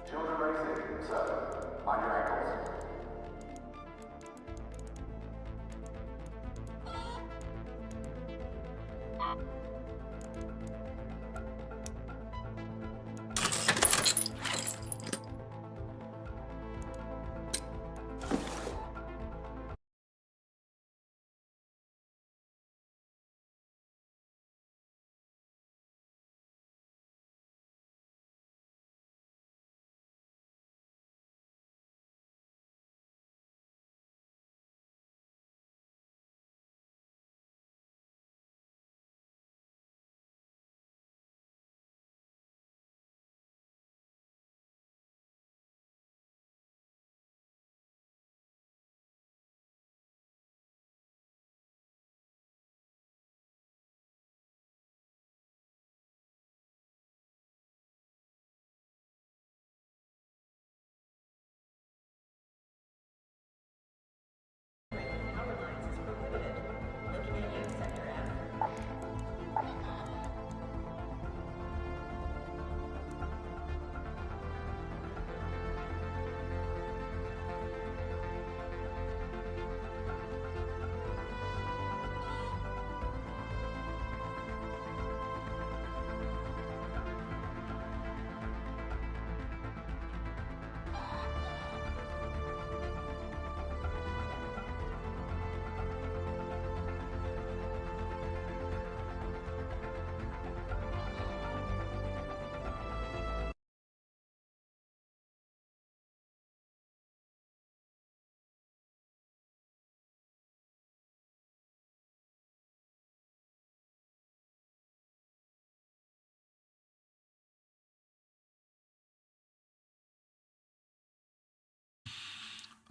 Children racing, sir. Mind your ankles.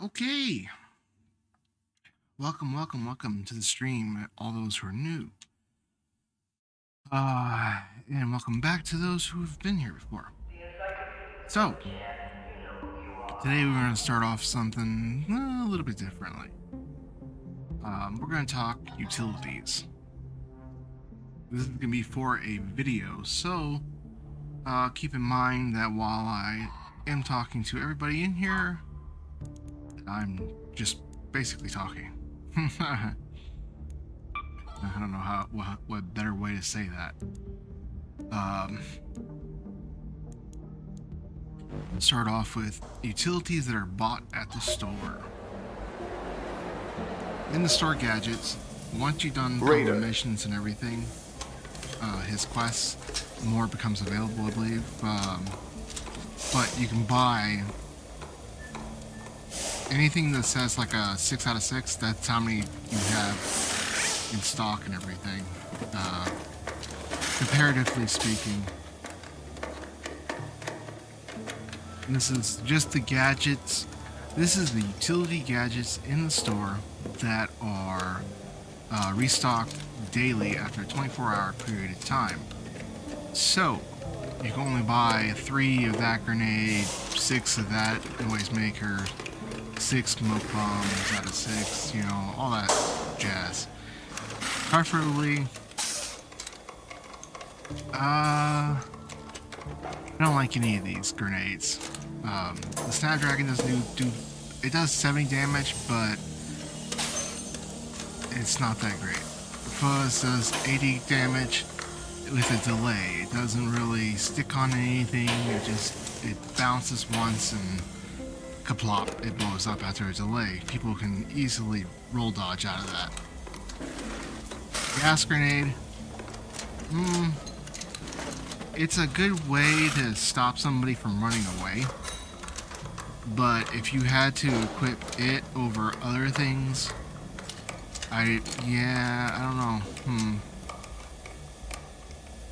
Okay. Welcome to the stream, all those who are new. And welcome back to those who have been here before. So, today we're going to start off something a little bit differently. We're going to talk utilities. This is going to be for a video, so keep in mind that while I am talking to everybody in here, I'm just basically talking. I don't know what better way to say that. Start off with utilities that are bought at the store. In the store gadgets, once you've done the missions and everything, his quests, more becomes available, I believe. But you can buy anything that says like a 6 out of 6, that's how many you have in stock and everything, comparatively speaking. And this is just the gadgets. This is the utility gadgets in the store that are restocked daily after a 24-hour period of time. So, you can only buy 3 of that grenade, 6 of that noise maker, 6 smoke bombs out of 6, you know, all that jazz. Preferably, I don't like any of these grenades. The Snapdragon doesn't do, it does 70 damage, but it's not that great. The Fuzz does 80 damage with a delay. It doesn't really stick on anything, it bounces once and kaplop, it blows up after a delay. People can easily roll dodge out of that. Gas grenade. It's a good way to stop somebody from running away. But if you had to equip it over other things, I don't know.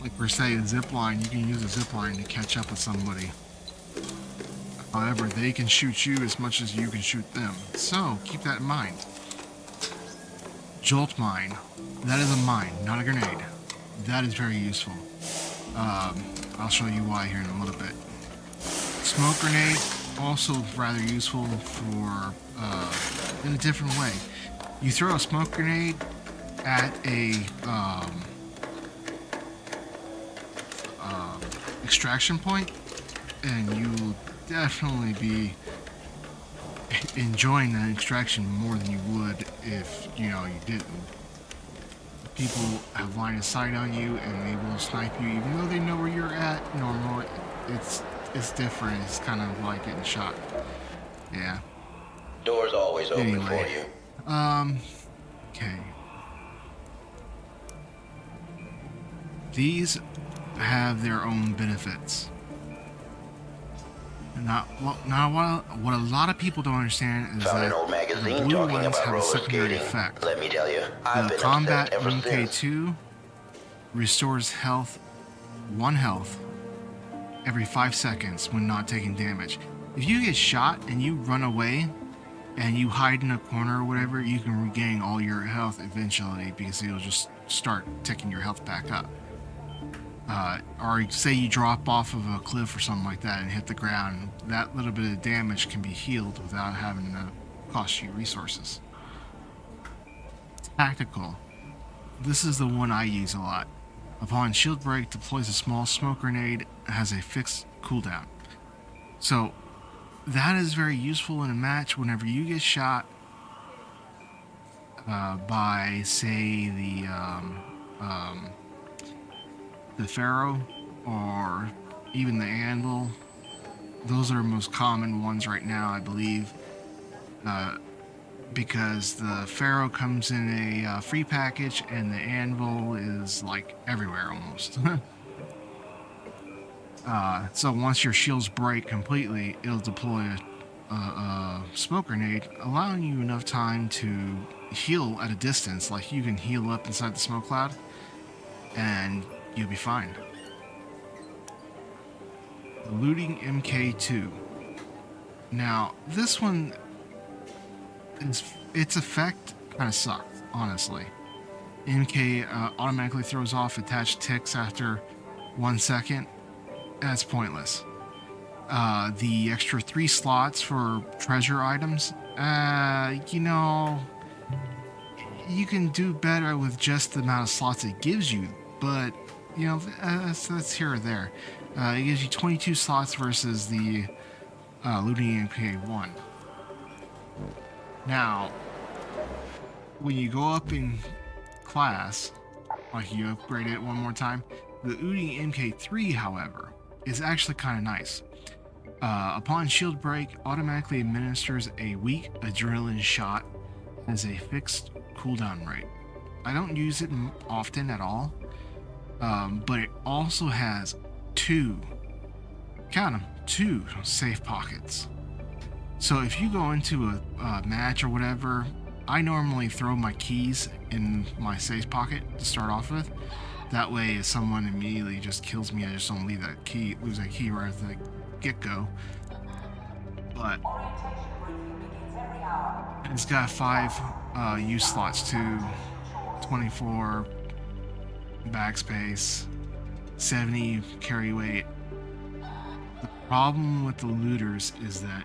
Like per se, a zip line, you can use a zip line to catch up with somebody. However, they can shoot you as much as you can shoot them. So, keep that in mind. Jolt mine. That is a mine, not a grenade. That is very useful. I'll show you why here in a little bit. Smoke grenade, also rather useful for, in a different way. You throw a smoke grenade at a extraction point, and you will definitely be enjoying that extraction more than you would if you didn't. People have line of sight on you and they will snipe you even though they know where you're at. Normally it's different. It's kind of like getting shot. Yeah. Door's always open Anyway, for you. okay. These have their own benefits. What a lot of people don't understand is Found that an old the magazine blue talking ones about have a roller secondary skating. effect. Let me tell you, I've The been combat upset ever since. MK2 restores health, 1 health, every 5 seconds when not taking damage. If you get shot and you run away and you hide in a corner or whatever, you can regain all your health eventually because it'll just start ticking your health back up. Or say you drop off of a cliff or something like that and hit the ground, that little bit of damage can be healed without having to cost you resources. Tactical. This is the one I use a lot. Upon shield break, deploys a small smoke grenade, has a fixed cooldown. So that is very useful in a match whenever you get shot by, say, the Pharaoh or even the Anvil. Those are the most common ones right now, I believe, because the Pharaoh comes in a free package and the Anvil is like everywhere almost. So once your shields break completely, it'll deploy a smoke grenade, allowing you enough time to heal at a distance. Like you can heal up inside the smoke cloud and you'll be fine. The looting MK2. Now, this one, its effect kind of sucked, honestly. MK automatically throws off attached ticks after 1 second. That's pointless. The extra 3 slots for treasure items, you can do better with just the amount of slots it gives you, but that's here or there. It gives you 22 slots versus the looting MK1. Now, when you go up in class, like you upgrade it one more time, the looting MK3, however, is actually kind of nice. Upon shield break, automatically administers a weak adrenaline shot as a fixed cooldown rate. I don't use it often at all, but it also has 2, count them, 2 safe pockets. So if you go into a match or whatever, I normally throw my keys in my safe pocket to start off with. That way, if someone immediately just kills me, I just don't lose that key right at the get-go. But it's got 5 use slots too, 24 backspace, 70 carry weight. The problem with the looters is that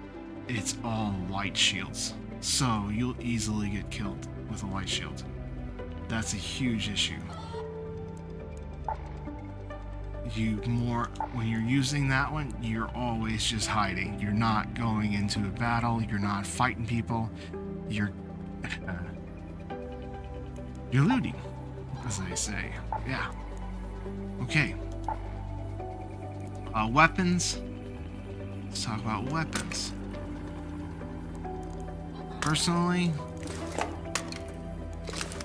it's all light shields, so you'll easily get killed with a light shield. That's a huge issue. When you're using that one, you're always just hiding. You're not going into a battle. You're not fighting people. You're looting, as they say. Yeah. Okay. Weapons. Let's talk about weapons. Personally,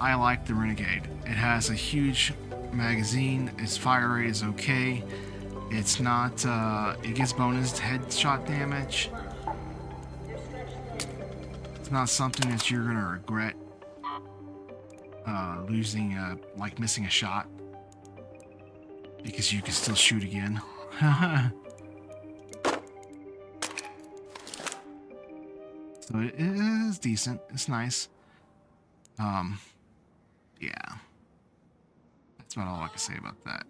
I like the Renegade. It has a huge magazine. Its fire rate is okay. It's not, it gets bonus headshot damage. It's not something that you're gonna regret losing, like missing a shot, because you can still shoot again. So it is decent. It's nice. Yeah. That's about all I can say about that.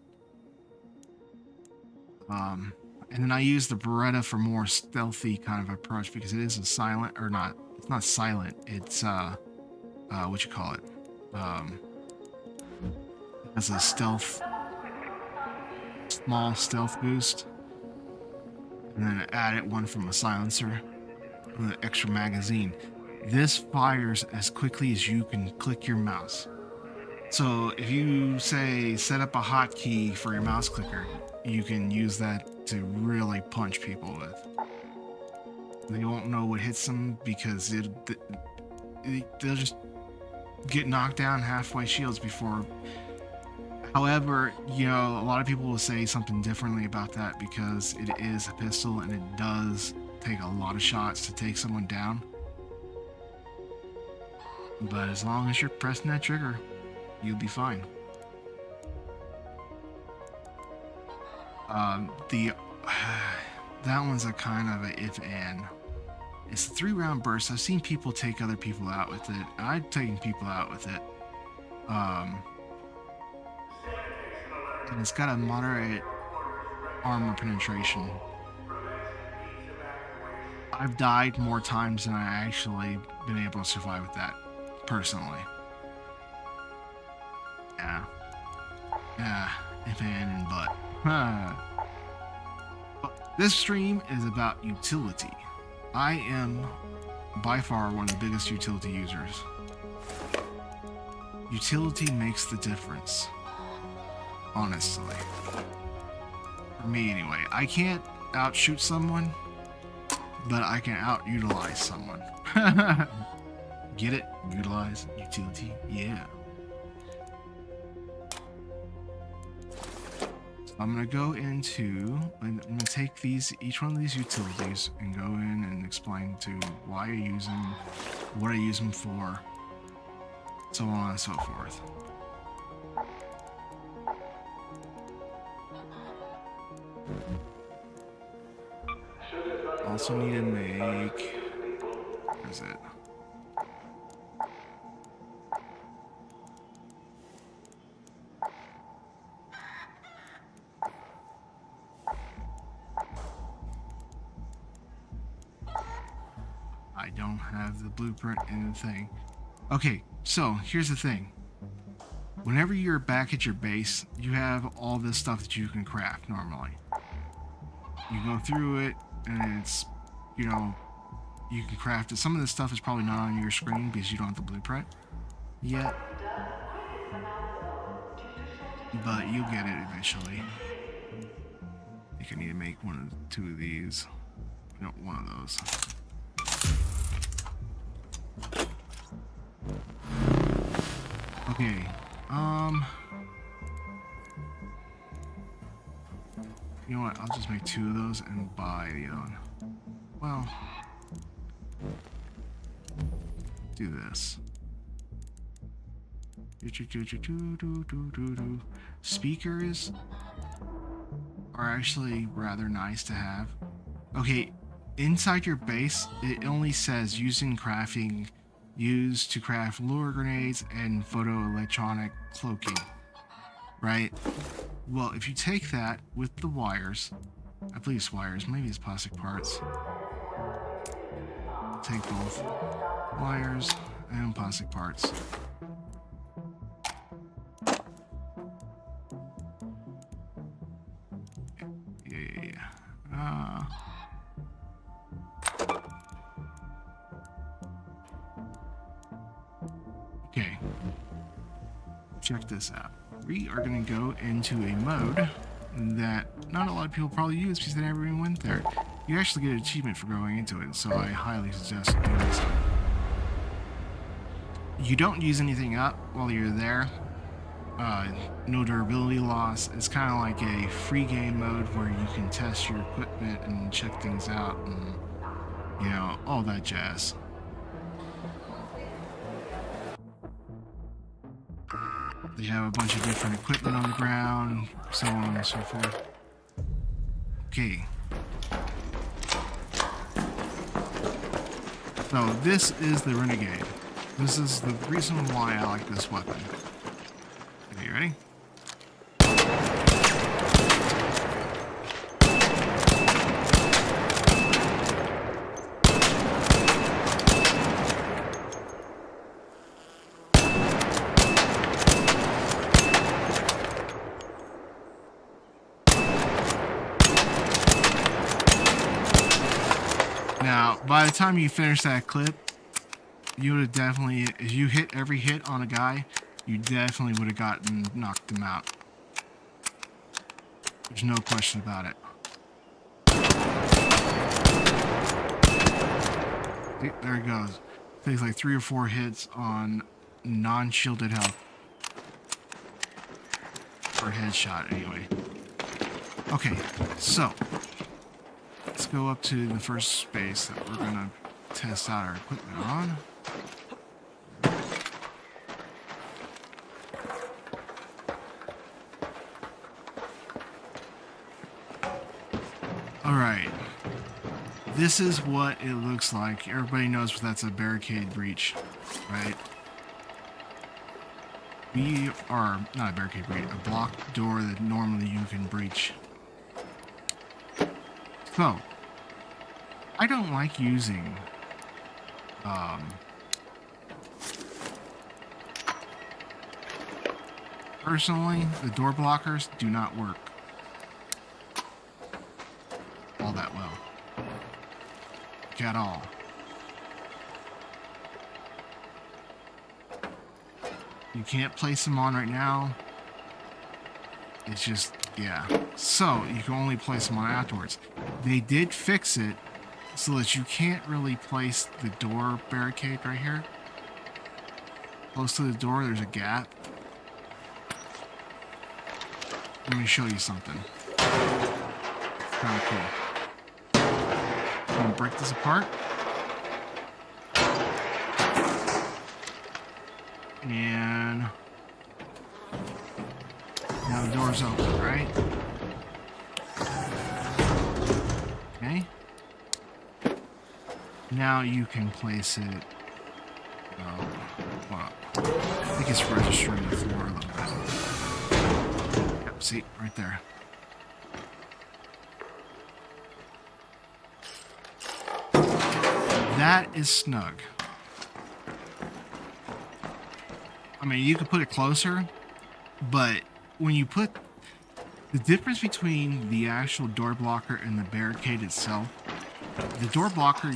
And then I use the Beretta for more stealthy kind of approach because it is a silent, or not, it's not silent, it's, what you call it? has a small stealth boost, and then added one from a silencer with an extra magazine. This fires as quickly as you can click your mouse. So if you say set up a hotkey for your mouse clicker, you can use that to really punch people with. They won't know what hits them because they'll just get knocked down halfway shields before. However, you know, a lot of people will say something differently about that because it is a pistol and it does take a lot of shots to take someone down. But as long as you're pressing that trigger, you'll be fine. That one's a kind of a if and. It's a 3-round burst. I've seen people take other people out with it. I've taken people out with it. And it's got a moderate armor penetration. I've died more times than I actually been able to survive with that, personally. Yeah, if and but. But this stream is about utility. I am by far one of the biggest utility users. Utility makes the difference. Honestly. For me anyway. I can't outshoot someone, but I can oututilize someone. Get it? Utilize, utility, yeah. I'm gonna go into, I'm gonna take each one of these utilities and go in and explain to why I use them, what I use them for, so on and so forth. Also need to make, where is it? I don't have the blueprint in the thing. Okay, so here's the thing. Whenever you're back at your base, you have all this stuff that you can craft normally. You go through it, and it's, you know, you can craft it. Some of this stuff is probably not on your screen because you don't have the blueprint yet. But you'll get it eventually. I think I need to make two of these. No, one of those. Okay, you know what, I'll just make 2 of those and buy the other one. Well, do this. Speakers are actually rather nice to have. Okay, inside your base, it only says using crafting, used to craft lure grenades and photoelectronic cloaking, right? Well, if you take that with the wires, I believe it's wires, maybe it's plastic parts. Take both wires and plastic parts. Yeah. Okay. Check this out. We are going to go into a mode that not a lot of people probably use because they never even went there. You actually get an achievement for going into it, so I highly suggest doing so. You don't use anything up while you're there. No durability loss. It's kind of like a free game mode where you can test your equipment and check things out and, you know, all that jazz. They have a bunch of different equipment on the ground, so on and so forth. Okay. So this is the Renegade. This is the reason why I like this weapon. Okay, you ready? Now, by the time you finish that clip, you would have definitely, if you hit every hit on a guy, you definitely would have knocked him out. There's no question about it. See, there it goes. Takes like 3 or 4 hits on non-shielded health. Or headshot, anyway. Okay, so let's go up to the first space that we're gonna test out our equipment on. Alright. This is what it looks like. Everybody knows that's a barricade breach, right? We are not a barricade breach, a blocked door that normally you can breach. So, I don't like using personally, the door blockers do not work all that well. At all. You can't place them on right now. It's just, yeah. So, you can only place them on afterwards. They did fix it so that you can't really place the door barricade right here. Close to the door, there's a gap. Let me show you something. It's kind of cool. I'm gonna break this apart. And now the door's open, right? Okay. Now you can place it. Well, I think it's registering the floor a little bit. Yep, see, right there. That is snug. I mean, you could put it closer, but when you put the difference between the actual door blocker and the barricade itself, the door blocker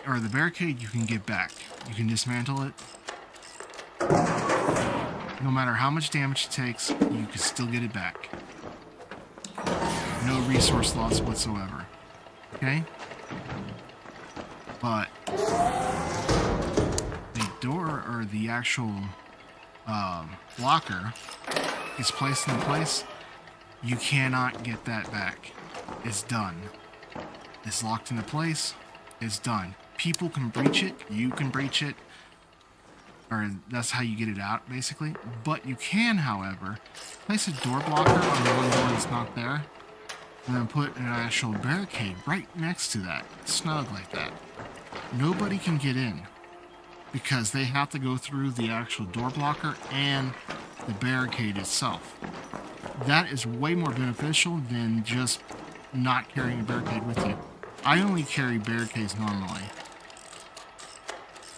or the barricade you can get back. You can dismantle it. No matter how much damage it takes, you can still get it back. No resource loss whatsoever. Okay? But the door or the actual blocker is placed in place, you cannot get that back. It's done. It's locked into place. It's done. People can breach it. You can breach it. Or that's how you get it out, basically. But you can, however, place a door blocker on the one door that's not there, and then put an actual barricade right next to that, snug like that. Nobody can get in because they have to go through the actual door blocker and the barricade itself. That is way more beneficial than just not carrying a barricade with you. I only carry barricades normally.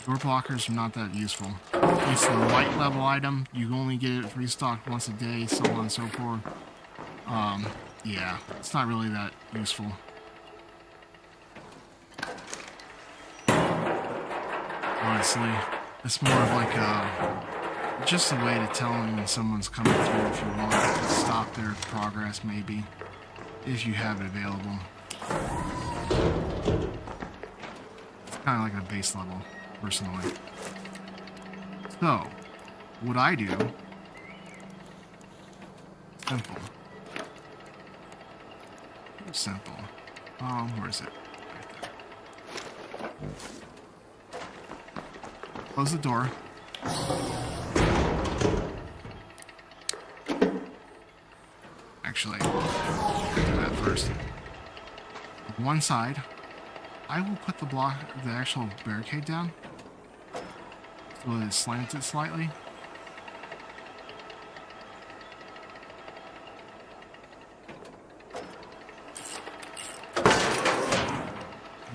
Door blockers are not that useful. It's the light level item. You only get it restocked once a day, so on and so forth. Yeah, it's not really that useful. Honestly, it's more of like just a way to tell them when someone's coming through if you want to stop their progress, maybe, if you have it available. It's kind of like a base level, personally. So, what I do, simple. Simple. Where is it? Right there. Close the door. Actually, I'll do that first. One side, I will put the actual barricade down so that it slants it slightly.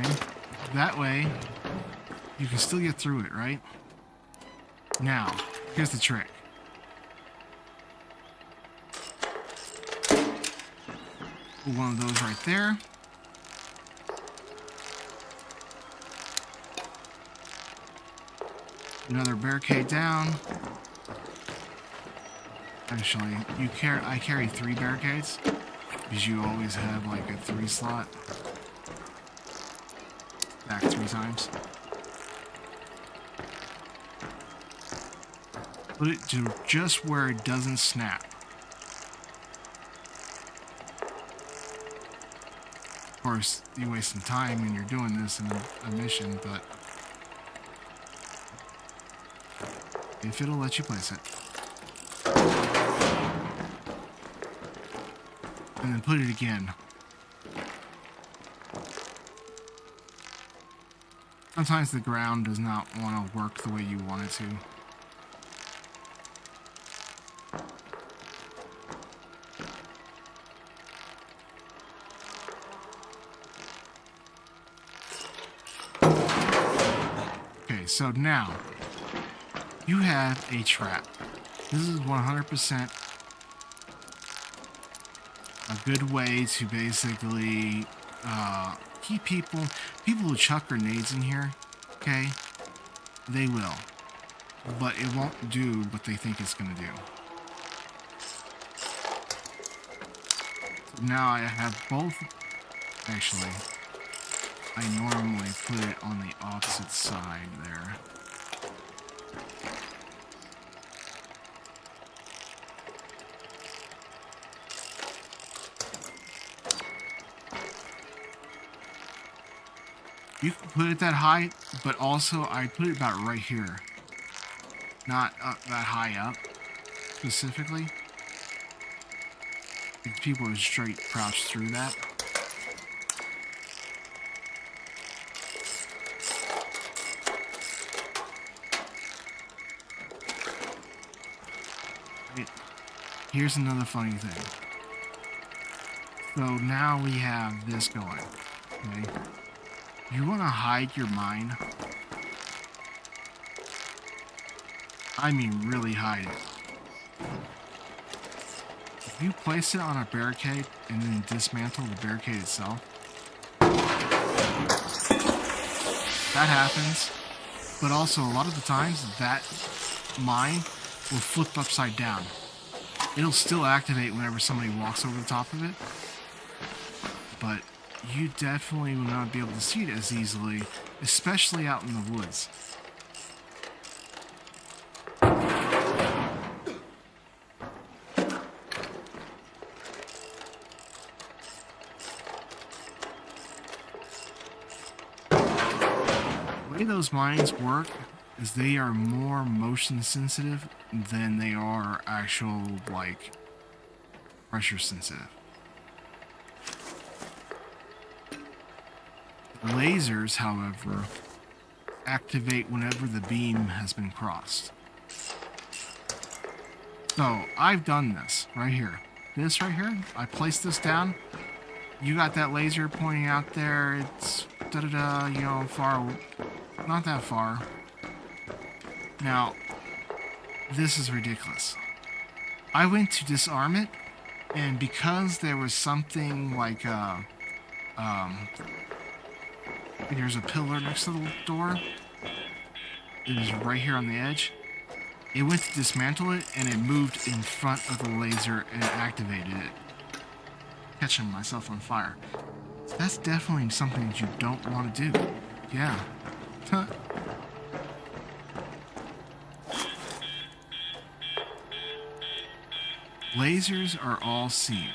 Okay. That way, you can still get through it, right? Now, here's the trick. Put one of those right there. Another barricade down. Actually, I carry 3 barricades because you always have like a 3 slot. Back 3 times. Put it to just where it doesn't snap. Of course, you waste some time when you're doing this in a mission, but if it'll let you place it. And then put it again. Sometimes the ground does not want to work the way you want it to. Okay, so now you have a trap. This is 100% a good way to basically keep people who chuck grenades in here, okay? They will, but it won't do what they think it's gonna do. So now I have both. Actually, I normally put it on the opposite side there. You can put it that high, but also I put it about right here. Not up that high up, specifically. Because people would straight crouch through that. Right. Here's another funny thing. So now we have this going, okay? You want to hide your mine? I mean really hide it. If you place it on a barricade and then dismantle the barricade itself, that happens. But also a lot of the times that mine will flip upside down. It'll still activate whenever somebody walks over the top of it. But you definitely will not be able to see it as easily, especially out in the woods. The way those mines work is they are more motion sensitive than they are actual, like, pressure sensitive. Lasers, however, activate whenever the beam has been crossed. So, I've done this right here. This right here, I placed this down. You got that laser pointing out there. It's da-da-da, you know, far, not that far. Now, this is ridiculous. I went to disarm it, and because there was something like there's a pillar next to the door. It is right here on the edge. It went to dismantle it, and it moved in front of the laser and activated it. Catching myself on fire. So that's definitely something that you don't want to do. Yeah. Lasers are all seen.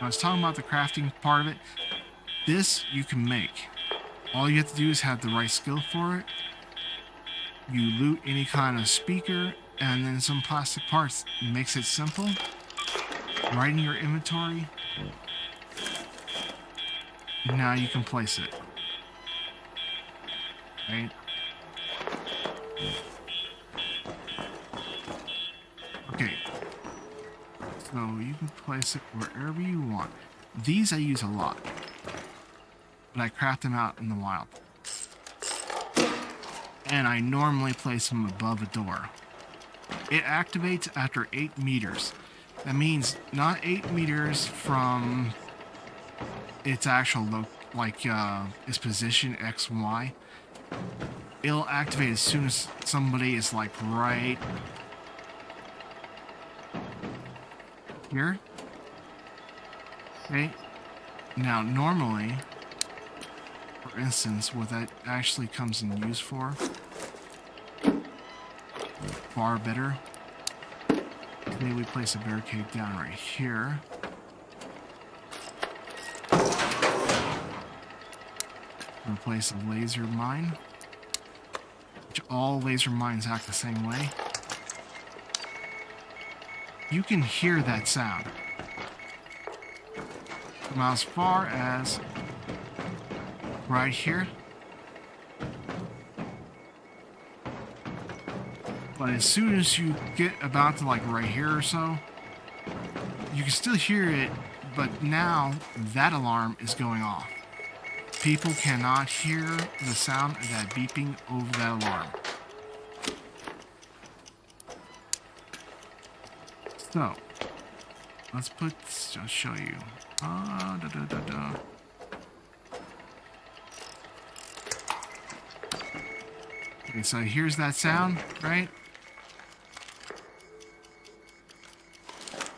I was talking about the crafting part of it. This you can make. All you have to do is have the right skill for it. You loot any kind of speaker and then some plastic parts. It makes it simple. Right in your inventory. Now you can place it. Right? Okay. So you can place it wherever you want. These I use a lot. But I craft them out in the wild. And I normally place them above a door. It activates after 8 meters. That means not 8 meters from its actual its position X, Y. It'll activate as soon as somebody is like right here. Okay. Now, normally, for instance, what that actually comes in use for, far better. Today we place a barricade down right here. We'll place a laser mine, which all laser mines act the same way. You can hear that sound from as far as right here. But as soon as you get about to like right here or so, you can still hear it, but now that alarm is going off. People cannot hear the sound of that beeping over that alarm. So, let's put, I'll show you. Okay, so here's that sound, right?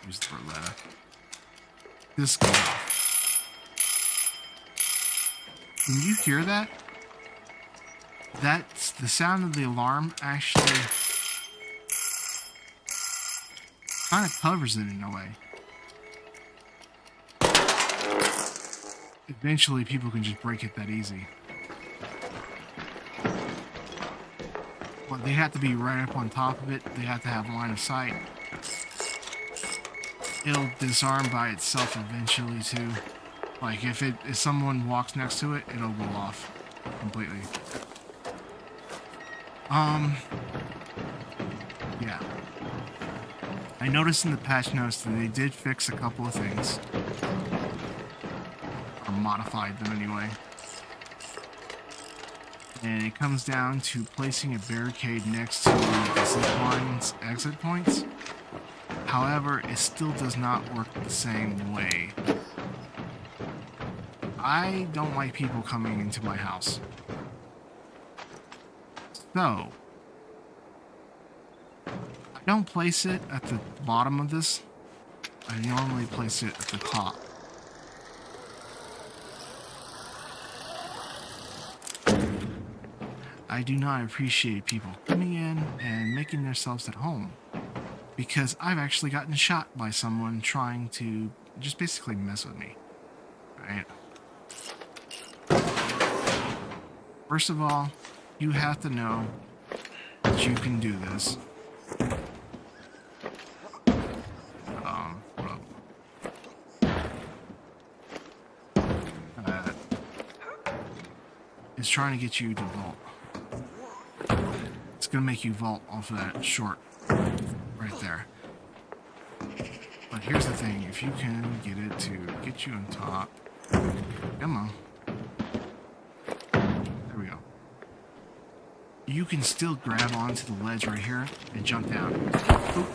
Here's the roulette. This goes off. Can you hear that? That's the sound of the alarm actually kind of covers it in a way. Eventually people can just break it that easy. But they have to be right up on top of it. They have to have line of sight. It'll disarm by itself eventually too. Like if someone walks next to it, it'll go off completely. Yeah. I noticed in the patch notes that they did fix a couple of things. Or modified them anyway. And it comes down to placing a barricade next to the zip line's exit points. However, it still does not work the same way. I don't like people coming into my house. So, I don't place it at the bottom of this. I normally place it at the top. I do not appreciate people coming in and making themselves at home, because I've actually gotten shot by someone trying to just basically mess with me. Right? First of all, you have to know that you can do this. It's trying to get you to vault. It's gonna make you vault off of that short right there. But here's the thing, if you can get it to get you on top, come on. There we go. You can still grab onto the ledge right here and jump down. Oop.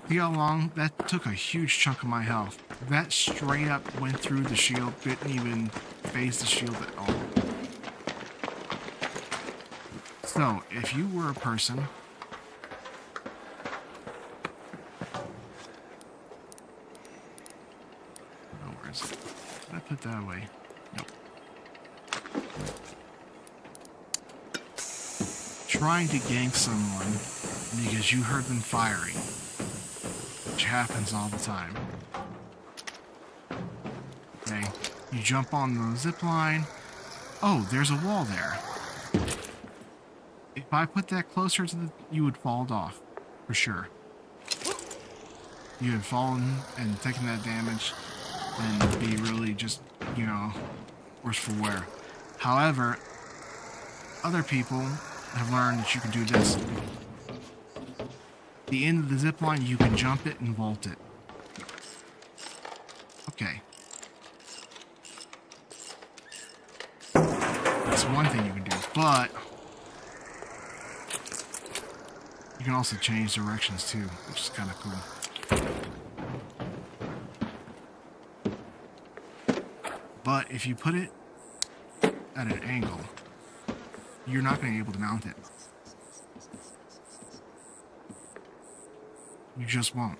See how long? That took a huge chunk of my health. That straight up went through the shield, didn't even phase the shield at all. So, if you were a person where is it? Did I put that away? Nope. Trying to gank someone because you heard them firing, which happens all the time. Okay, you jump on the zip line. Oh, there's a wall there. If I put that closer to you would fall off, for sure. You had fallen and taken that damage, and be really just, you know, worse for wear. However, other people have learned that you can do this. The end of the zip line, you can jump it and vault it. Okay. That's one thing you can do, but you can also change directions too, which is kind of cool. But if you put it at an angle, you're not going to be able to mount it. You just won't.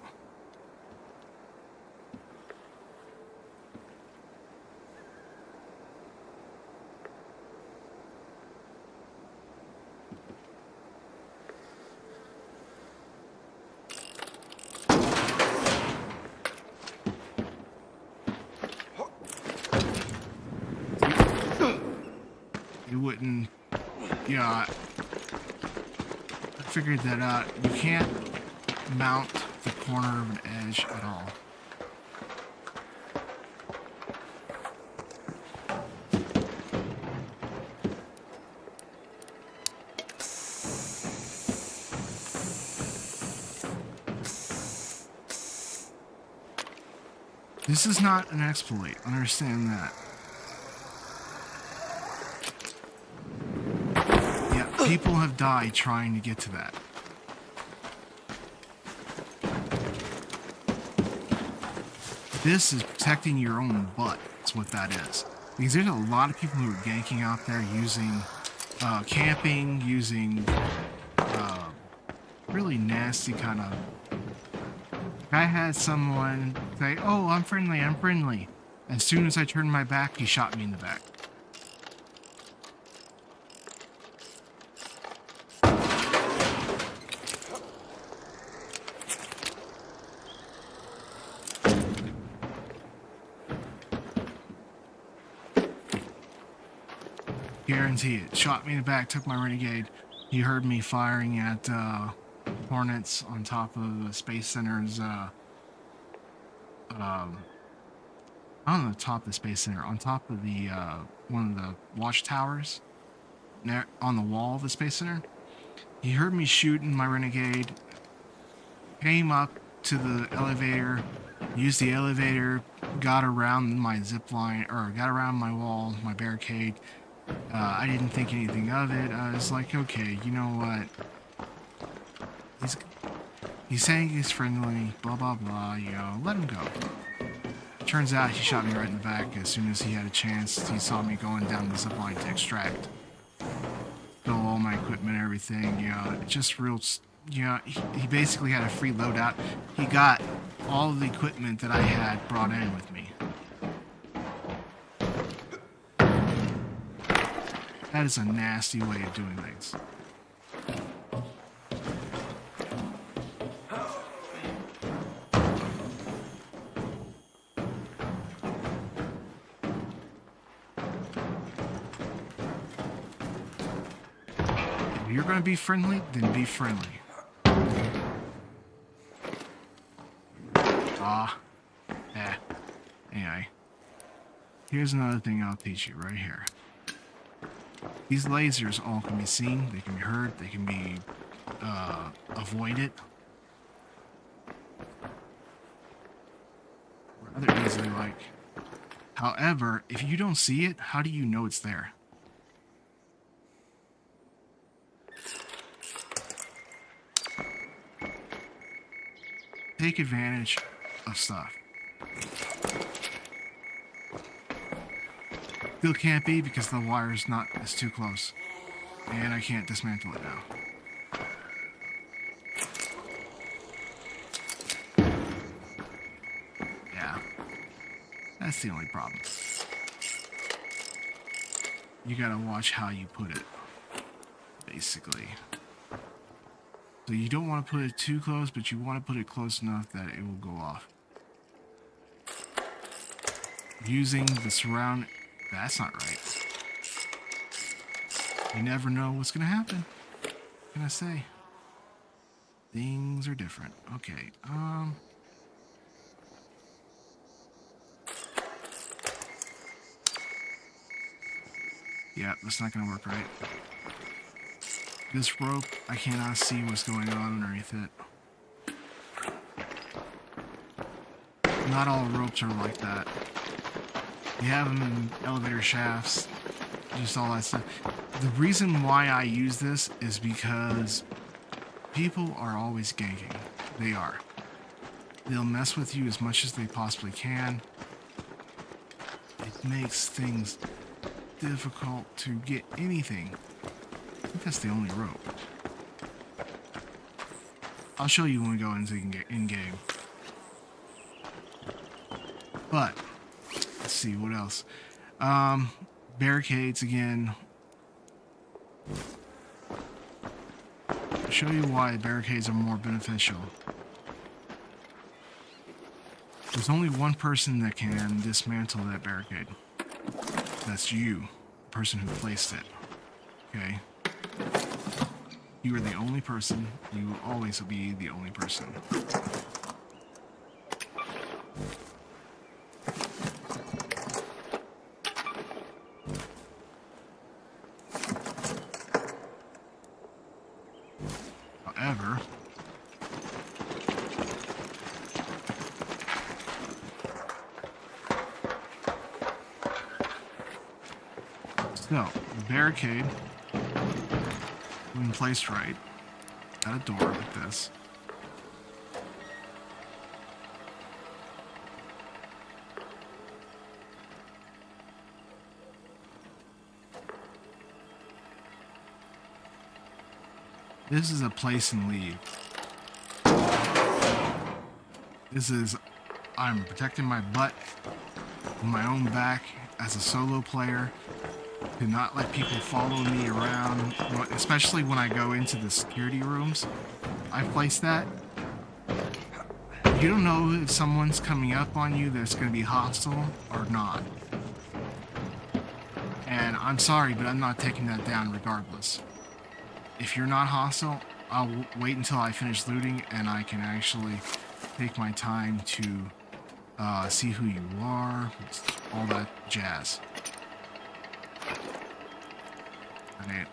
You wouldn't, yeah, I figured that out. You can't mount the corner of an edge at all. This is not an exploit, understand that. Yeah, people have died trying to get to that. This is protecting your own butt, that's what that is. Because there's a lot of people who are ganking out there using camping, using really nasty kind of... I had someone say, "Oh, I'm friendly, I'm friendly." As soon as I turned my back, he shot me in the back. Guarantee it. Shot me in the back, took my renegade. He heard me firing at Hornets on top of the Space Center's, not on the top of the Space Center, on top of the, one of the watchtowers on the wall of the Space Center. He heard me shooting my renegade, came up to the elevator, used the elevator, got around my zip line, or got around my wall, my barricade. I didn't think anything of it. I was like, okay, you know what? He's saying he's friendly, blah, blah, blah, you know, let him go. Turns out he shot me right in the back as soon as he had a chance. He saw me going down the zip line to extract. Stole all my equipment and everything, you know, just real, you know, he basically had a free loadout. He got all of the equipment that I had brought in with me. That is a nasty way of doing things. If you're going to be friendly, then be friendly. Anyway. Here's another thing I'll teach you right here. These lasers all can be seen, they can be heard, they can be avoided. Rather easily, like. However, if you don't see it, how do you know it's there? Take advantage of stuff. Still can't be because the wire's not, it's too close. And I can't dismantle it now. Yeah. That's the only problem. You gotta watch how you put it. Basically. So you don't want to put it too close, but you want to put it close enough that it will go off. Using the surround... That's not right. You never know what's going to happen. What can I say? Things are different. Okay, yeah, that's not going to work right. This rope, I cannot see what's going on underneath it. Not all ropes are like that. You have them in elevator shafts, just all that stuff. The reason why I use this is because people are always ganking. They are. They'll mess with you as much as they possibly can. It makes things difficult to get anything. I think that's the only rope. I'll show you when we go into in-game. But, let's see, what else? Barricades again. I'll show you why barricades are more beneficial. There's only one person that can dismantle that barricade. That's you, the person who placed it. Okay? You are the only person. You will always be the only person. However, so the barricade, when placed right, at a door like this, this is a place and leave. This is, I'm protecting my butt on my own back as a solo player. Do not let people follow me around, especially when I go into the security rooms. I place that. You don't know if someone's coming up on you that's going to be hostile or not. And I'm sorry, but I'm not taking that down regardless. If you're not hostile, I'll wait until I finish looting and I can actually take my time to see who you are, all that jazz. Right.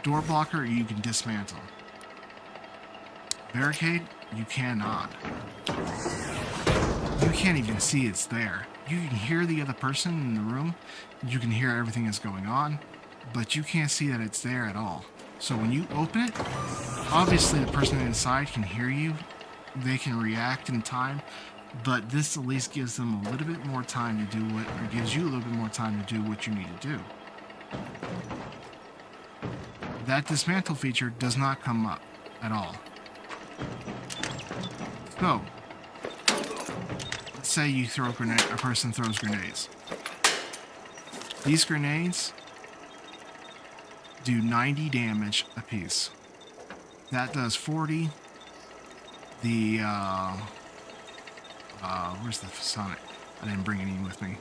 Door blocker, you can dismantle. Barricade, you cannot. You can't even see it's there. You can hear the other person in the room. You can hear everything that's going on, but you can't see that it's there at all. So when you open it, obviously the person inside can hear you. They can react in time, but this at least gives them a little bit more time to do what, or gives you a little bit more time to do what you need to do. That dismantle feature does not come up at all. So, let's say you throw a grenade, a person throws grenades. These grenades do 90 damage apiece. That does 40. The, where's the Sonic? I didn't bring any with me.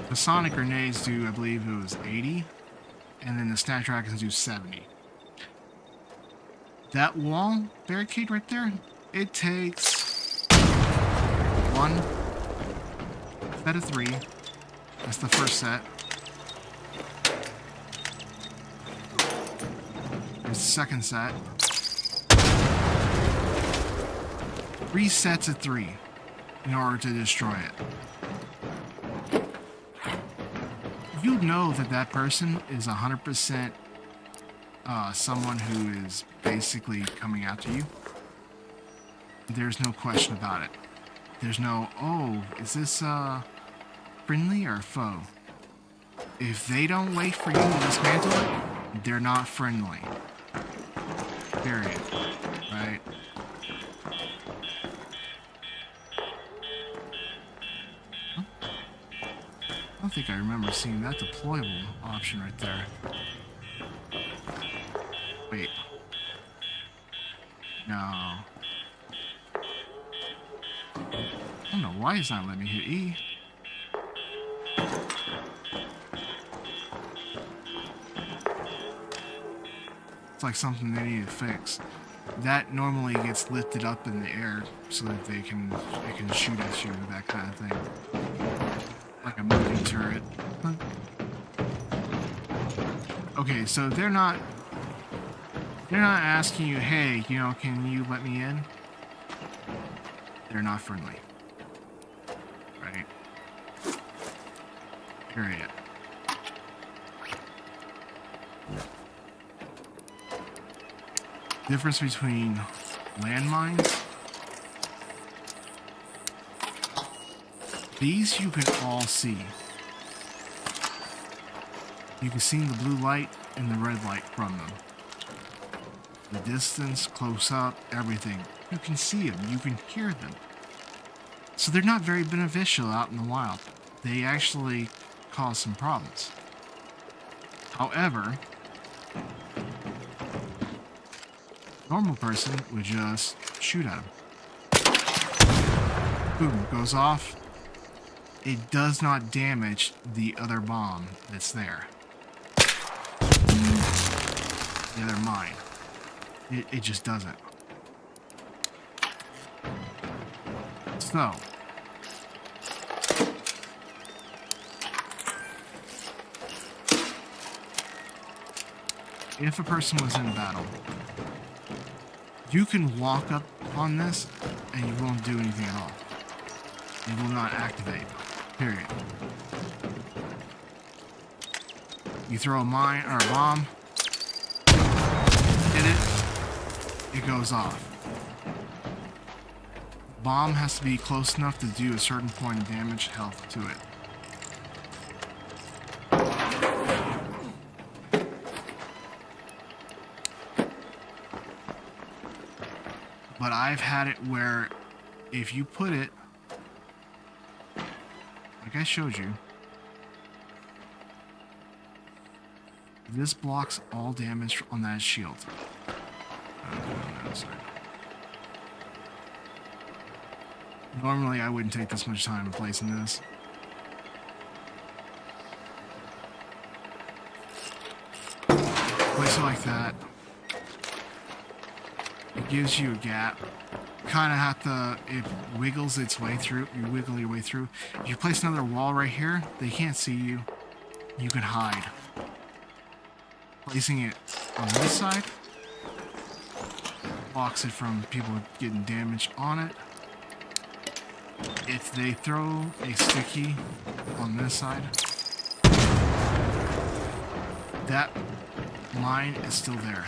The Sonic grenades do, I believe it was 80, and then the Snapdragons do 70. That wall barricade right there, it takes one set of 3. That's the first set. There's the second set. 3 sets of 3 in order to destroy it. You know that that person is 100% someone who is basically coming after you. There's no question about it. There's no, oh, is this friendly or foe? If they don't wait for you to dismantle it, they're not friendly. Period. Right? I don't think I remember seeing that deployable option right there. Wait. No. I don't know why it's not letting me hit E. It's like something they need to fix. That normally gets lifted up in the air so that they can shoot at you, that kind of thing. Like a moving turret. Okay, so they're not asking you, hey, you know, can you let me in? They're not friendly. Right? Period. Difference between landmines. These you can all see. You can see the blue light and the red light from them. The distance, close up, everything. You can see them, you can hear them. So they're not very beneficial out in the wild. They actually cause some problems. However, a normal person would just shoot at them. Boom, goes off. It does not damage the other bomb that's there. The other mine. It just doesn't. So, if a person was in battle, you can walk up on this and you won't do anything at all. It will not activate. Period. You throw a mine or a bomb, hit it, it goes off. Bomb has to be close enough to do a certain point of damage health to it. But I've had it where if you put it, like I showed you, this blocks all damage on that shield. Normally I wouldn't take this much time placing this. Place it like that. It gives you a gap. Kind of have to, it wiggles its way through. You wiggle your way through. If you place another wall right here, they can't see you. You can hide. Placing it on this side blocks it from people getting damage on it. If they throw a sticky on this side, that mine is still there.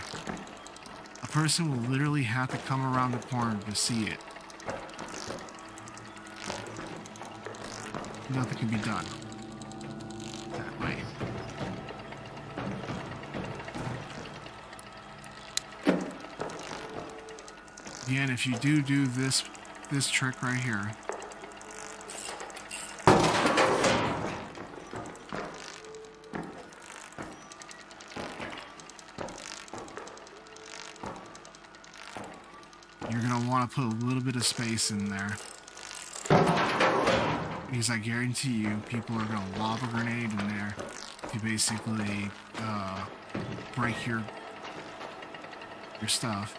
A person will literally have to come around the corner to see it. Nothing can be done that way. Again, if you do this trick right here, you're going to want to put a little bit of space in there. Because I guarantee you, people are going to lob a grenade in there to basically break your stuff.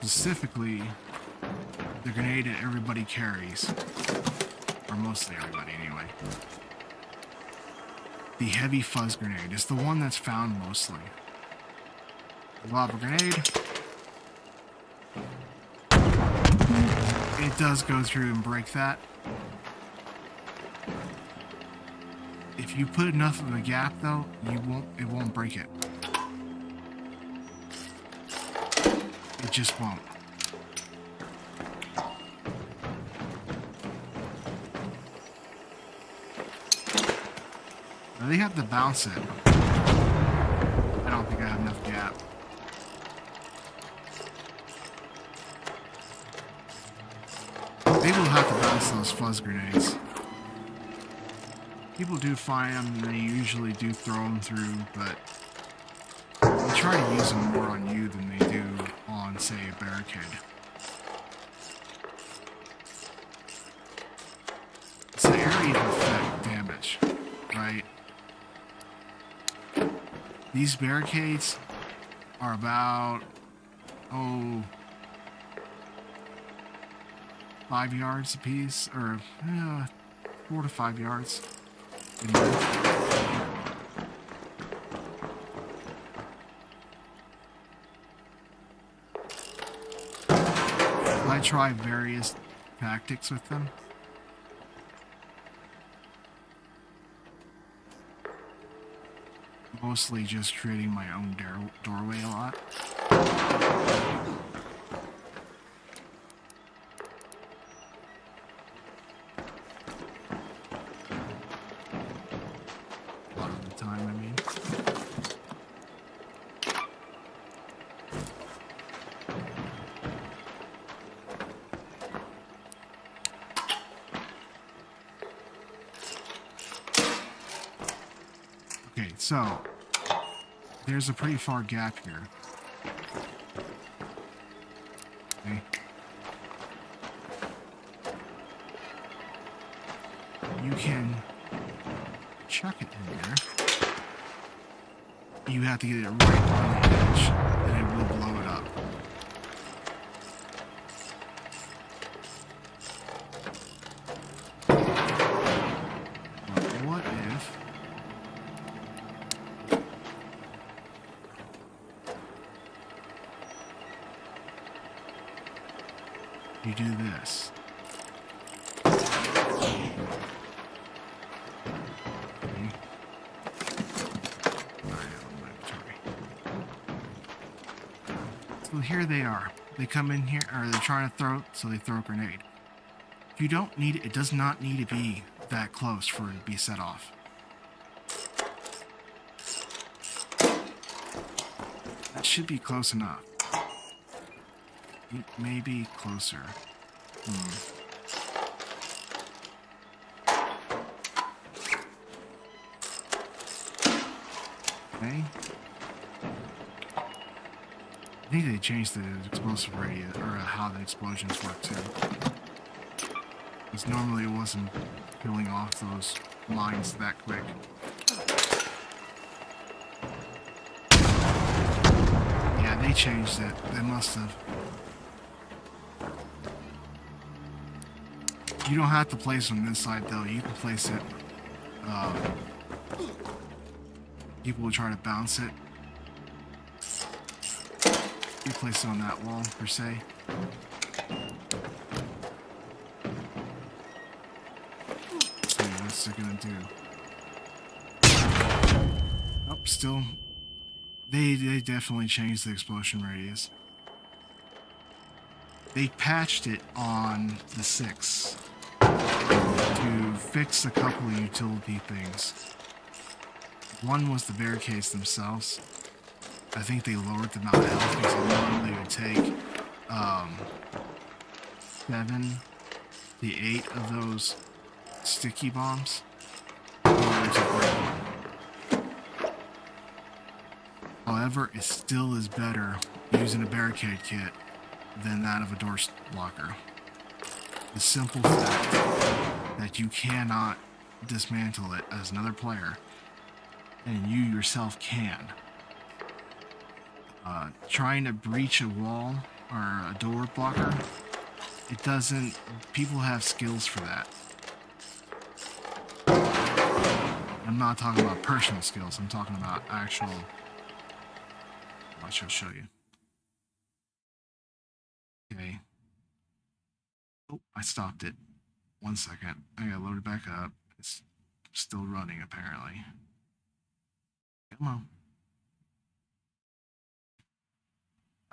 Specifically, the grenade that everybody carries. Or mostly everybody, anyway. The heavy fuzz grenade is the one that's found mostly. Lob a grenade. It does go through and break that. If you put enough of a gap, though, it won't break it. It just won't. Now they have to bounce it. I don't think I have enough gap. They will have to bounce those fuzz grenades. People do find them, and they usually do throw them through, but they try to use them more on you than they do on, say, a barricade. It's the area of effect damage, right? These barricades are about, 5 yards a piece, or 4 to 5 yards. I try various tactics with them. Mostly just creating my own doorway a lot. Okay, so there's a pretty far gap here. Okay. You can chuck it in there. You have to get it right on the edge, and it will blow it up. But what if you do this? So here they are. They come in here, or they're trying to throw, so they throw a grenade. You don't need it. It does not need to be that close for it to be set off. That should be close enough. It may be closer. Okay. I think they changed the explosive radius, or how the explosions work too. Because normally it wasn't killing off those mines that quick. Yeah, they changed it. They must have. You don't have to place them this side though. You can place it. People will try to bounce it. You place it on that wall, per se. See, what's it gonna do? Nope, still. They definitely changed the explosion radius. They patched it on the 6 to fix a couple of utility things. One was the barricades themselves. I think they lowered the amount of health because normally it would take 7 to 8 of those sticky bombs in order to break one. However, it still is better using a barricade kit than that of a door blocker. The simple fact that you cannot dismantle it as another player, and you yourself can. Trying to breach a wall or a door blocker, it doesn't. People have skills for that. I'm not talking about personal skills. I'm talking about actual. Watch, I'll show you. Okay. Oh, I stopped it. 1 second. I gotta load it back up. It's still running apparently. Come on.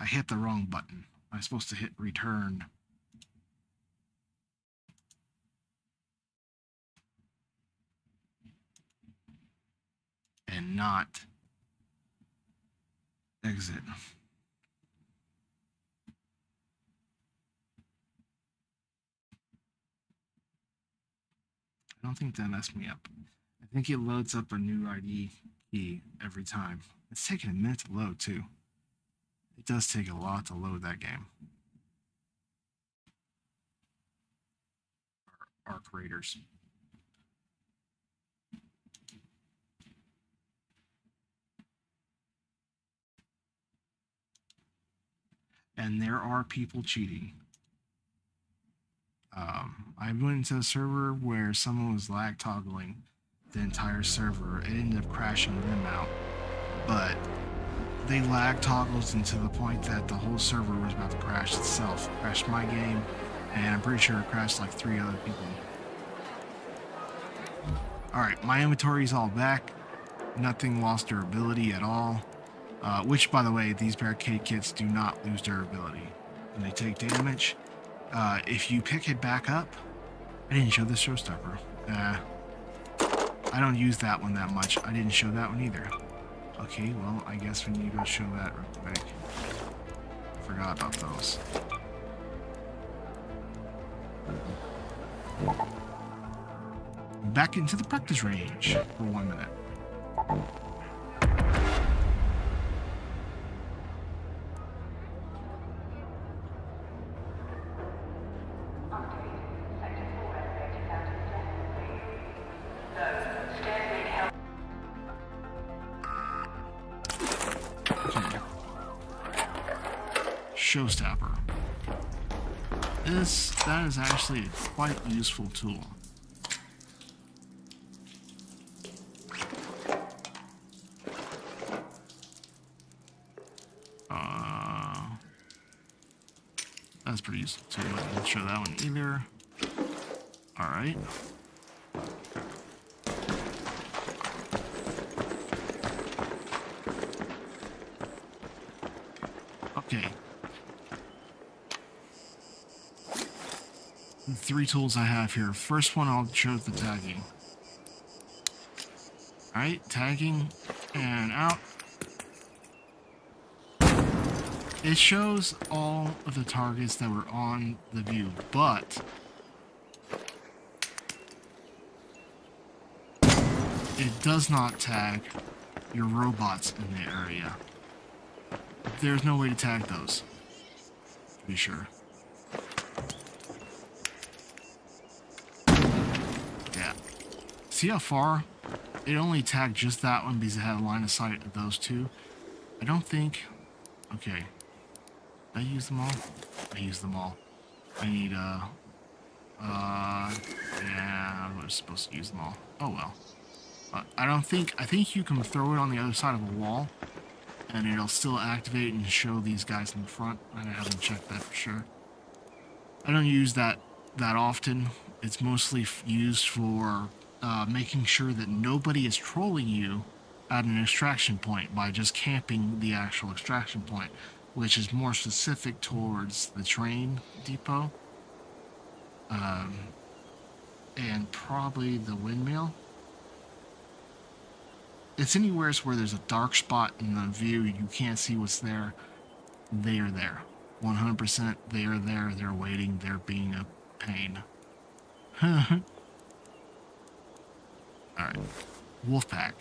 I hit the wrong button. I'm supposed to hit return. And not exit. I don't think that messed me up. I think it loads up a new ID key every time. It's taking a minute to load too. It does take a lot to load that game. Arc Raiders. And there are people cheating. I went into a server where someone was lag toggling the entire server. It ended up crashing them out. But they lag toggled into the point that the whole server was about to crash itself. Crashed my game, and I'm pretty sure it crashed like 3 other people. Alright, my inventory is all back. Nothing lost durability at all. Which, by the way, these barricade kits do not lose durability when they take damage. If you pick it back up, I didn't show this showstopper. I don't use that one that much. I didn't show that one either. Okay, well, I guess we need to go show that real quick. Forgot about those. Back into the practice range for 1 minute. showstopper. That is actually a quite useful tool. That's pretty useful too. I didn't show that one either. Alright. Okay. The 3 tools I have here. First one, I'll show the tagging. Alright, tagging and out. It shows all of the targets that were on the view, but it does not tag your robots in the area. There's no way to tag those, to be sure. Yeah. See how far? It only tagged just that one because it had a line of sight of those 2. I don't think... Okay. Did I use them all? I used them all. I need, yeah, I was supposed to use them all. Oh well. I think you can throw it on the other side of a wall, and it'll still activate and show these guys in the front. I haven't checked that for sure. I don't use that often. It's mostly used for making sure that nobody is trolling you at an extraction point by just camping the actual extraction point, which is more specific towards the train depot, and probably the windmill. It's anywhere where there's a dark spot in the view, you can't see what's there. They are there. 100% they are there. They're waiting. They're being a pain. Alright. Wolfpack.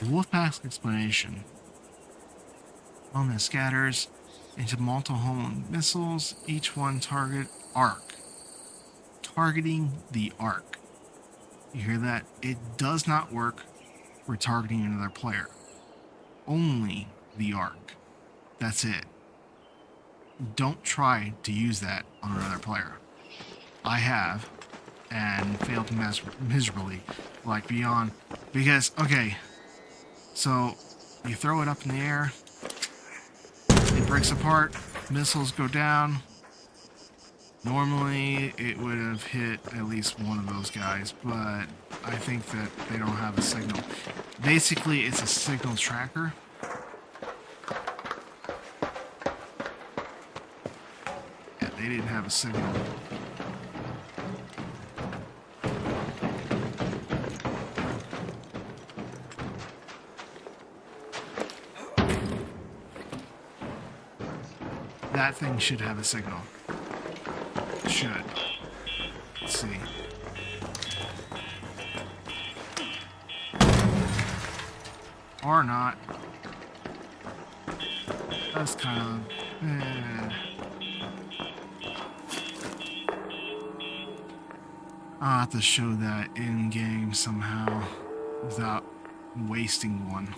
The Wolfpack's explanation. On the scatters into multiple home missiles, each one target arc. Targeting the arc. You hear that? It does not work for targeting another player. Only the arc. That's it. Don't try to use that on another player. I have, and failed miserably, like beyond, because, okay, so you throw it up in the air, it breaks apart, missiles go down. Normally it would have hit at least one of those guys, but I think that they don't have a signal. Basically, it's a signal tracker. Yeah, they didn't have a signal. That thing should have a signal. Should. Let's see. Or not. That's kind of... I'll have to show that in-game somehow without wasting one.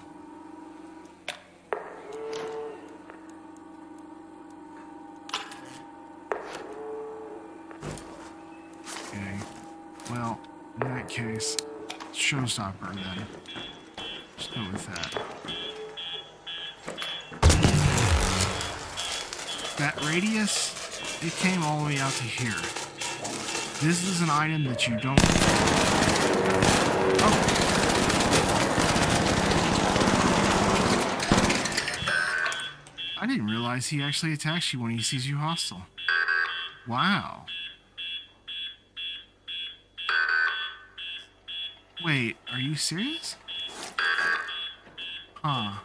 Well, in that case, showstopper then. Just go with that. That radius, it came all the way out to here. This is an item that you don't... Oh! I didn't realize he actually attacks you when he sees you hostile. Wow. Wait, are you serious? Huh.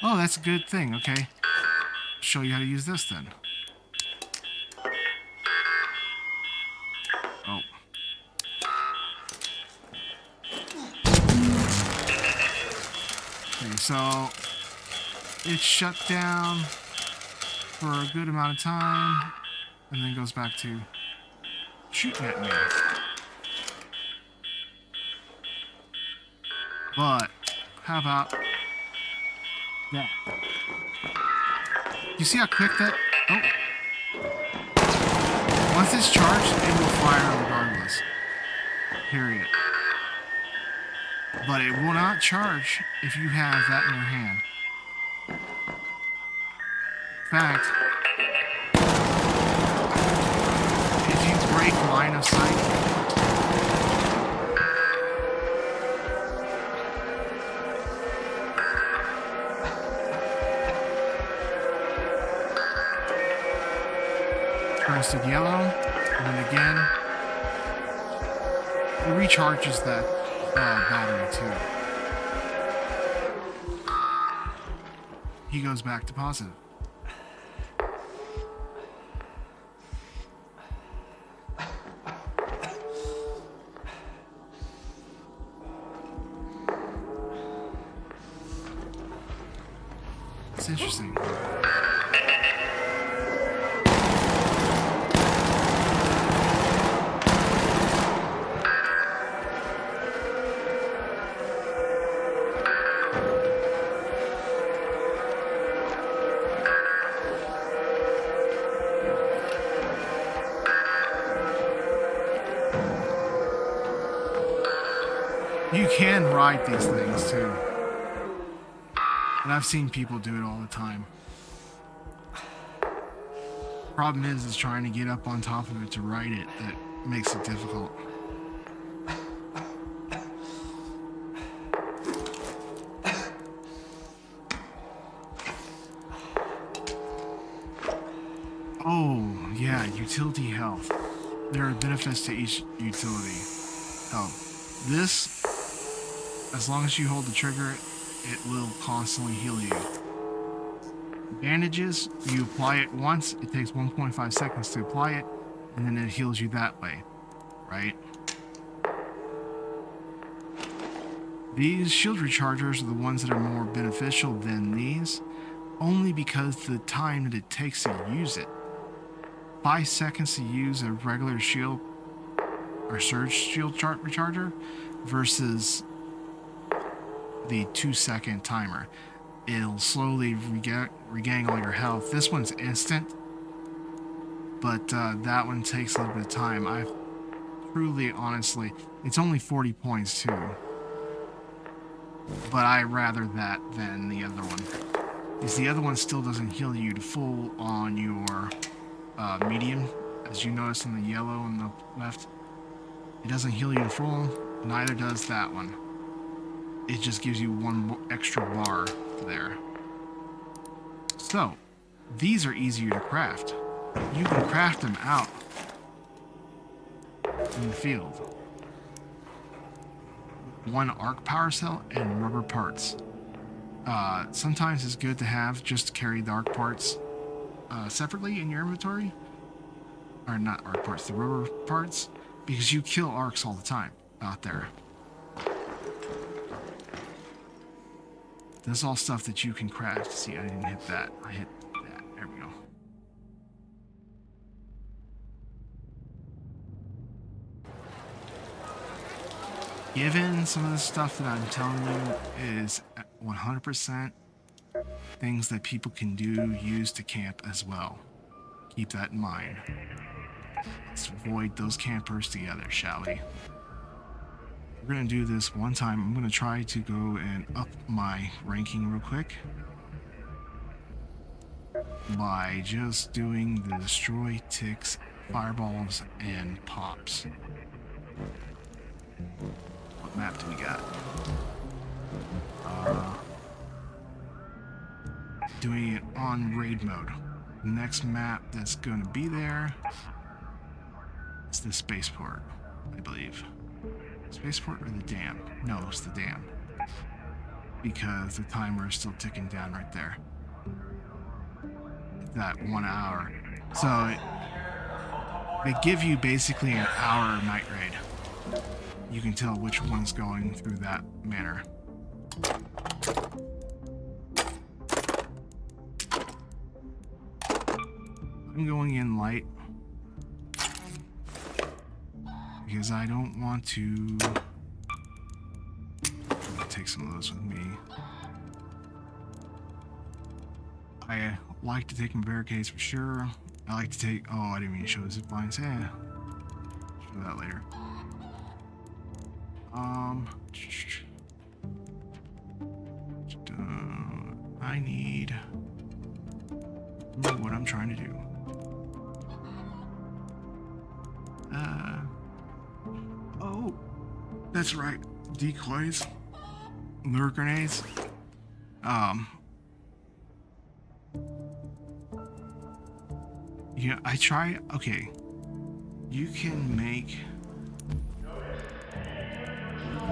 Oh, that's a good thing, okay. Show you how to use this then. Oh. Okay, so it's shut down for a good amount of time and then goes back to shooting at me. But how about that? You see how quick that... Oh. Once it's charged, it will fire regardless. Period. But it will not charge if you have that in your hand. In fact, if you break line of sight, turns to yellow, and then again, it recharges that battery too. He goes back to positive. It's interesting. You can ride these things too. And I've seen people do it all the time. Problem is trying to get up on top of it to ride it that makes it difficult. Oh, yeah, utility health. There are benefits to each utility health. This, as long as you hold the trigger, it will constantly heal you. Bandages, you apply it once, it takes 1.5 seconds to apply it, and then it heals you that way, right? These shield rechargers are the ones that are more beneficial than these, only because the time that it takes to use it. 5 seconds to use a regular shield or surge shield recharger versus the 2-second timer. It'll slowly regain all your health. This one's instant, but that one takes a little bit of time. I've truly, honestly, it's only 40 points too, but I rather that than the other one, because the other one still doesn't heal you to full on your medium, as you notice in the yellow on the left. It doesn't heal you to full, neither does that one. It just gives you one extra bar there. So, these are easier to craft. You can craft them out in the field. 1 arc power cell and rubber parts. Sometimes it's good to have just to carry the arc parts separately in your inventory. Or not arc parts, the rubber parts, because you kill arcs all the time out there. That's all stuff that you can craft. See, I didn't hit that. I hit that. There we go. Given some of the stuff that I'm telling you is 100% things that people can use to camp as well. Keep that in mind. Let's avoid those campers together, shall we? We're going to do this one time. I'm going to try to go and up my ranking real quick by just doing the destroy ticks, fireballs, and pops. What map do we got? Doing it on raid mode. The next map that's going to be there is the spaceport, I believe. Spaceport or the dam? No, it's the dam. Because the timer is still ticking down right there. That 1 hour. So they give you basically an hour night raid. You can tell which one's going through that manner. I'm going in light because I don't want to take some of those with me. I like to take my barricades for sure. I like to take. Oh, I didn't even show the zip lines. Yeah, show that later. I need. Remember what I'm trying to do. Oh, that's right. Decoys, lure grenades. Yeah, I try. Okay, you can make.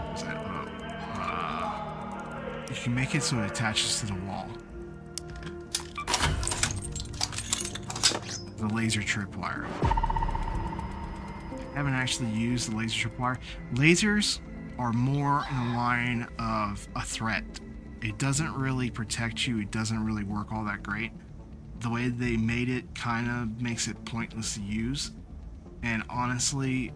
What's that? You can make it so it attaches to the wall. The laser tripwire. I haven't actually used the laser tripwire. Lasers are more in the line of a threat. It doesn't really protect you. It doesn't really work all that great. The way they made it kind of makes it pointless to use. And honestly,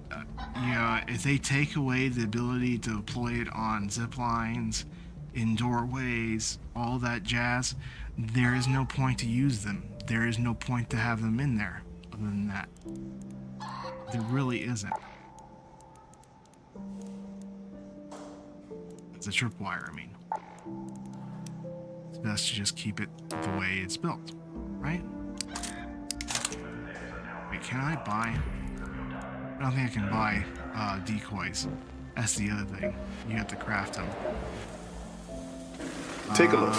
you know, if they take away the ability to deploy it on zip lines, in doorways, all that jazz, there is no point to use them. There is no point to have them in there other than that. There really isn't. It's a tripwire, I mean. It's best to just keep it the way it's built, right? Wait, can I buy? I don't think I can buy decoys. That's the other thing. You have to craft them. Take a look.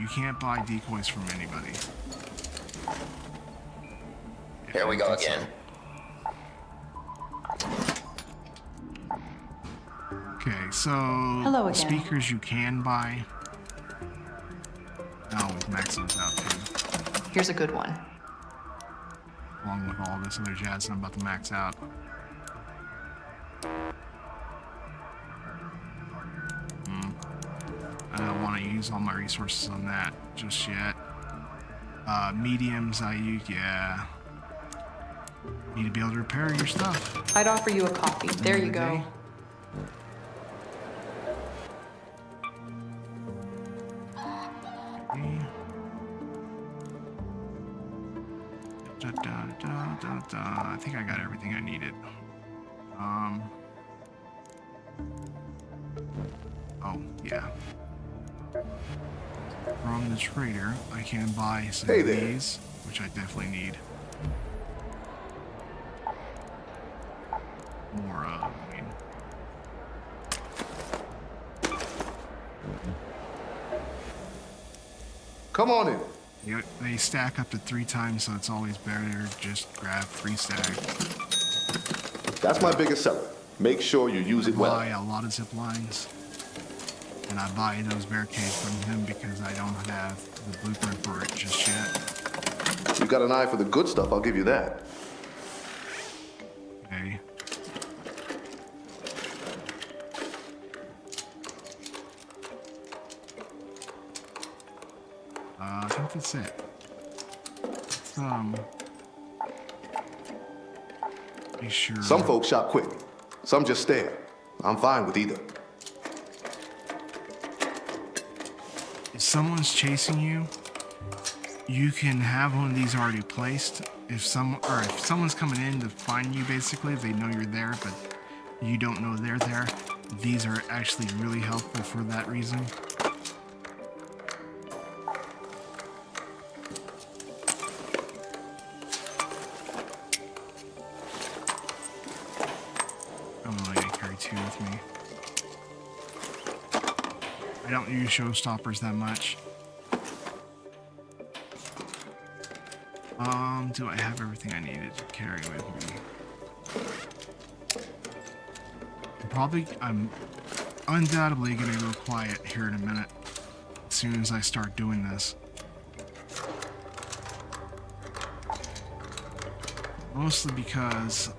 You can't buy decoys from anybody. Here we go again. Okay, so Hello again. speakers you can buy. Oh, with Maxim's out too. Here's a good one. Along with all this other jazz I'm about to max out. I don't want to use all my resources on that just yet. Mediums I use, yeah. Need to be able to repair your stuff. I'd offer you a coffee. There you go. I think I got everything I needed. Oh, yeah. From the trader, I can buy some of these, which I definitely need. More of, I mean. Come on in. They stack up to 3 times, so it's always better to just grab 3 stack. That's my biggest seller. Make sure you use it well. I buy a lot of zip lines, and I buy those barricades from him because I don't have the blueprint for it just yet. You got an eye for the good stuff, I'll give you that. Okay. I think that's it. Let's, be sure. Some folks shop quick. Some just stare. I'm fine with either. If someone's chasing you, you can have one of these already placed. If someone's coming in to find you, basically, they know you're there, but you don't know they're there. These are actually really helpful for that reason. I'm only gonna carry 2 with me. I don't use showstoppers that much. Do I have everything I needed to carry with me? I'm undoubtedly gonna go quiet here in a minute, as soon as I start doing this. Mostly because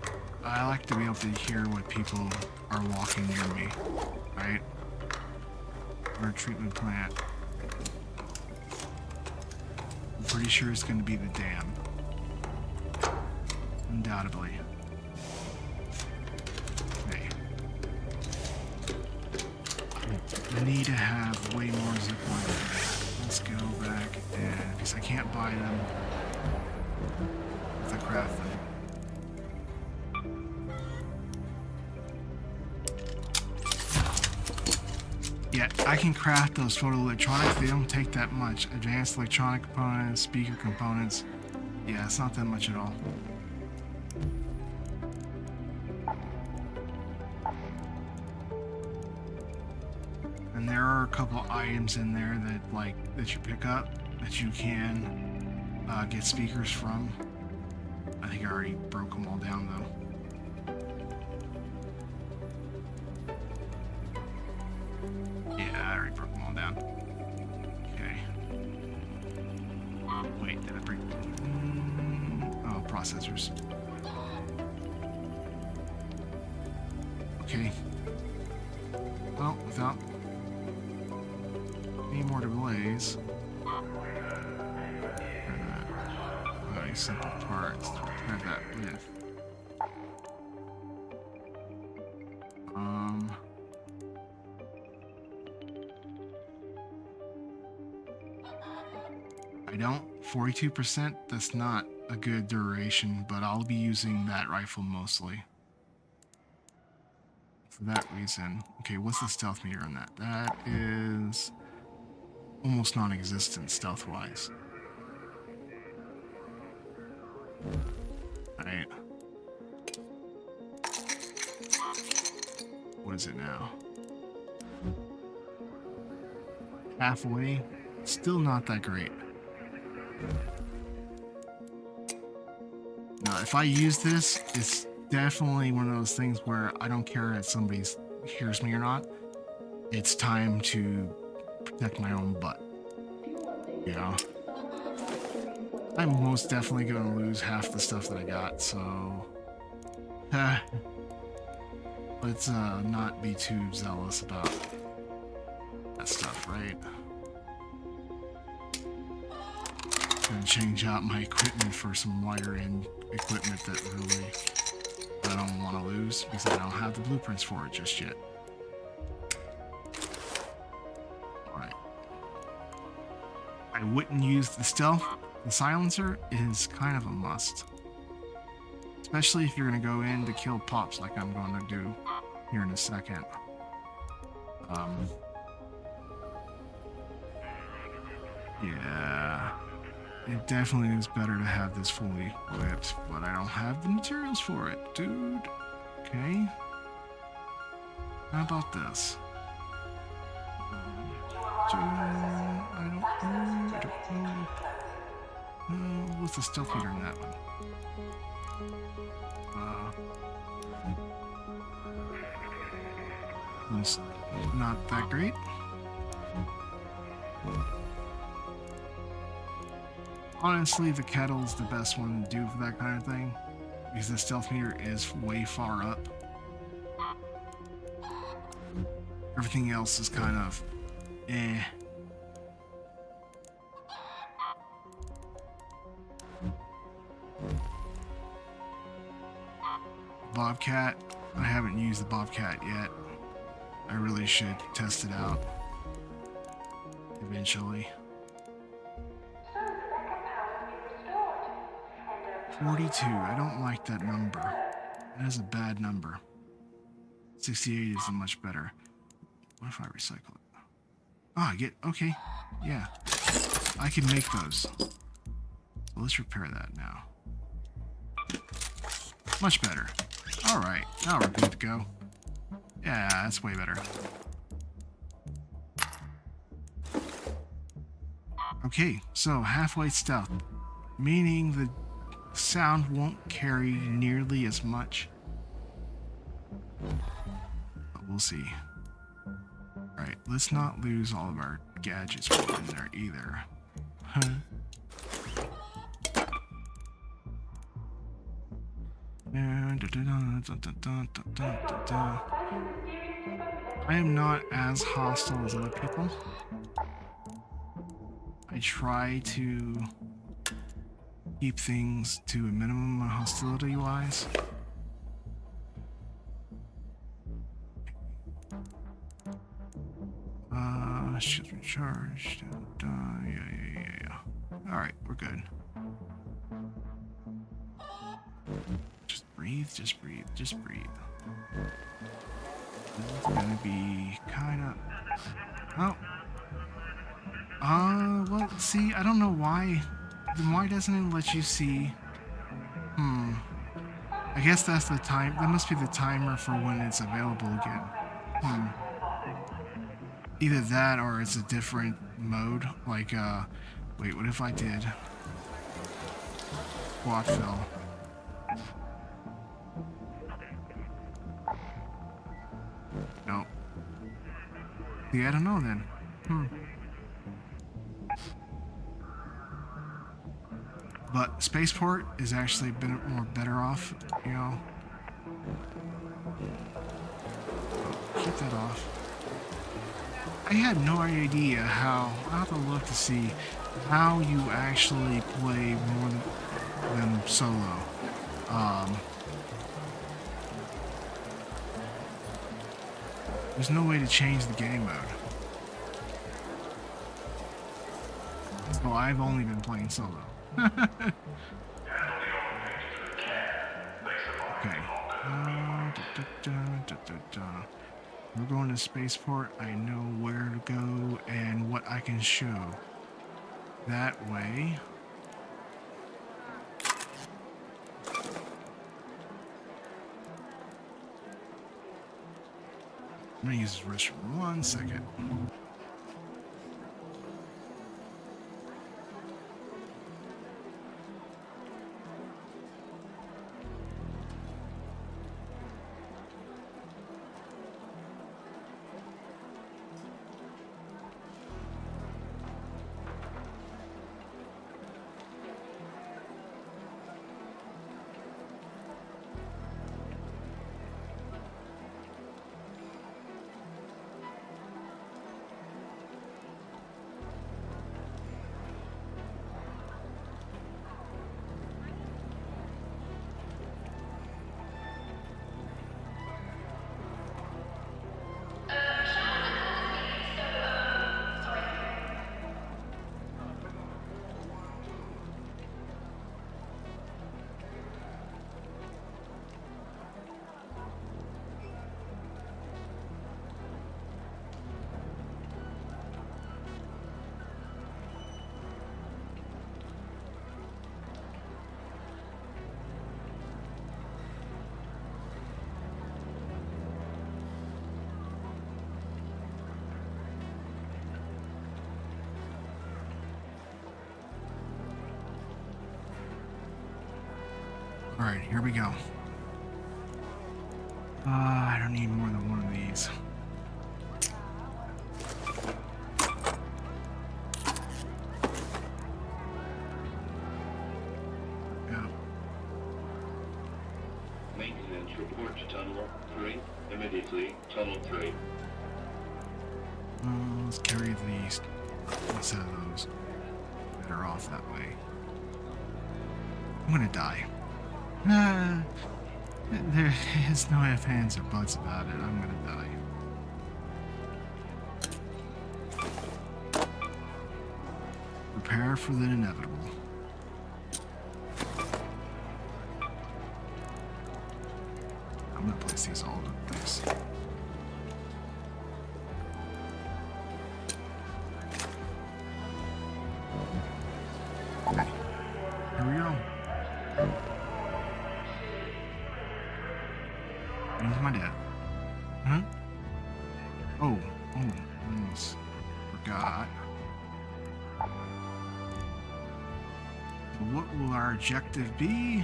I like to be able to hear what people are walking near me, right? Or a treatment plant. I'm pretty sure it's going to be the dam. Undoubtedly. Okay. I need to have way more zip lines. Let's go back and because I can't buy them. I have to craft them. Yeah, I can craft those photoelectronics. They don't take that much. Advanced electronic components, speaker components. Yeah, it's not that much at all. And there are a couple items in there that you pick up that you can get speakers from. I think I already broke them all down though. Yeah, I already broke them all down. Okay. Wait, did I break? Oh, processors. Okay. Well, without any more delays. Nice simple parts to repair that with. I don't 42%, that's not a good duration, but I'll be using that rifle mostly. For that reason. Okay, what's the stealth meter on that? That is almost non-existent stealth-wise. Alright. What is it now? Halfway. Still not that great. Now, if I use this, it's definitely one of those things where I don't care if somebody hears me or not. It's time to protect my own butt. You know? I'm most definitely going to lose half the stuff that I got, so... let's not be too zealous about that stuff, right? Gonna change out my equipment for some lighter-end equipment that really I don't want to lose because I don't have the blueprints for it just yet. Alright. I wouldn't use the stealth. The silencer is kind of a must. Especially if you're going to go in to kill pops like I'm going to do here in a second. Yeah. It definitely is better to have this fully equipped, but I don't have the materials for it, dude. Okay. How about this? I don't know. What's the stealth meter in that one? It's not that great. Honestly, the kettle's the best one to do for that kind of thing, because the stealth meter is way far up. Everything else is kind of eh. Bobcat, I haven't used the Bobcat yet. I really should test it out eventually. 42, I don't like that number. That is a bad number. 68 is much better. What if I recycle it? Ah, okay, yeah. I can make those. So let's repair that now. Much better. Alright, now we're good to go. Yeah, that's way better. Okay, so halfway stealth, meaning the sound won't carry nearly as much. But we'll see. Alright, let's not lose all of our gadgets in there either. Huh. I am not as hostile as other people. I try to keep things to a minimum hostility-wise. charge. Yeah. Alright, we're good. Just breathe. It's gonna be kinda... Oh. Well, see, I don't know why. Then why doesn't it let you see? I guess that's the time. That must be the timer for when it's available again. Either that or it's a different mode. Like, wait, what if I did quad fill? Nope. See, I don't know then. But spaceport is actually a bit more better off, you know. Keep that off. I had no idea how. I'll have to look to see how you actually play more than solo. There's no way to change the game mode. So I've only been playing solo. Okay. We're going to spaceport. I know where to go and what I can show. That way. I'm gonna use this restroom 1 second. Alright, here we go. I don't need more than one of these. Yeah. Maintenance report to Tunnel 3. Immediately, Tunnel 3. Let's carry these instead of those. Better off that way. I'm gonna die. There is no ifs, ands, or buts about it. I'm gonna die. Prepare for the inevitable. I'm gonna place these all over the place. Okay. Here we go. Into my dad. Huh? Oh, almost forgot. So what will our objective be?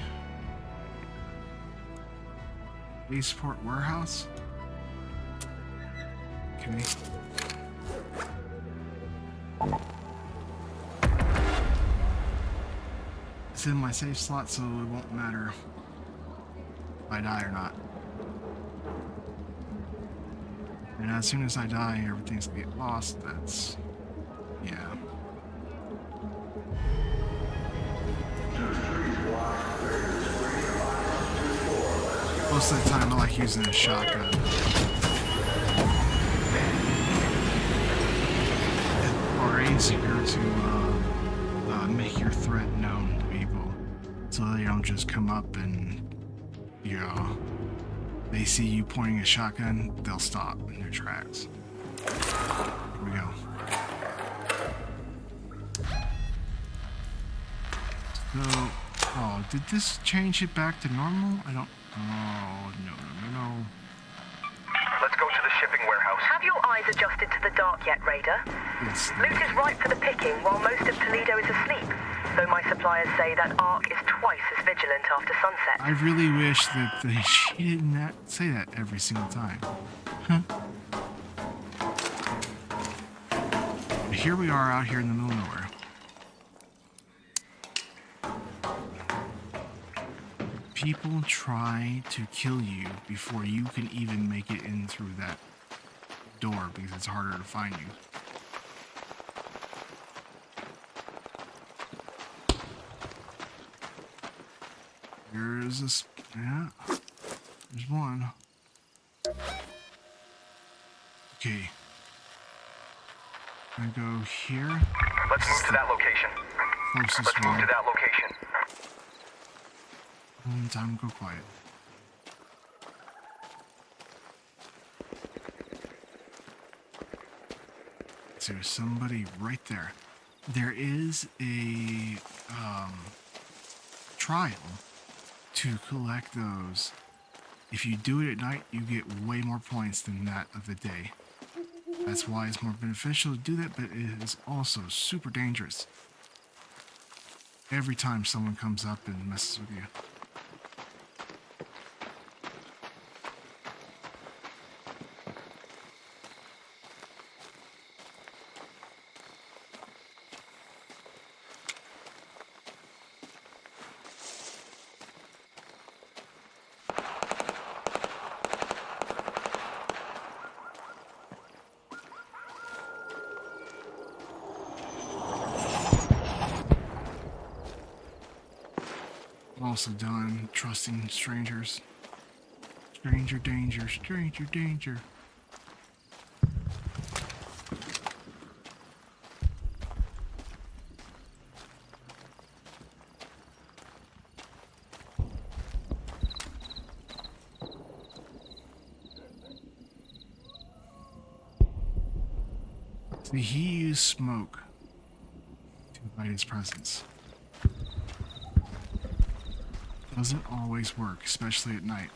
Spaceport warehouse? Okay. It's in my safe slot, so it won't matter if I die or not. And as soon as I die, everything's gonna get lost. That's... yeah. Most of the time, I like using a shotgun. easier to make your threat known to people, so they don't just come up and, you know, they see you pointing a shotgun, they'll stop in their tracks. Here we go. So, oh, did this change it back to normal? I don't. Oh, no. Let's go to the shipping warehouse. Have your eyes adjusted to the dark yet, Raider? Yes. Loot is ripe for the picking while most of Toledo is asleep. Though my suppliers say that Ark is twice as vigilant after sunset. I really wish that she didn't say that every single time. Huh. But here we are out here in the middle of nowhere. People try to kill you before you can even make it in through that door because it's harder to find you. There's this, yeah, there's one. Okay. I'm gonna go here. Let's move to that location. Closest Let's one. move to that location. Time to go quiet. So there's somebody right there. There is a trial to collect those. If you do it at night, you get way more points than that of the day. That's why it's more beneficial to do that, but it is also super dangerous. Every time someone comes up and messes with you. Also done trusting strangers. Stranger danger, stranger danger. See, he used smoke to hide his presence. Doesn't always work, especially at night.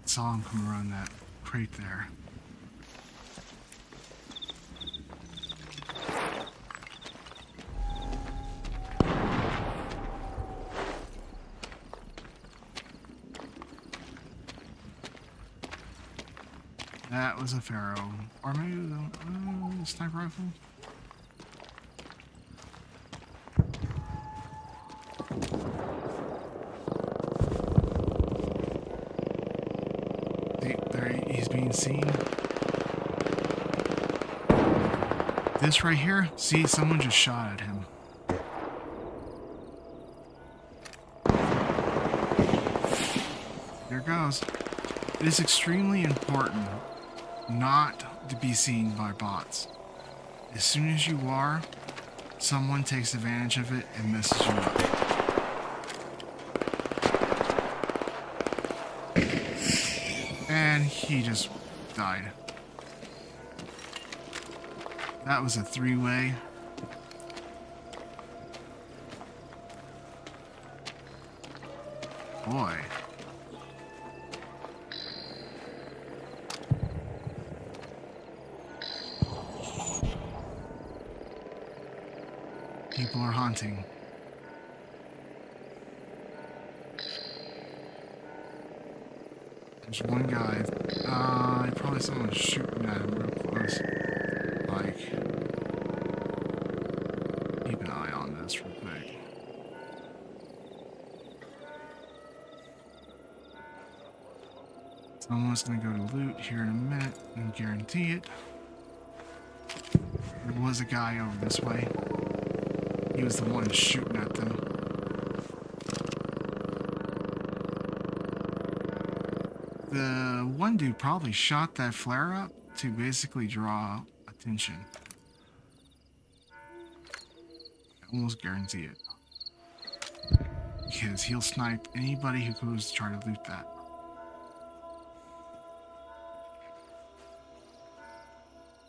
Saw him come around that crate there. That was a Pharaoh, or maybe the sniper rifle. He's being seen. This right here, see, someone just shot at him. There it goes. It is extremely important not to be seen by bots. As soon as you are, someone takes advantage of it and messes you up. And he just died. That was a three-way. Boy. people are hunting. There's one guy. Probably someone's shooting at him real close. Like, keep an eye on this real quick. Someone's gonna go to loot here in a minute and guarantee it. There was a guy over this way. He was the one shooting at them. The one dude probably shot that flare up to basically draw attention. I almost guarantee it. Because he'll snipe anybody who goes to try to loot that.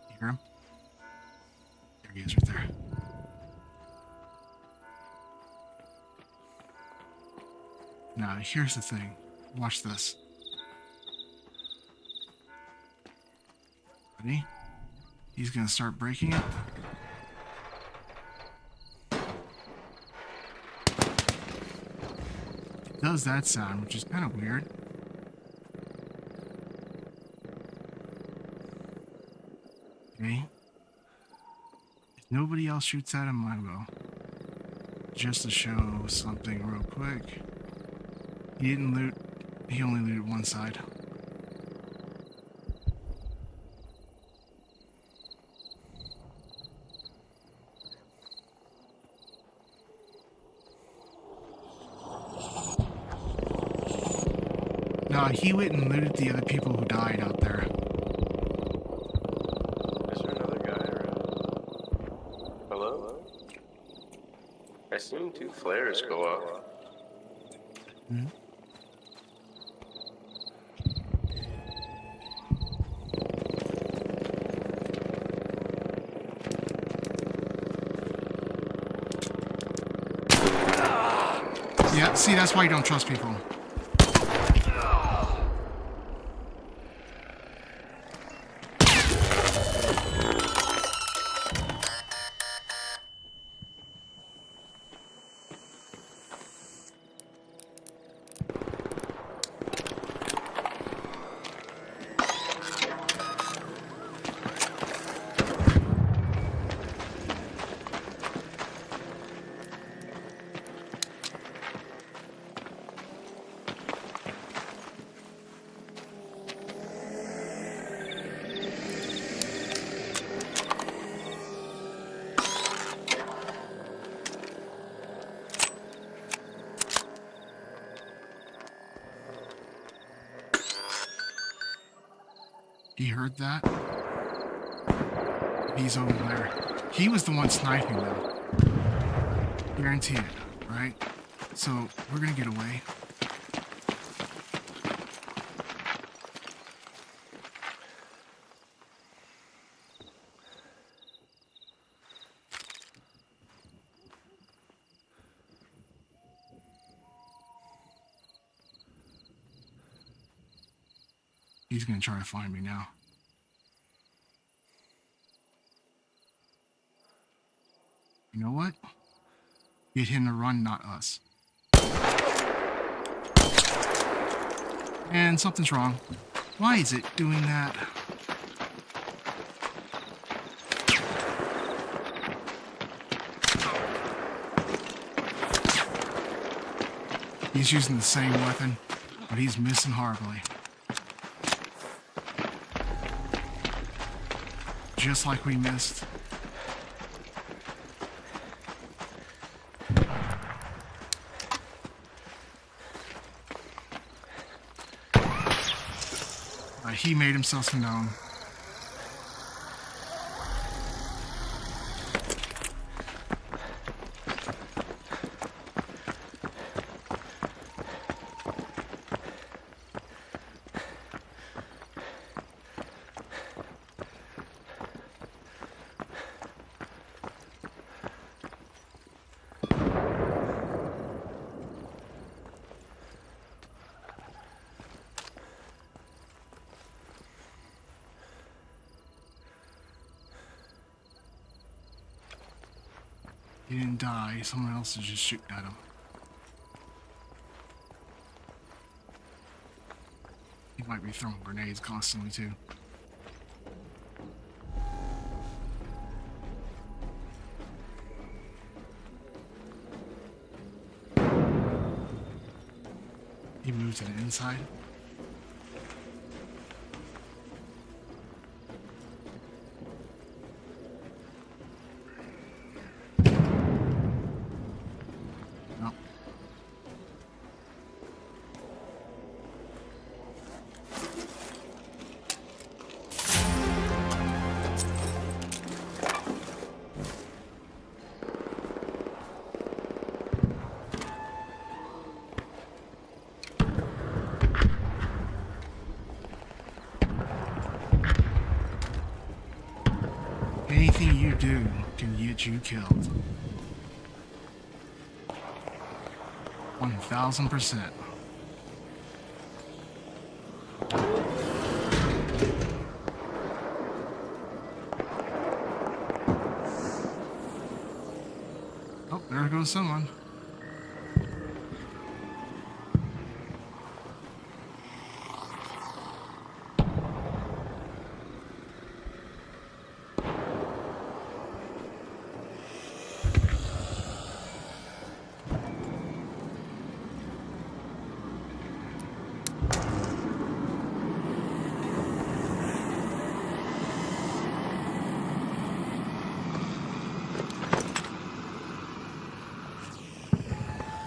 You hear him? There he is right there. Now, here's the thing. Watch this. Ready? He's gonna start breaking it. It does that sound, which is kind of weird. Okay. If nobody else shoots at him, I will. Just to show something real quick. He didn't loot, he only looted one side. No, he went and looted the other people who died out there. Is there another guy around? Hello? I seen 2 flares go off. Hmm? Yeah, see, that's why you don't trust people. He heard that? He's over there. He was the one sniping them. Guarantee it, right? So, we're gonna get away. He's gonna try to find me now. You know what? Get him to run, not us. And something's wrong. Why is it doing that? He's using the same weapon, but he's missing horribly. Just like we missed. He made himself known. He didn't die. Someone else is just shooting at him. He might be throwing grenades constantly too. He moved to the inside. No. Anything you do can get you killed. 1000%. Oh, there goes someone.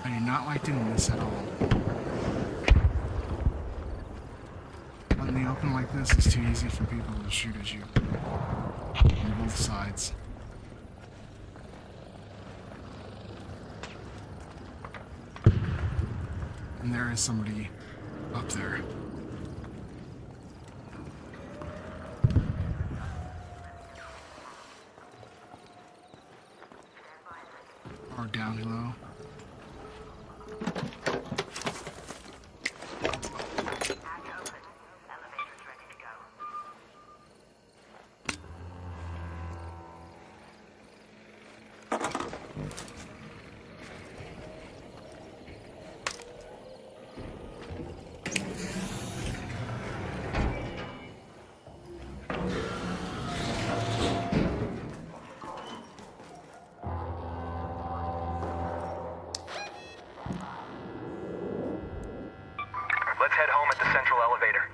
I do not like doing this at all. Out in the open like this is too easy for people to shoot at you. On both sides. And there is somebody up there. Or down low. Let's head home at the central elevator.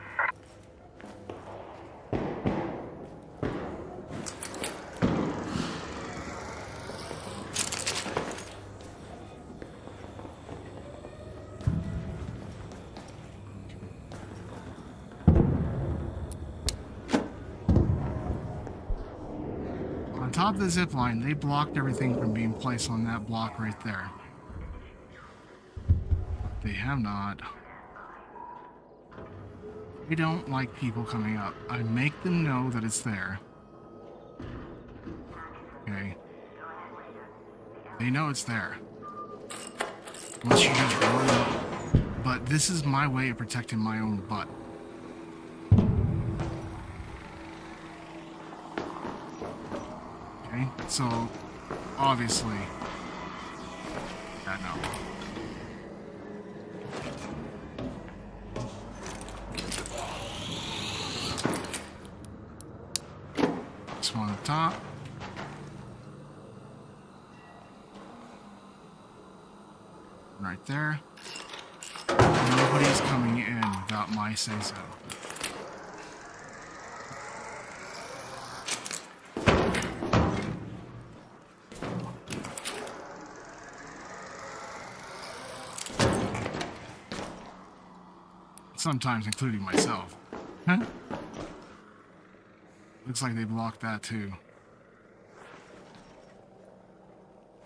On top of the zip line, they blocked everything from being placed on that block right there. They have not. I don't like people coming up. I make them know that it's there. Okay. They know it's there. Unless you just run up. But this is my way of protecting my own butt. Okay, so obviously, yeah, no. This one up top. Right there. Nobody's coming in without my say-so. Sometimes including myself. Huh? Looks like they blocked that too.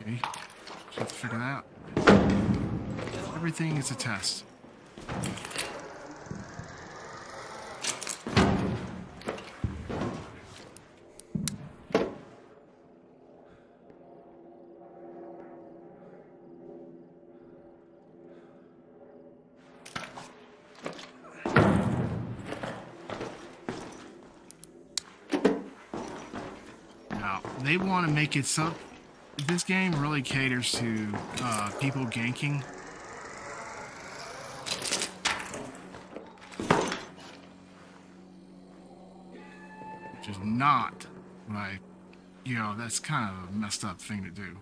Okay, just have to figure that out. Everything is a test. Now, they want to make it so this game really caters to people ganking. Which is not like, you know, that's kind of a messed up thing to do.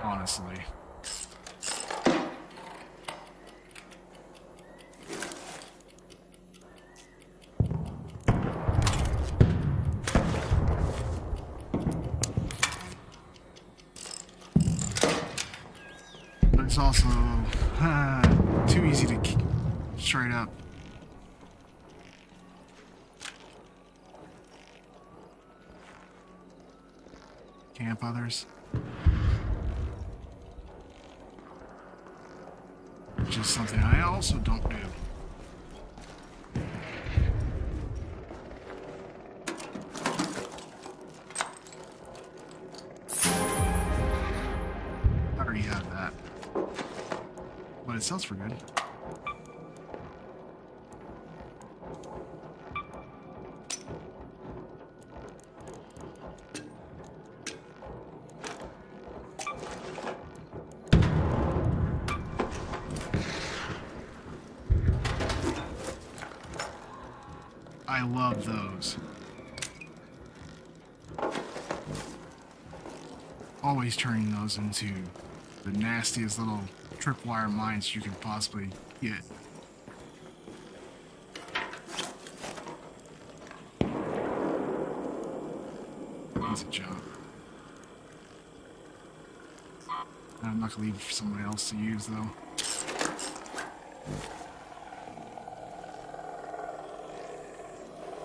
Honestly. But it's also too easy to keep straight up. Camp others. Which is something I also don't do. I already have that. But it sells for good. I love those. Always turning those into the nastiest little tripwire mines you can possibly get. Easy job. I'm not gonna leave it for somebody else to use though.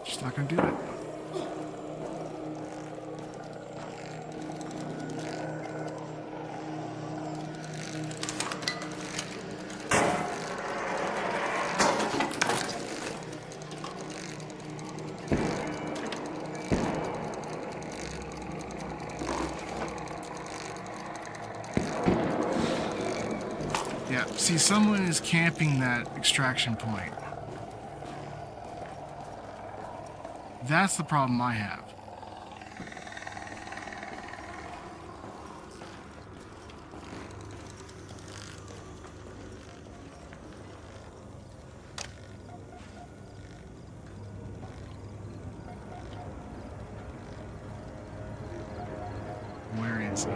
Just not gonna do it. Yeah, see, someone is camping that extraction point. That's the problem I have. Where is he?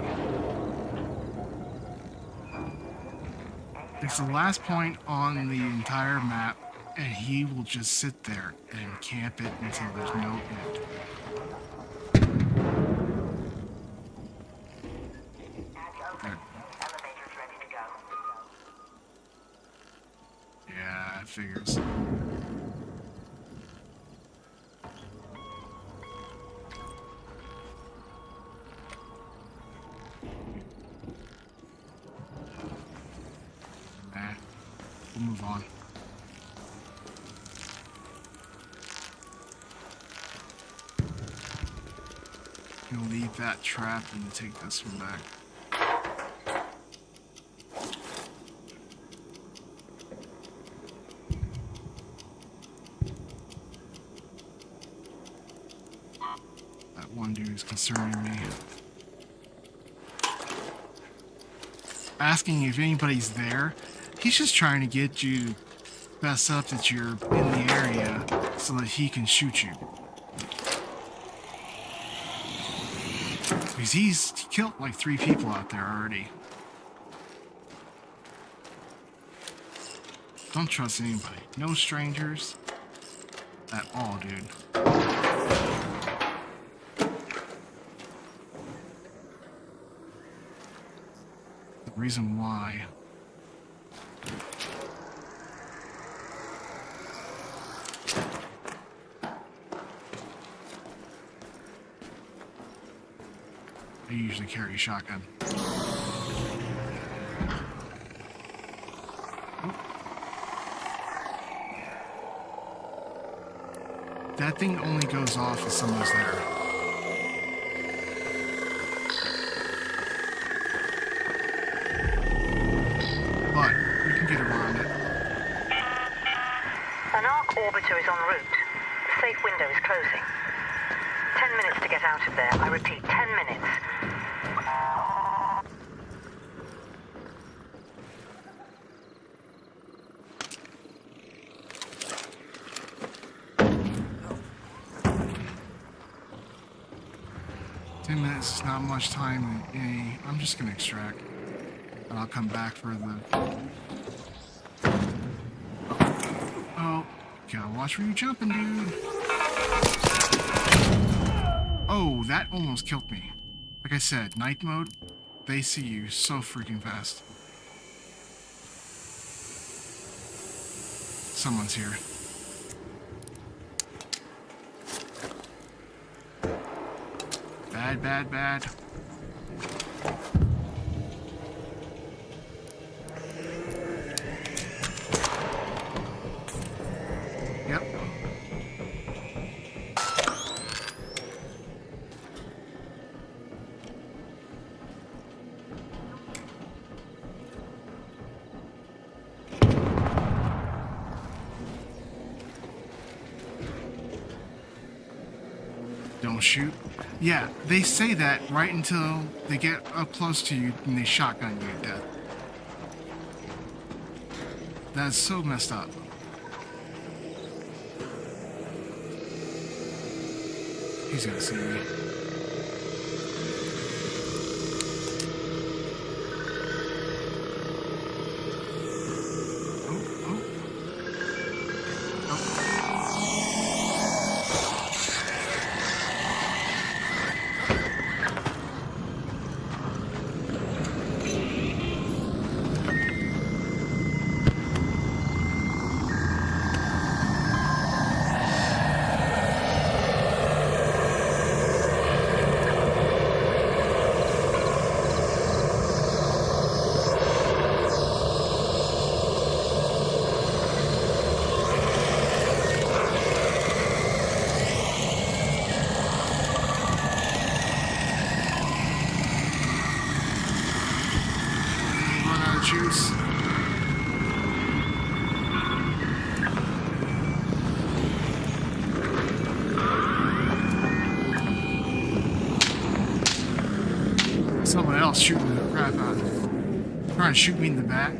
It's the last point on the entire map, and he will just sit there and camp it until there's no end. There. Yeah, it figures. We'll move on. Gonna leave that trap and take this one back. That one dude is concerning me. Asking if anybody's there. He's just trying to get you fess up that you're in the area so that he can shoot you. Because he's killed like 3 people out there already. Don't trust anybody. No strangers at all, dude. The reason why I usually carry a shotgun. That thing only goes off if someone's there. But we can get around it. An arc orbiter is en route. The safe window is closing. minutes is not much time in a... I'm just gonna extract. And I'll come back for the... Oh, gotta watch where you're jumping, dude. Oh, that almost killed me. Like I said, night mode, they see you so freaking fast. Someone's here. Bad, bad, bad. Yep. Don't shoot. Yeah, they say that right until they get up close to you and they shotgun you to death. That's so messed up. He's gonna see me. Juice. Someone else shooting the crap out of me. Trying to shoot me in the back.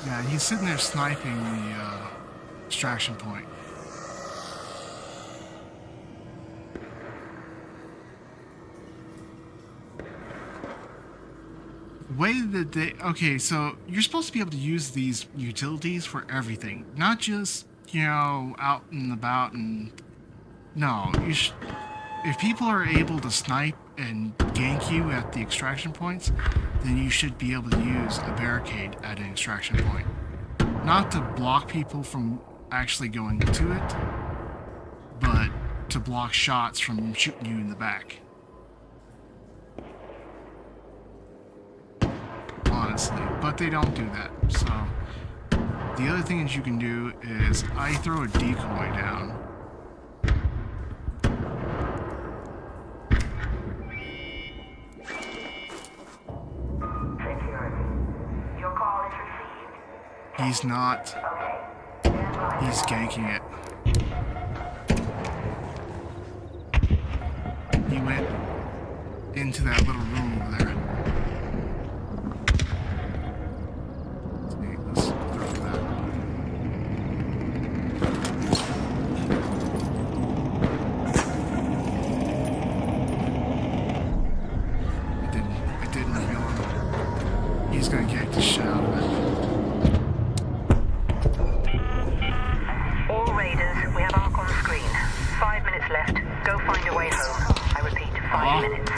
Yeah, he's sitting there sniping the extraction point. The way that they... Okay, so you're supposed to be able to use these utilities for everything. Not just, you know, out and about and... No, you if people are able to snipe and gank you at the extraction points, then you should be able to use a barricade at an extraction point. Not to block people from actually going into it, but to block shots from shooting you in the back. Honestly, but they don't do that. So the other thing that you can do is I throw a decoy down. He's not. He's ganking it. He went into that little room over there. Let's throw that. I didn't reveal him. He's gonna gank the shit out of it. Left. Go find a way home. I repeat, 5 minutes.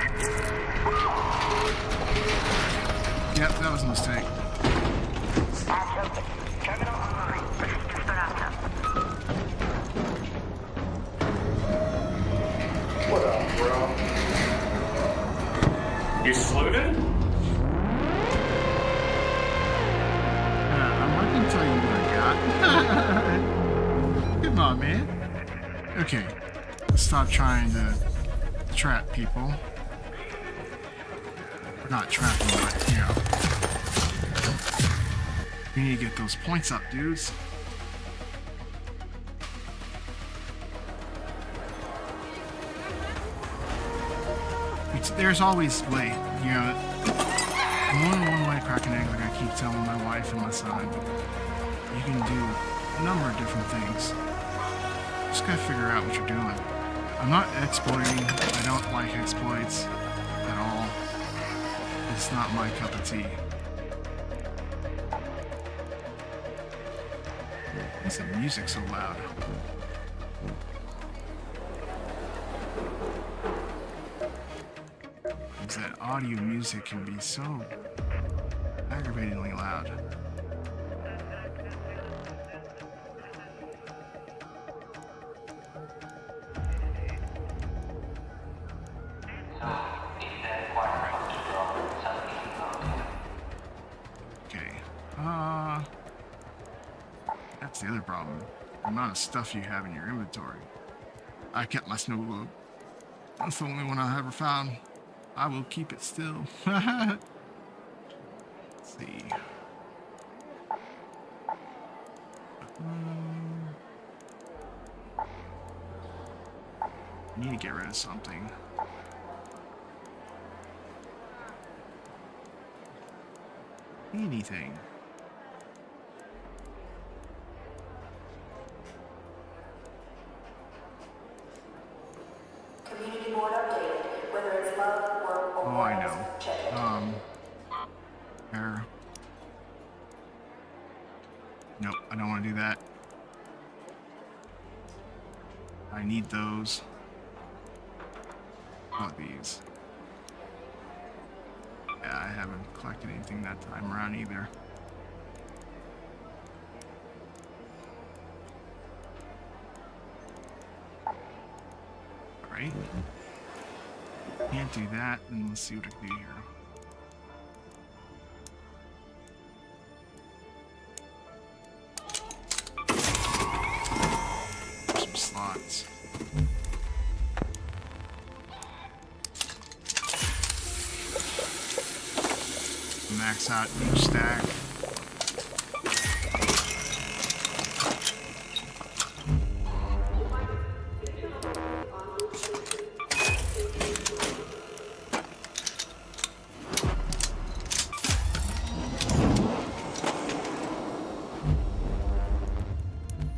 Yep, that was a mistake. Terminal online. Proceed to Sperata. bro. You saluted? I'm not gonna tell you what I got. Come on, man. Okay, stop trying to trap people. Or not trap them, but you know. We need to get those points up, dudes. There's always way, you know. One way to crack an egg, like I keep telling my wife and my son. You can do a number of different things. Just gotta figure out what you're doing. I'm not exploiting. I don't like exploits at all. It's not my cup of tea. Why is the music so loud? Because that audio music can be so aggravatingly loud. Okay. That's the other problem. The amount of stuff you have in your inventory. I kept my snow globe. That's the only one I ever found. I will keep it still. Let's see. Need to get rid of something. Anything. Community board updated. Whether it's love, work, or Oh, I know. check it. Error. Nope, I don't want to do that. I need those. Not these. Yeah, I haven't collected anything that time around either. Alright. Can't do that, then let's see what I can do here. Some slots. Max out each stack.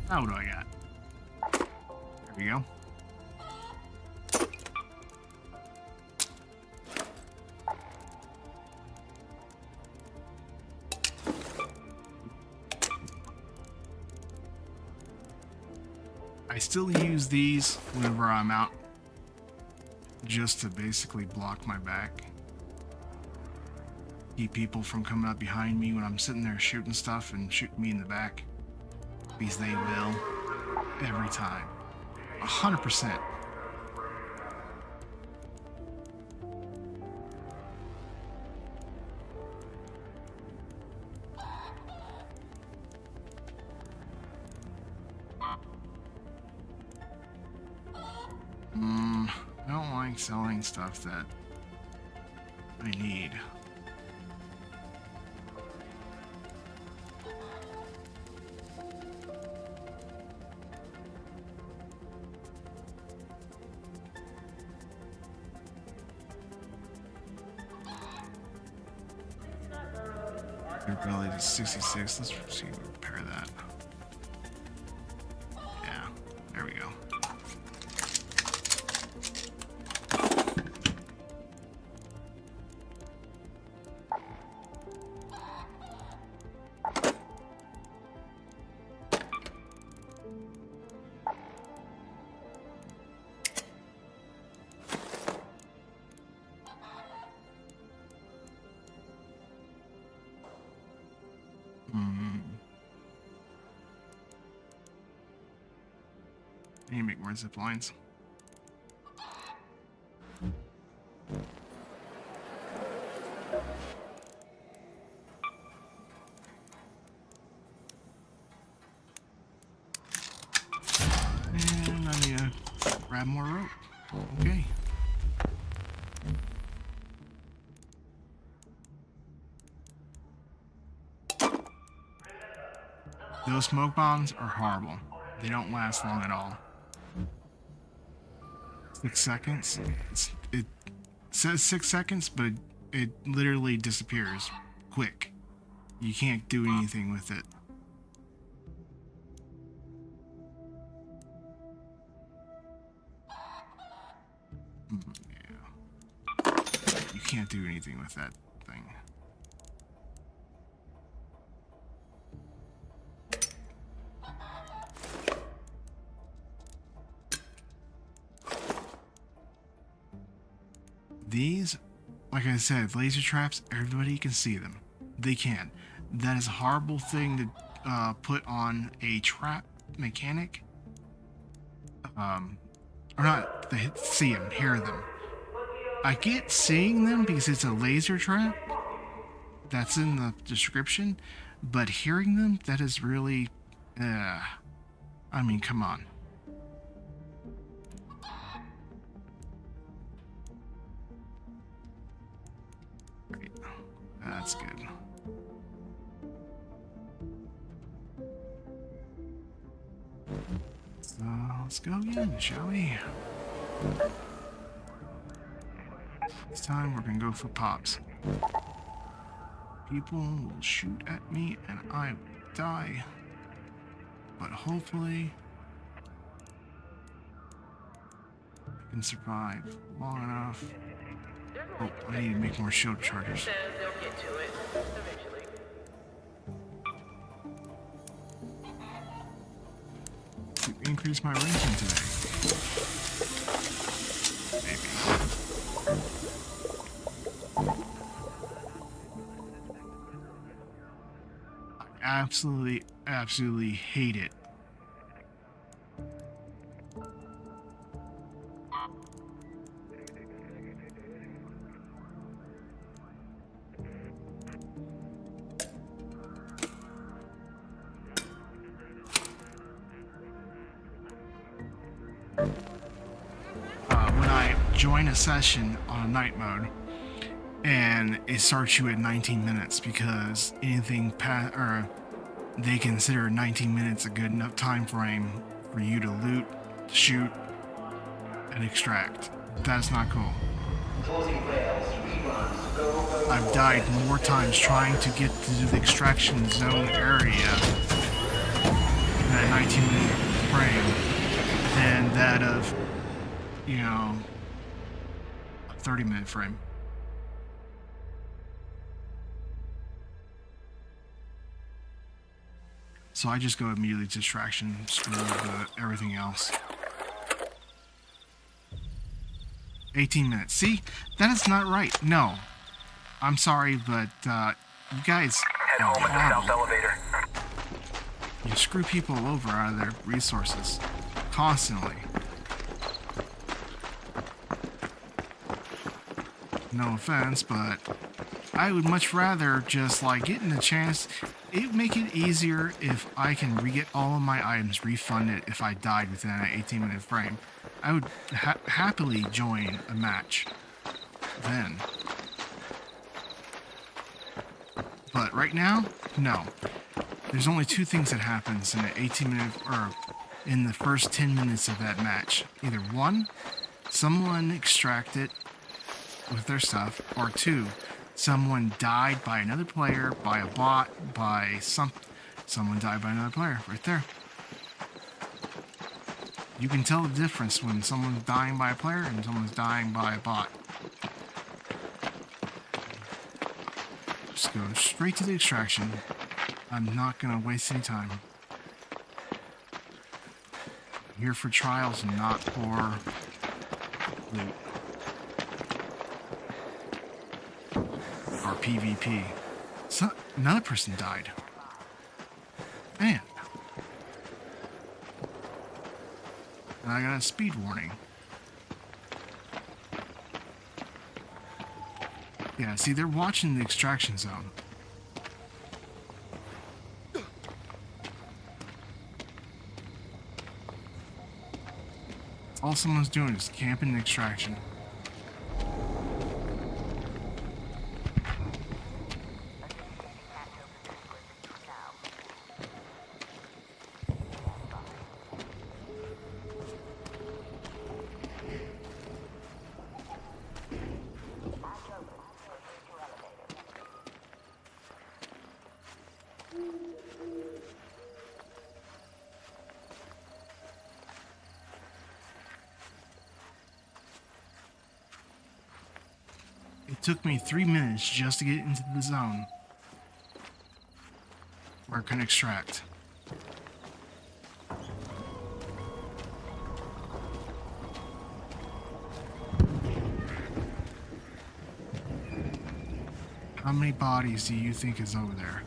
Now what do I got? There we go. I still use these whenever I'm out, just to basically block my back. Keep people from coming up behind me when I'm sitting there shooting stuff and shooting me in the back. Because they will. Every time. 100%. I don't like selling stuff that I need. Durability is 66. Let's see, repair that. Yeah, there we go. I need to make more zip lines. Grab more rope. Okay. Those smoke bombs are horrible. They don't last long at all. 6 seconds. It says 6 seconds, but it literally disappears quick. You can't do anything with it. Yeah. You can't do anything with that thing. These, like I said, laser traps, everybody can see them. They can. That is a horrible thing to put on a trap mechanic. Or not to see them, hear them. I get seeing them because it's a laser trap. That's in the description. But hearing them, that is really... I mean, come on. Great. That's good. So, let's go again, shall we? This time we're gonna go for pops. People will shoot at me and I will die. But hopefully I can survive long enough. Oh, I need to make more shield chargers. To increase my ranking today. Maybe. I absolutely hate it. When I join a session on night mode, and it starts you at 19 minutes because anything they consider 19 minutes a good enough time frame for you to loot, shoot, and extract. That's not cool. I've died more times trying to get to the extraction zone area in that 19-minute frame than that of, you know, a 30-minute frame. So I just go immediately to extraction, screw everything else. 18 minutes. See? That is not right. No. I'm sorry, but you guys Head home at the south elevator. You screw people over out of their resources. Constantly. No offense, but I would much rather just like getting a chance. It would make it easier if I can re-get all of my items refunded if I died within an 18-minute frame. I would happily join a match then. But right now, no. There's only two things that happens in an 18-minute or in the first 10 minutes of that match. Either one, someone extracted with their stuff, or two, someone died by another player, by a bot, by someone died by another player, right there. You can tell the difference when someone's dying by a player and someone's dying by a bot. Just go straight to the extraction. I'm not gonna waste any time. I'm here for trials, not for loot. Or PvP. So, another person died. Man. And I got a speed warning. Yeah, see, they're watching the extraction zone. All someone's doing is camping and extraction. It took me 3 minutes just to get into the zone where I can extract. How many bodies do you think is over there?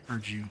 I heard you.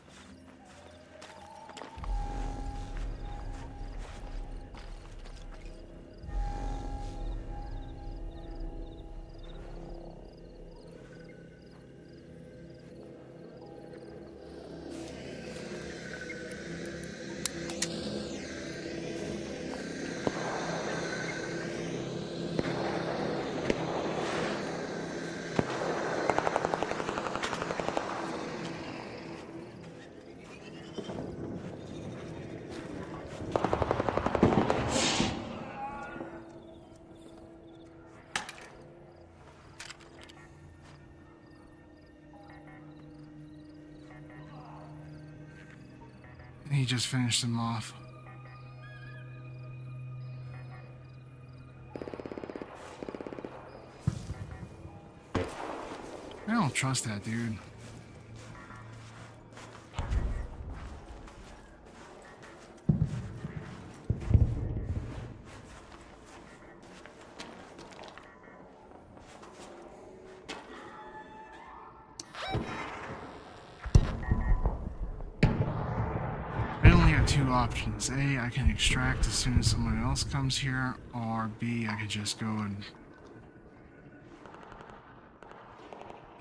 He just finished him off. I don't trust that dude. Two options. A, I can extract as soon as someone else comes here, or B, I could just go and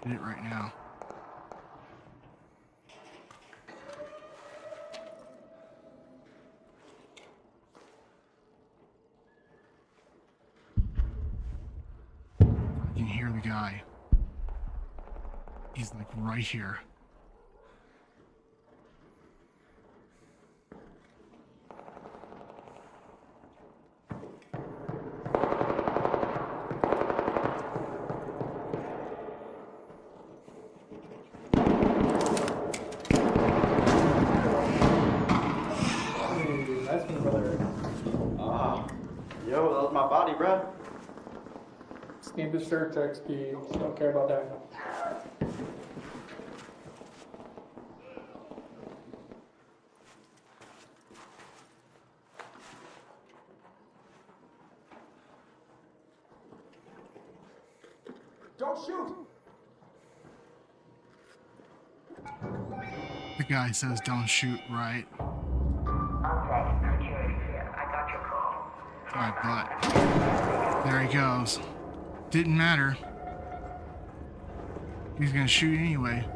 get it right now. I can hear the guy. He's like right here. Yo, that was my body, bruh. Just need the search XP. Just don't care about that. Don't shoot! The guy says don't shoot, right? Okay, security here. I got your call. Alright, but there he goes. Didn't matter. He's gonna shoot anyway.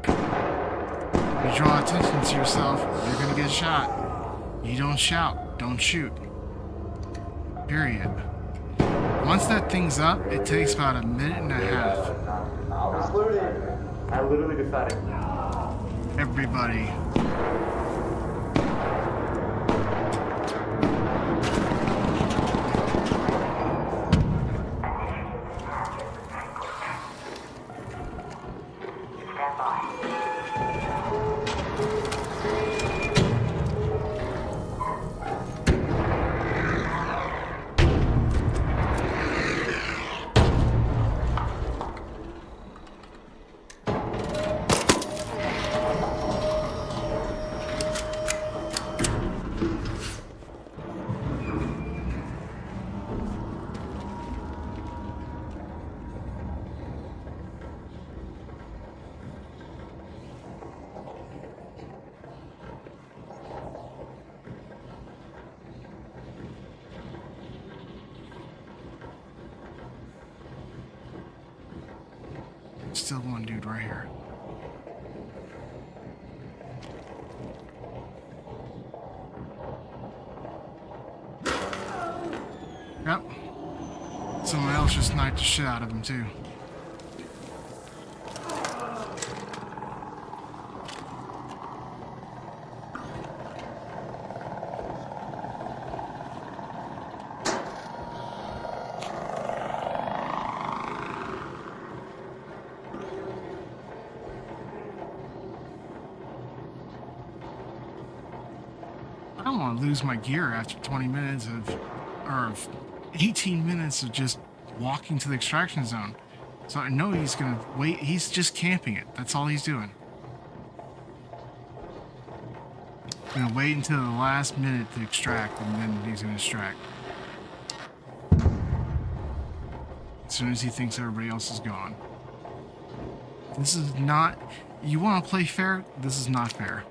You draw attention to yourself, you're gonna get shot. You don't shout, don't shoot. Period. Once that thing's up, it takes about a minute and a half. I was looting. I literally decided. Everybody. still one dude right here. Yep. Someone else just sniped the shit out of him too. I don't want to lose my gear after 20 minutes or 18 minutes of just walking to the extraction zone. So I know he's gonna wait. He's just camping it. That's all he's doing. Gonna wait until the last minute to extract, and then he's gonna extract. As soon as he thinks everybody else is gone. This is not... You want to play fair? This is not fair.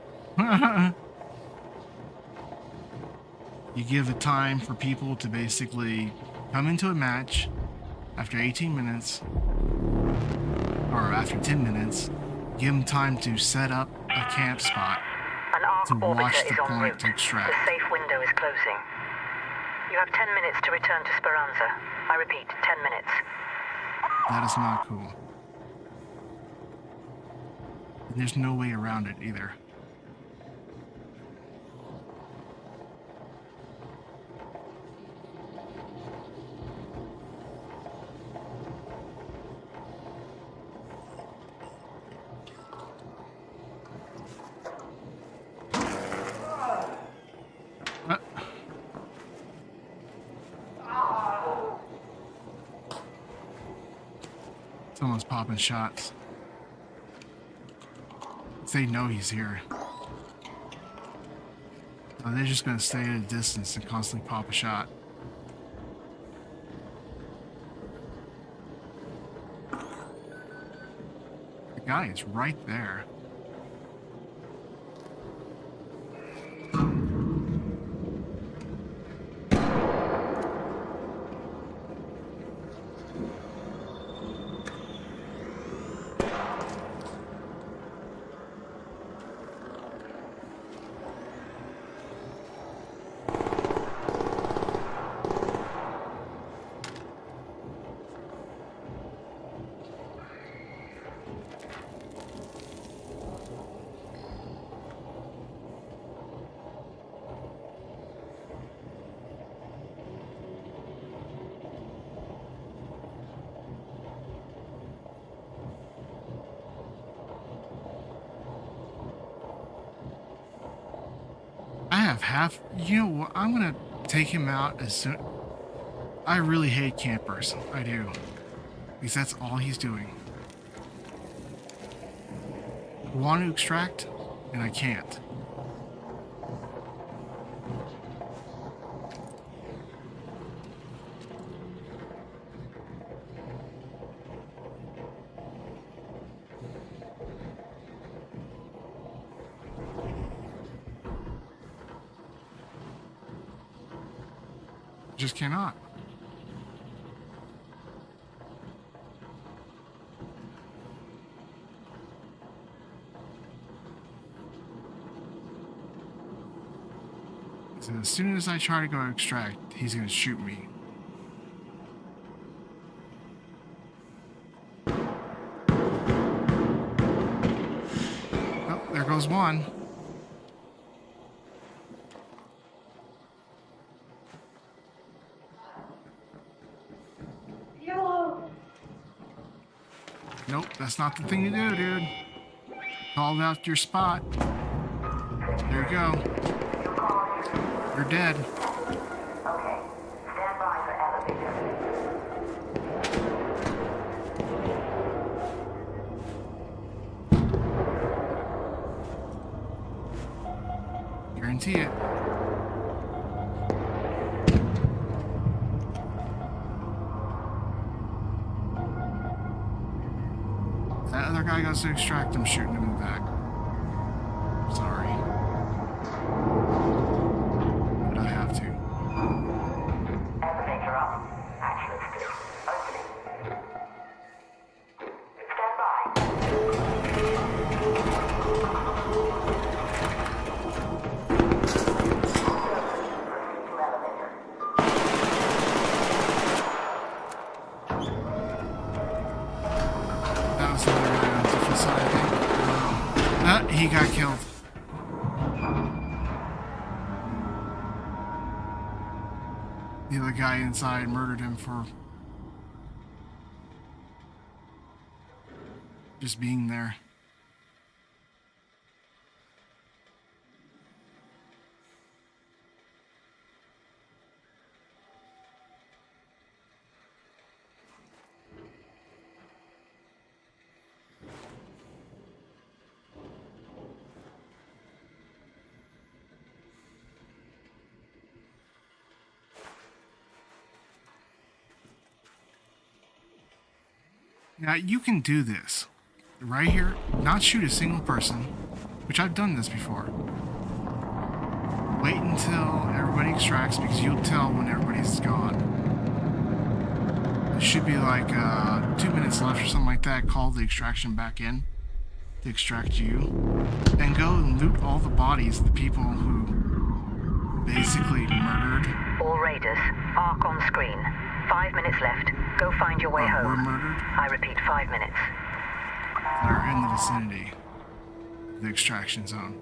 You give a time for people to basically come into a match after 18 minutes, or after 10 minutes, give them time to set up a camp spot to watch the point to extract. The safe window is closing. You have 10 minutes to return to Speranza. I repeat, 10 minutes. That is not cool. And there's no way around it either. Someone's popping shots. They know he's here. So they're just gonna stay at a distance and constantly pop a shot. The guy is right there. You know what? I'm gonna take him out as soon. I really hate campers. I do. Because that's all he's doing. I want to extract, and I can't. Just cannot. So as soon as I try to go extract, he's gonna shoot me. Oh, there goes one. Nope, that's not the thing to do, dude. Called out your spot. There you go. You're dead. Okay, stand by for elevator. Guarantee it. That other guy goes to extract him, shooting him in the back. Sorry. But I have to. Elevator up. Access to opening. Stand by. He got killed. The other guy inside murdered him for just being there. Now, you can do this right here, not shoot a single person, which I've done this before. Wait until everybody extracts because you'll tell when everybody's gone. There should be like 2 minutes left or something like that. Call the extraction back in to extract you. Then go and loot all the bodies of the people who basically murdered. All raiders, ARC on screen. 5 minutes left. Go find your way home. Were murdered. I repeat, 5 minutes. They're in the vicinity of the extraction zone.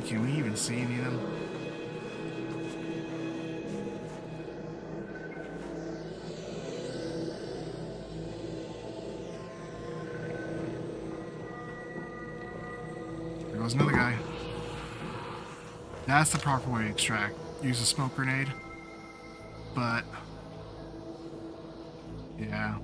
Can we even see any of them? There goes another guy. That's the proper way to extract. Use a smoke grenade. But yeah.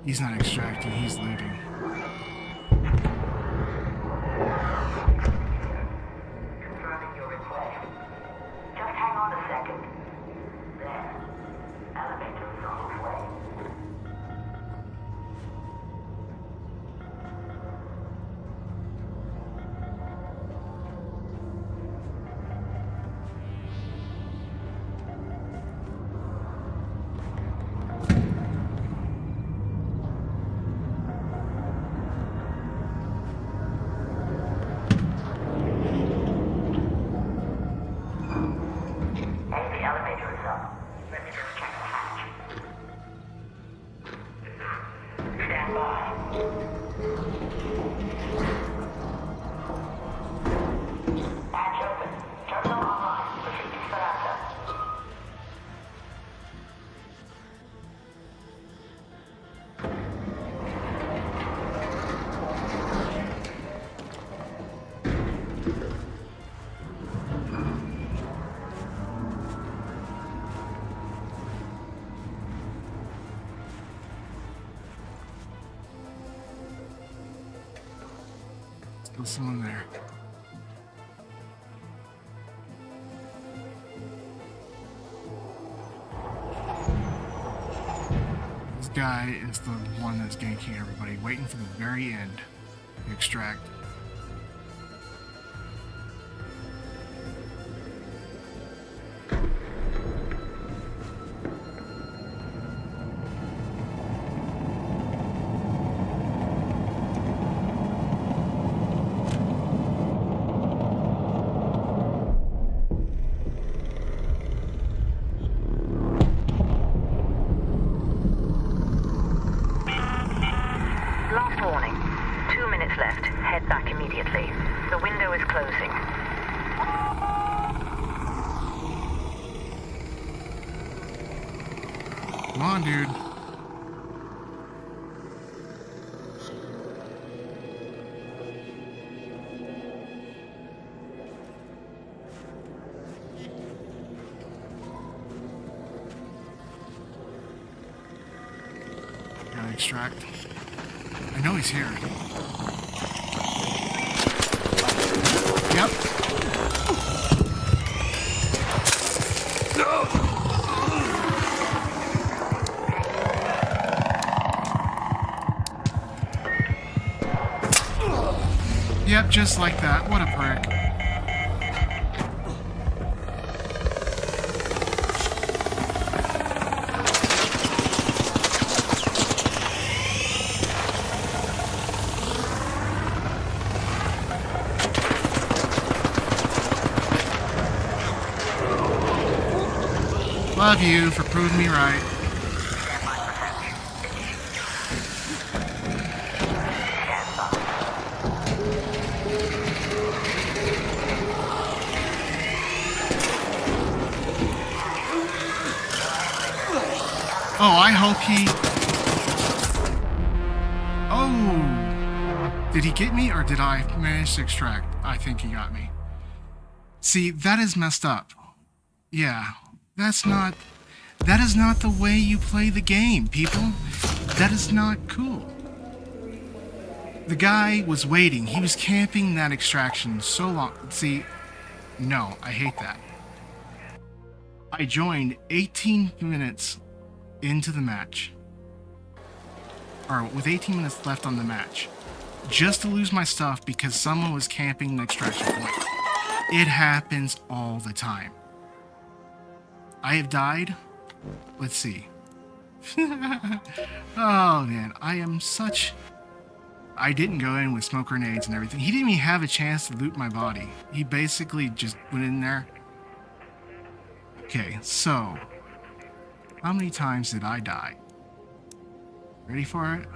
He's not extracting, he's looting. Confirming your request. Just hang on a second. There. Elevator is on its way. There's someone there. This guy is the one that's ganking everybody, waiting for the very end to extract. Last warning. 2 minutes left. Head back immediately. The window is closing. Come on, dude. Gotta extract. I know he's here. Yep. Yep, just like that. What a prick. Love you for proving me right. Oh, I hope he... Oh! Did he get me, or did I manage to extract? I think he got me. See, that is messed up. Yeah, that's not... That is not the way you play the game, people. That is not cool. The guy was waiting. He was camping that extraction so long. See, no, I hate that. I joined 18 minutes into the match, or with 18 minutes left on the match, just to lose my stuff because someone was camping the extraction point. It happens all the time. I have died. Let's see. Oh man, I am such... I didn't go in with smoke grenades and everything. He didn't even have a chance to loot my body. He basically just went in there. Okay, so how many times did I die? Ready for it?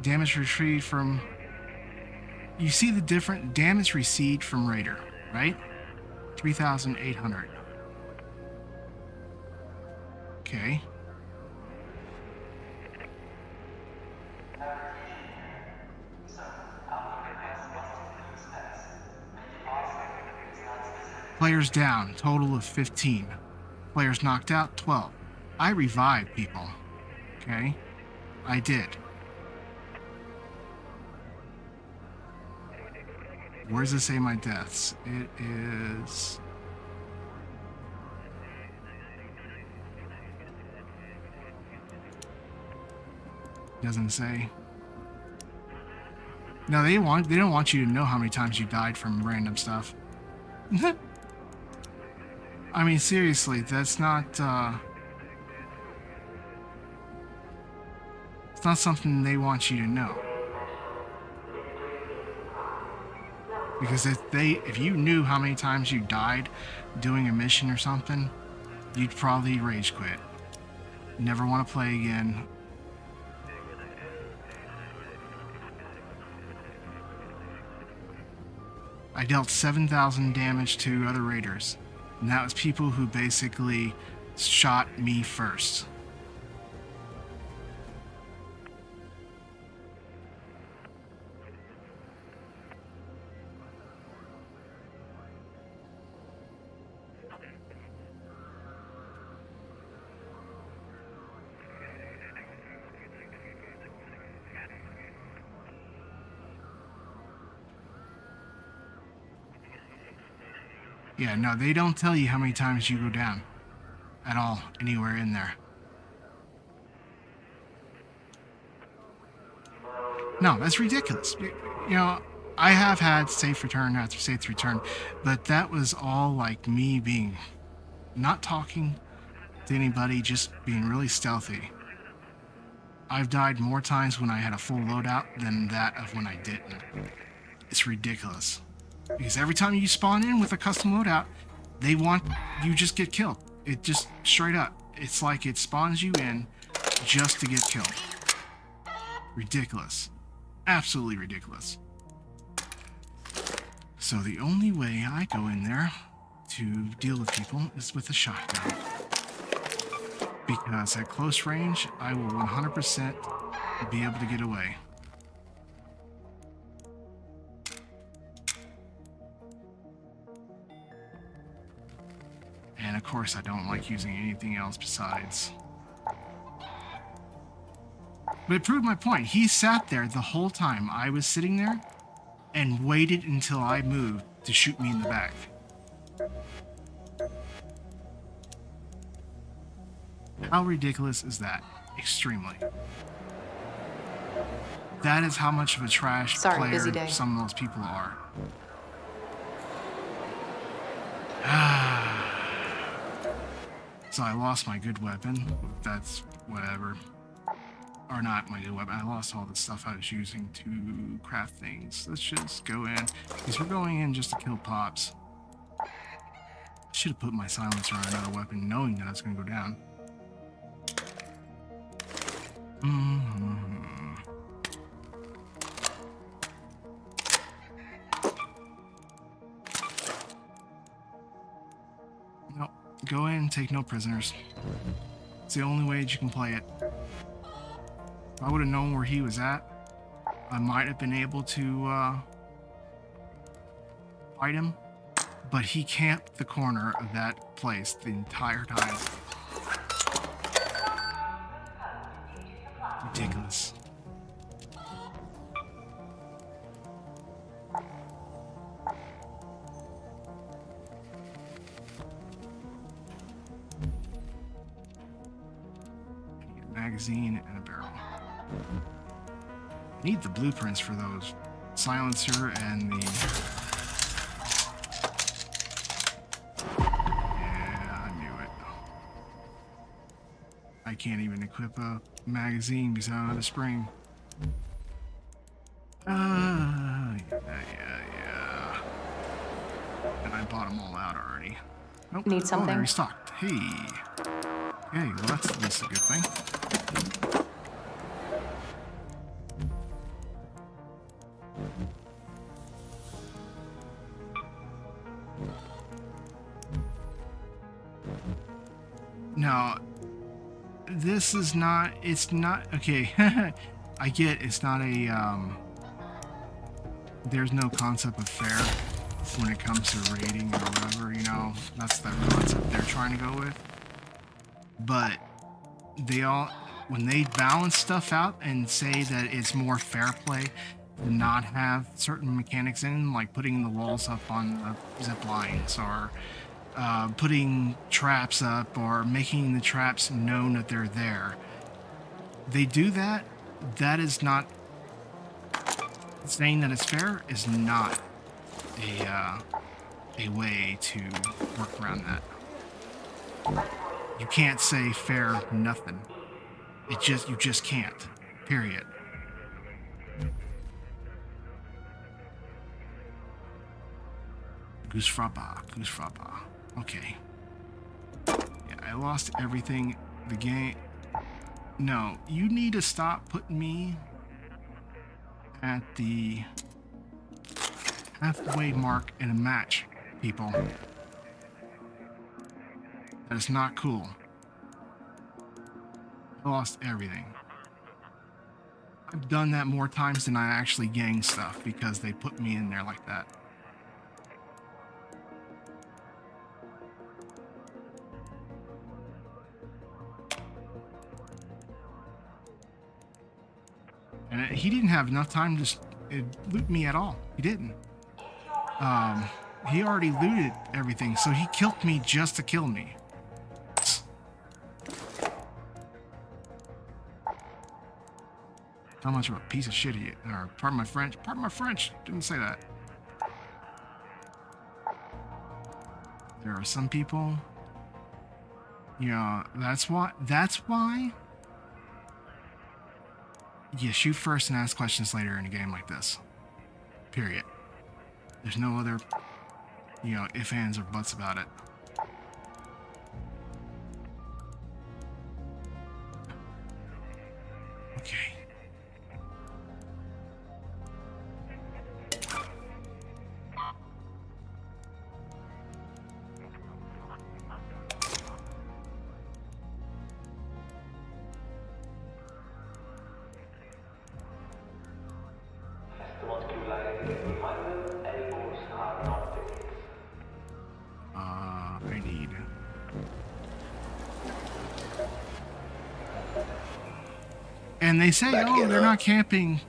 Damage retrieved from... You see the different damage received from Raider, right? 3,800. Okay. Players down, total of 15. Players knocked out, 12. I revived people. Okay? I did. Where does it say my deaths? It is... Doesn't say. No, they don't want you to know how many times you died from random stuff. I mean, seriously, that's not, it's not something they want you to know. Because if you knew how many times you died doing a mission or something, you'd probably rage quit. Never want to play again. I dealt 7,000 damage to other raiders, and that was people who basically shot me first. Yeah, no, they don't tell you how many times you go down at all, anywhere in there. No, that's ridiculous. You know, I have had safe return after safe return, but that was all like me being, not talking to anybody, just being really stealthy. I've died more times when I had a full loadout than that of when I didn't. It's ridiculous. Because every time you spawn in with a custom loadout, they want you just get killed. It just straight up. It's like it spawns you in just to get killed. Ridiculous. Absolutely ridiculous. So the only way I go in there to deal with people is with a shotgun. Because at close range, I will 100% be able to get away. And of course, I don't like using anything else besides. But it proved my point. He sat there the whole time I was sitting there and waited until I moved to shoot me in the back. How ridiculous is that? Extremely. That is how much of a trash player some of those people are. So I lost my good weapon. That's whatever. Or not my good weapon. I lost all the stuff I was using to craft things. Let's just go in. Because we're going in just to kill pops. I should have put my silencer on another weapon knowing that it's going to go down. Nope. Go in, take no prisoners. It's the only way that you can play it. If I would have known where he was at, I might have been able to fight him. But he camped the corner of that place the entire time. Ridiculous. Magazine and a barrel. Need the blueprints for those silencer and the. Yeah, I knew it. I can't even equip a magazine because I don't have a spring. Yeah. And I bought them all out already. Nope. Need something? They're restocked. Hey. Okay, well that's at least a good thing. Now, this is not, it's not, okay, I get it's not a, there's no concept of fair when it comes to rating or whatever, you know, that's the concept they're trying to go with. But they all, when they balance stuff out and say that it's more fair play to not have certain mechanics in, like putting the walls up on the zip lines or putting traps up or making the traps known that they're there. They do that. That is not saying that it's fair is not a way to work around that. You can't say fair nothing. You just can't. Period. Goose frappa, goose frappa. Okay. Yeah, I lost everything. The game. No, you need to stop putting me at the halfway mark in a match, people. That is not cool. I lost everything. I've done that more times than I actually gang stuff because they put me in there like that. And he didn't have enough time to loot me at all. He didn't. He already looted everything, so he killed me just to kill me. How much of a piece of shit he is. Or, pardon my French. Pardon my French. Didn't say that. There are some people. Yeah, that's why. You shoot first and ask questions later in a game like this. Period. There's no other, ifs, ands, or buts about it. Okay. I need. And they say, oh, they're not camping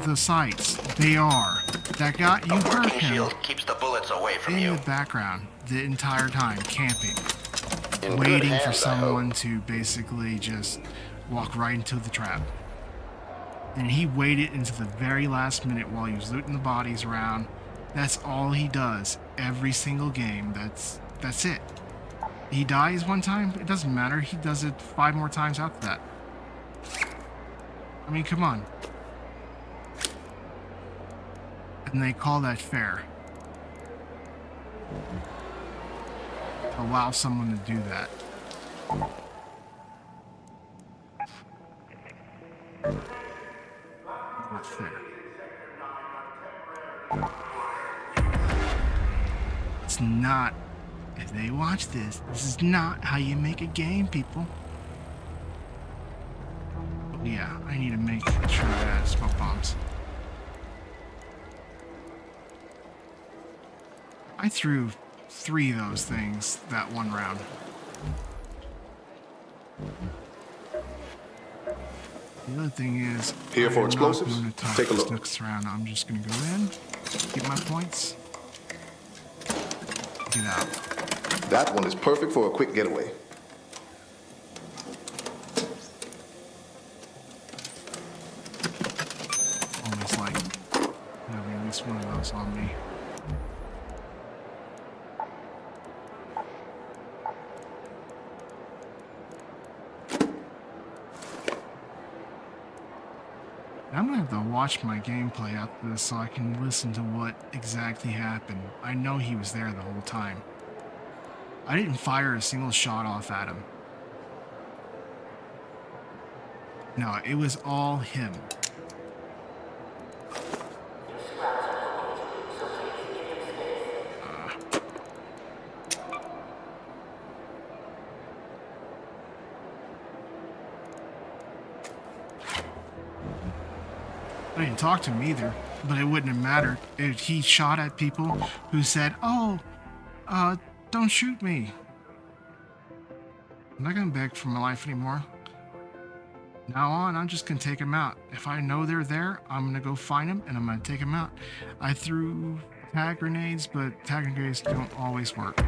the sites. They are. That guy, you heard him. Shield keeps the bullets away from in you. the background the entire time, camping, waiting for someone to basically just walk right into the trap. And he waited into the very last minute while he was looting the bodies around. That's all he does every single game. That's it. he dies one time, it doesn't matter. He does it 5 more times after that. I mean, come on. And they call that fair. Allow someone to do that. Not fair. It's not. If they watch this, this is not how you make a game, people. But yeah, I need to make sure I add smoke bombs. I threw 3 of those things that one round. The other thing is, Here for I'm explosives? not gonna Take a look. This around. I'm just gonna go in, get my points, get out. That one is perfect for a quick getaway. Almost like having at least one of those on me. I'm gonna have to watch my gameplay after this so I can listen to what exactly happened. I know he was there the whole time. I didn't fire a single shot off at him. No, it was all him. I didn't talk to him either, but it wouldn't have mattered if he shot at people who said, "Oh, don't shoot me." I'm not gonna beg for my life anymore. Now on, I'm just gonna take them out. If I know they're there, I'm gonna go find them and I'm gonna take them out. I threw tag grenades, but tag grenades don't always work.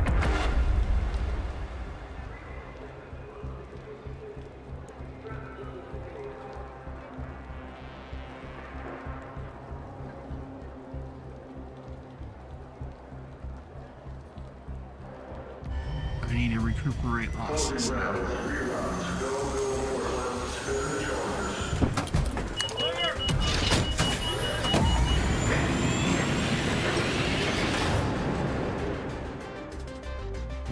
I need to recuperate losses now.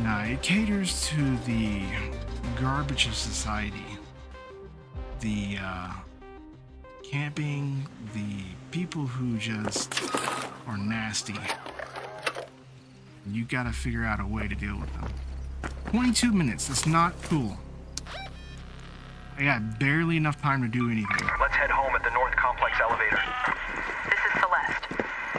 Now, it caters to the garbage of society. The camping, the people who just are nasty. You gotta figure out a way to deal with them. 22 minutes, that's not cool. I got barely enough time to do anything. Let's head home at the North Complex elevator. This is Celeste.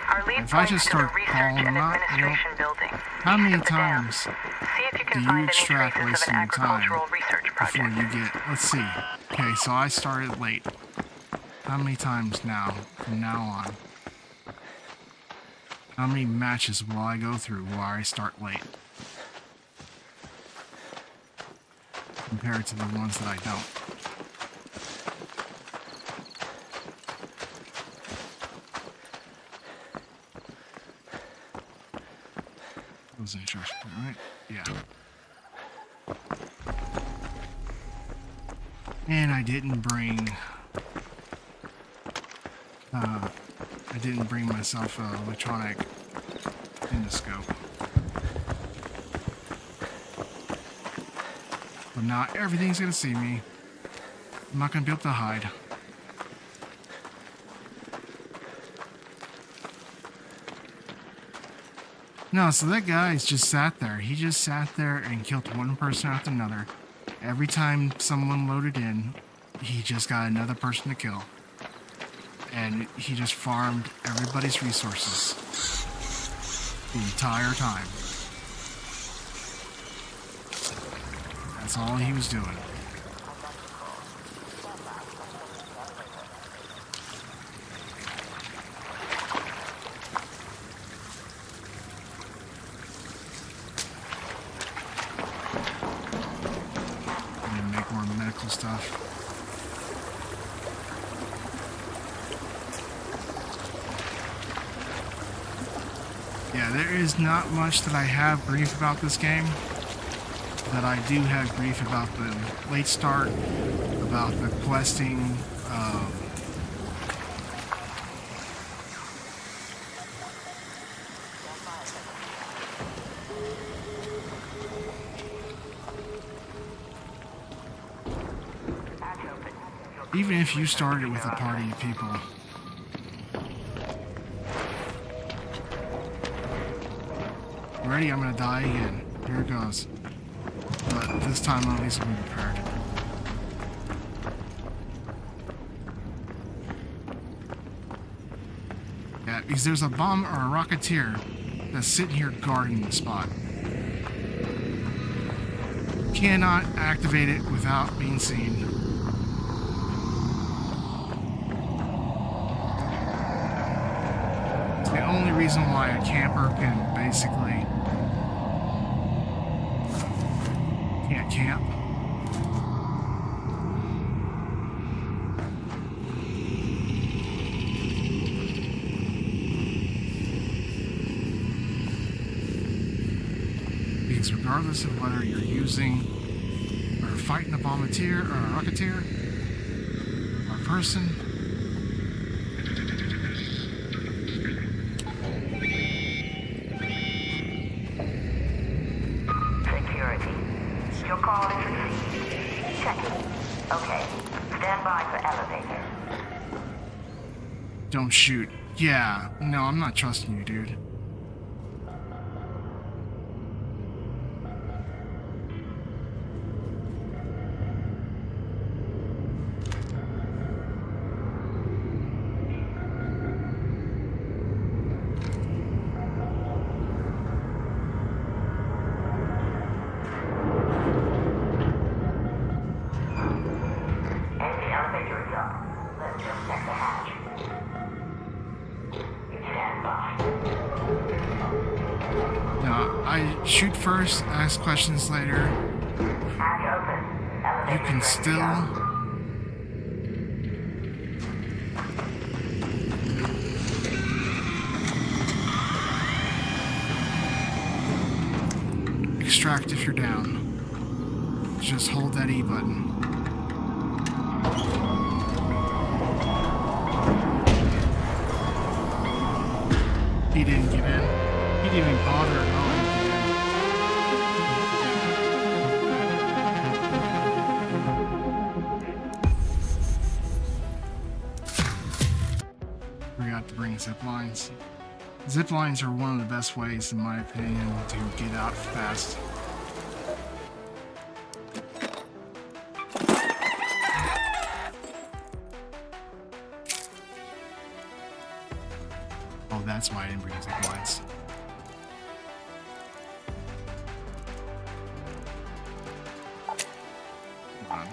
Our lead If I points just to the start Research calling and them out, you know, Administration building. how east many of the dam. times See if you do can you find any extract traces of wasting an your time agricultural research before project. you get, let's see. Okay, so I started late. How many times now, from now on? How many matches will I go through while I start late? Compared to the ones that I don't. That was an instruction point, right? Yeah. And I didn't bring myself an electronic endoscope. But not everything's gonna see me. I'm not gonna be able to hide. No, so that guy's just sat there. He just sat there and killed one person after another. Every time someone loaded in, he just got another person to kill. And he just farmed everybody's resources the entire time. That's all he was doing. And make more medical stuff. Yeah, there is not much that I have brief about this game. that I do have grief about the late start, about the questing. Even if you started with a party of people. Ready? I'm gonna die again. Here it goes. But this time at least I'm prepared. Yeah, because there's a bomb or a rocketeer that's sitting here guarding the spot. Cannot activate it without being seen. It's the only reason why a camper can basically can't camp. Because regardless of whether you're using or fighting a bombardier or a rocketeer or a person, Security. Your call is received. Checking. Okay. Stand by for elevator. don't shoot. Yeah, no, I'm not trusting you, dude. Shoot first, ask questions later. You can still extract if you're down. Just hold that E button. He didn't get in. He didn't even bother at all. Forgot to bring zip lines. Zip lines are one of the best ways, in my opinion, to get out fast. Oh, that's why I didn't bring zip lines. Hold on.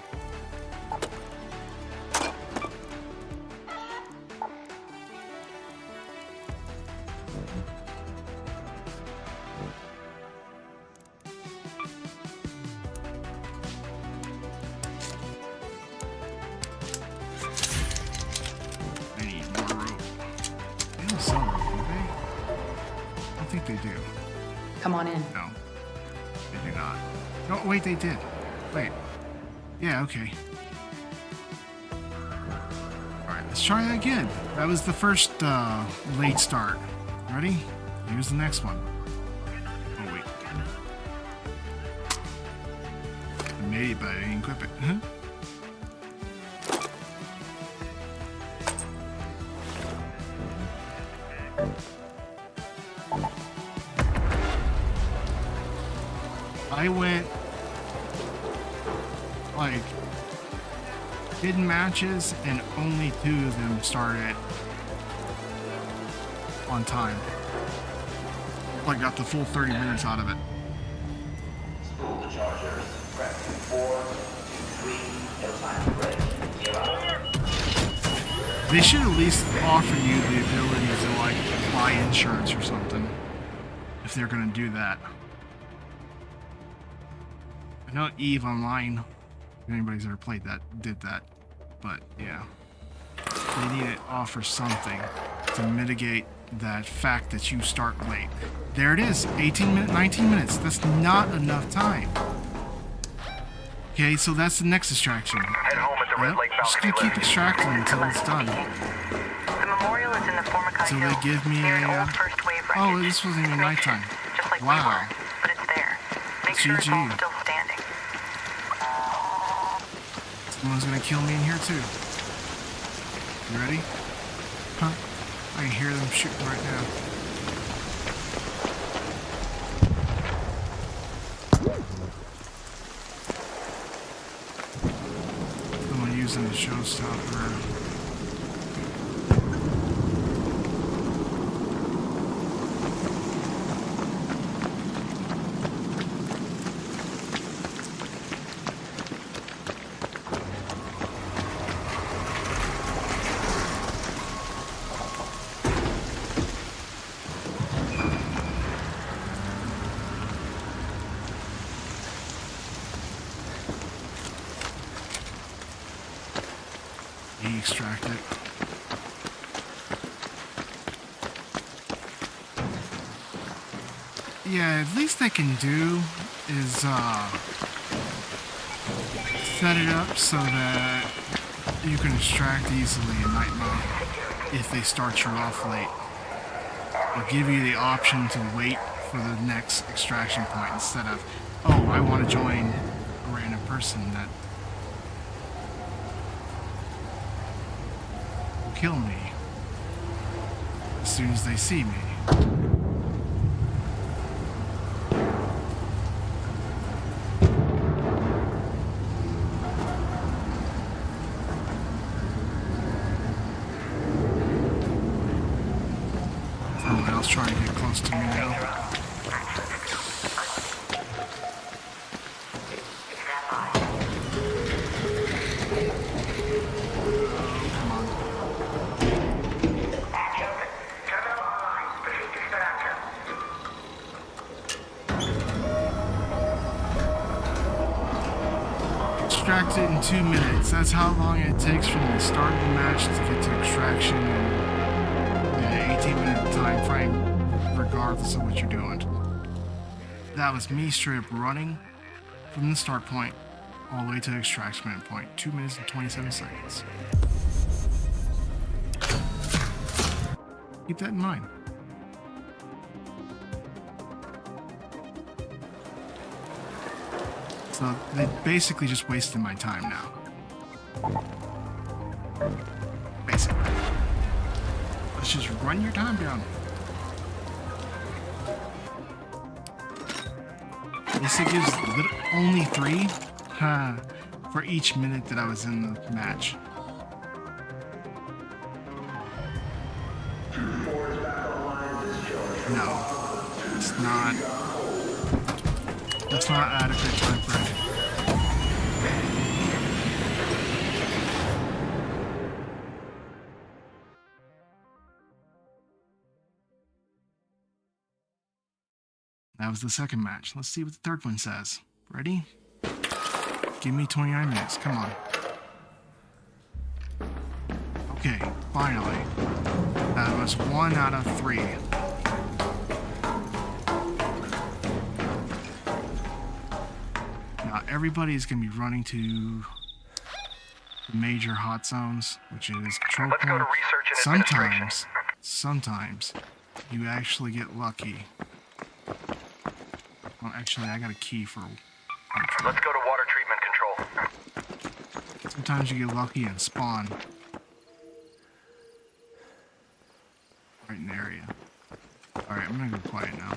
They do. Come on in. No, they do not. No, wait, they did. Wait. Yeah, okay. Alright, let's try that again. That was the first late start. Ready? Here's the next one. Oh, wait. I made it, but I didn't equip it. Huh? I went like hidden matches and only 2 of them started on time. Like got the full 30 minutes out of it. Pull the chargers. Press 4, 2, 3, no time to break. 0. They should at least offer you the ability to like buy insurance or something if they're gonna do that. I know EVE Online, if anybody's ever played that, did that, but yeah. They need to offer something to mitigate that fact that you start late. There it is, 19 minutes, that's not enough time. Okay, so that's the next distraction. Head home at the Red Lake Just balcony gonna keep lift. extracting until it's done. The memorial is in the Formica So they Hills, give me near an a... old first wave Oh, wreckage. this wasn't even nighttime. Just like we Wow. were, but it's there. Make sure it's all GG. still standing. Someone's gonna kill me in here too. You ready? Huh? I can hear them shooting right now. Someone using the showstopper. Extract it. Yeah, at least they can do is set it up so that you can extract easily in night mode if they start you off late. Or give you the option to wait for the next extraction point instead of, oh, I want to join a random person that kill me as soon as they see me. Someone else trying to get close to me now. Extract it in 2 minutes. That's how long it takes from the start of the match to get to extraction in an 18-minute time frame, regardless of what you're doing. That was me straight up running from the start point all the way to the extraction point. 2 minutes and 27 seconds. Keep that in mind. So they basically just wasted my time now. Basically. Let's just run your time down. This gives only 3 for each minute that I was in the match. No, it's not. That's not adequate time frame. That was the second match. Let's see what the third one says. Ready? Give me 29 minutes. Come on. Okay, finally. That was 1 out of 3. Now everybody's going to be running to the major hot zones, which is control Let's go point. to research and administration. Sometimes you actually get lucky. Well, actually, I got a key for. Let's go to water treatment control. Sometimes you get lucky and spawn right in the area. All right, I'm gonna go quiet now.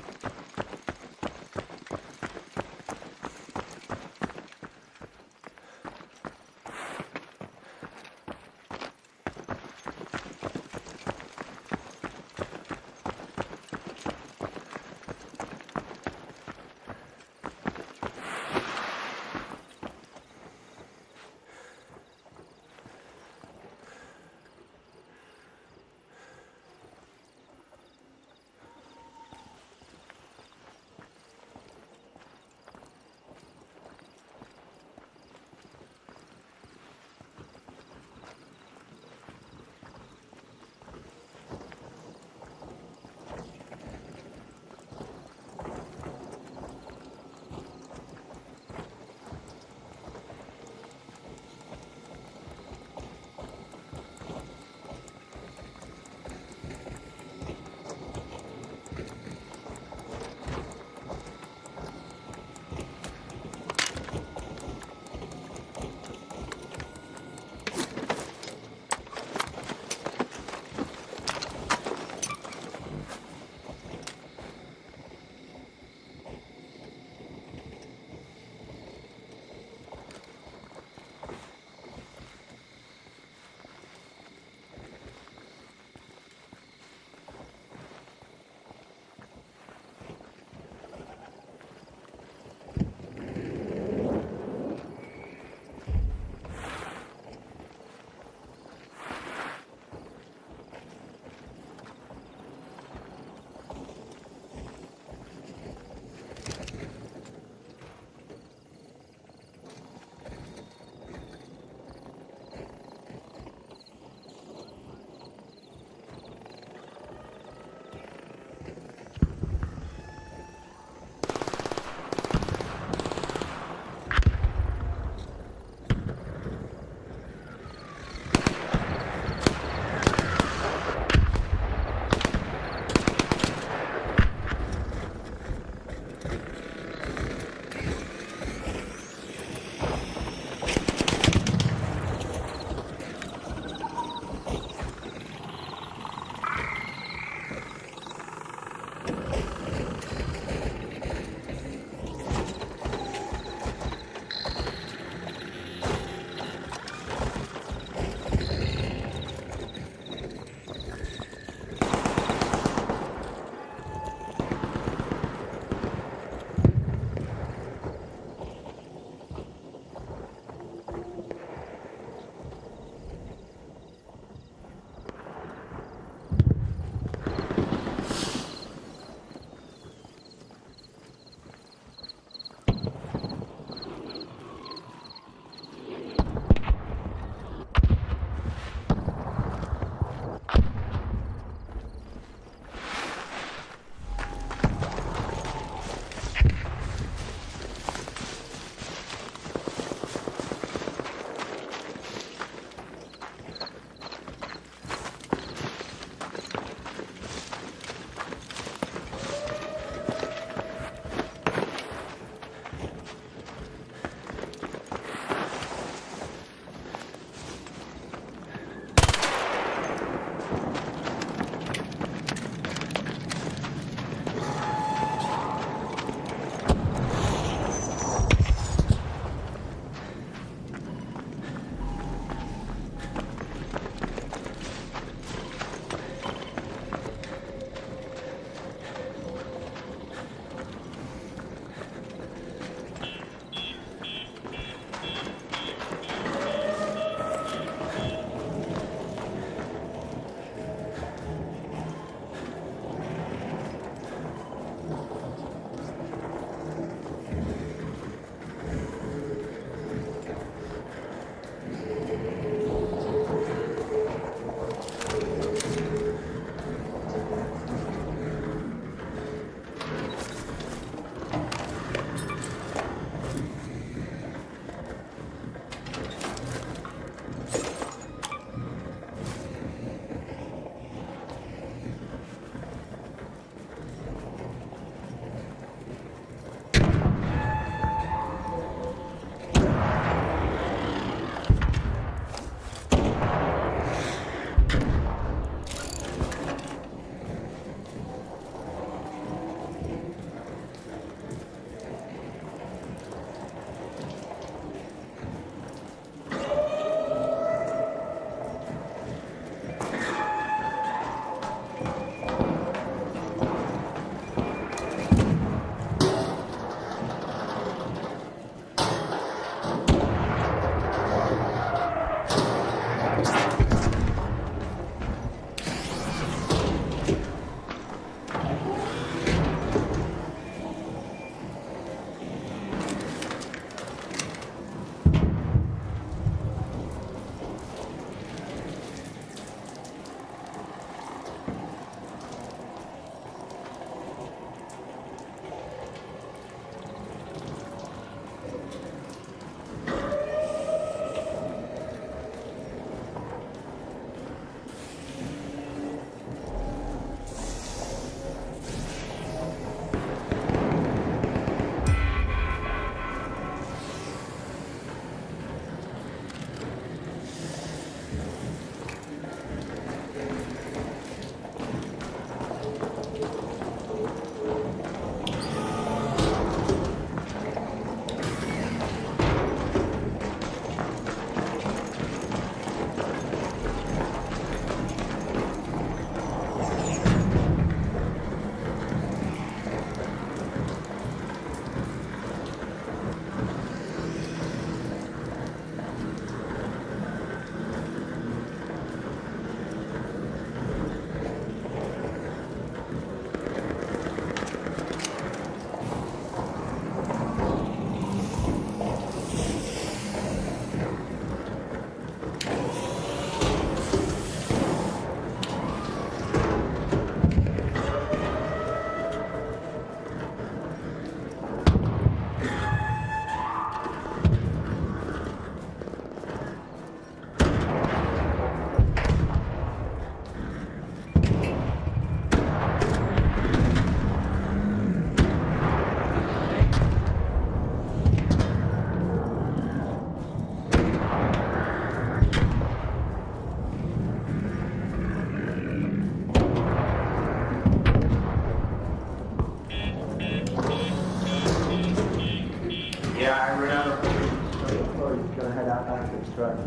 Gonna head out back to the truck.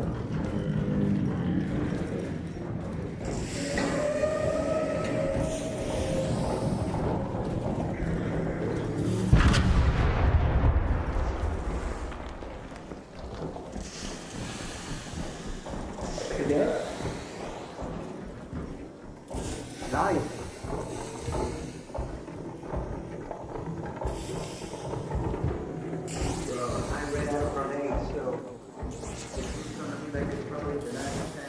Nice. I ran out of grenades, so it's gonna be like it's probably the next 10.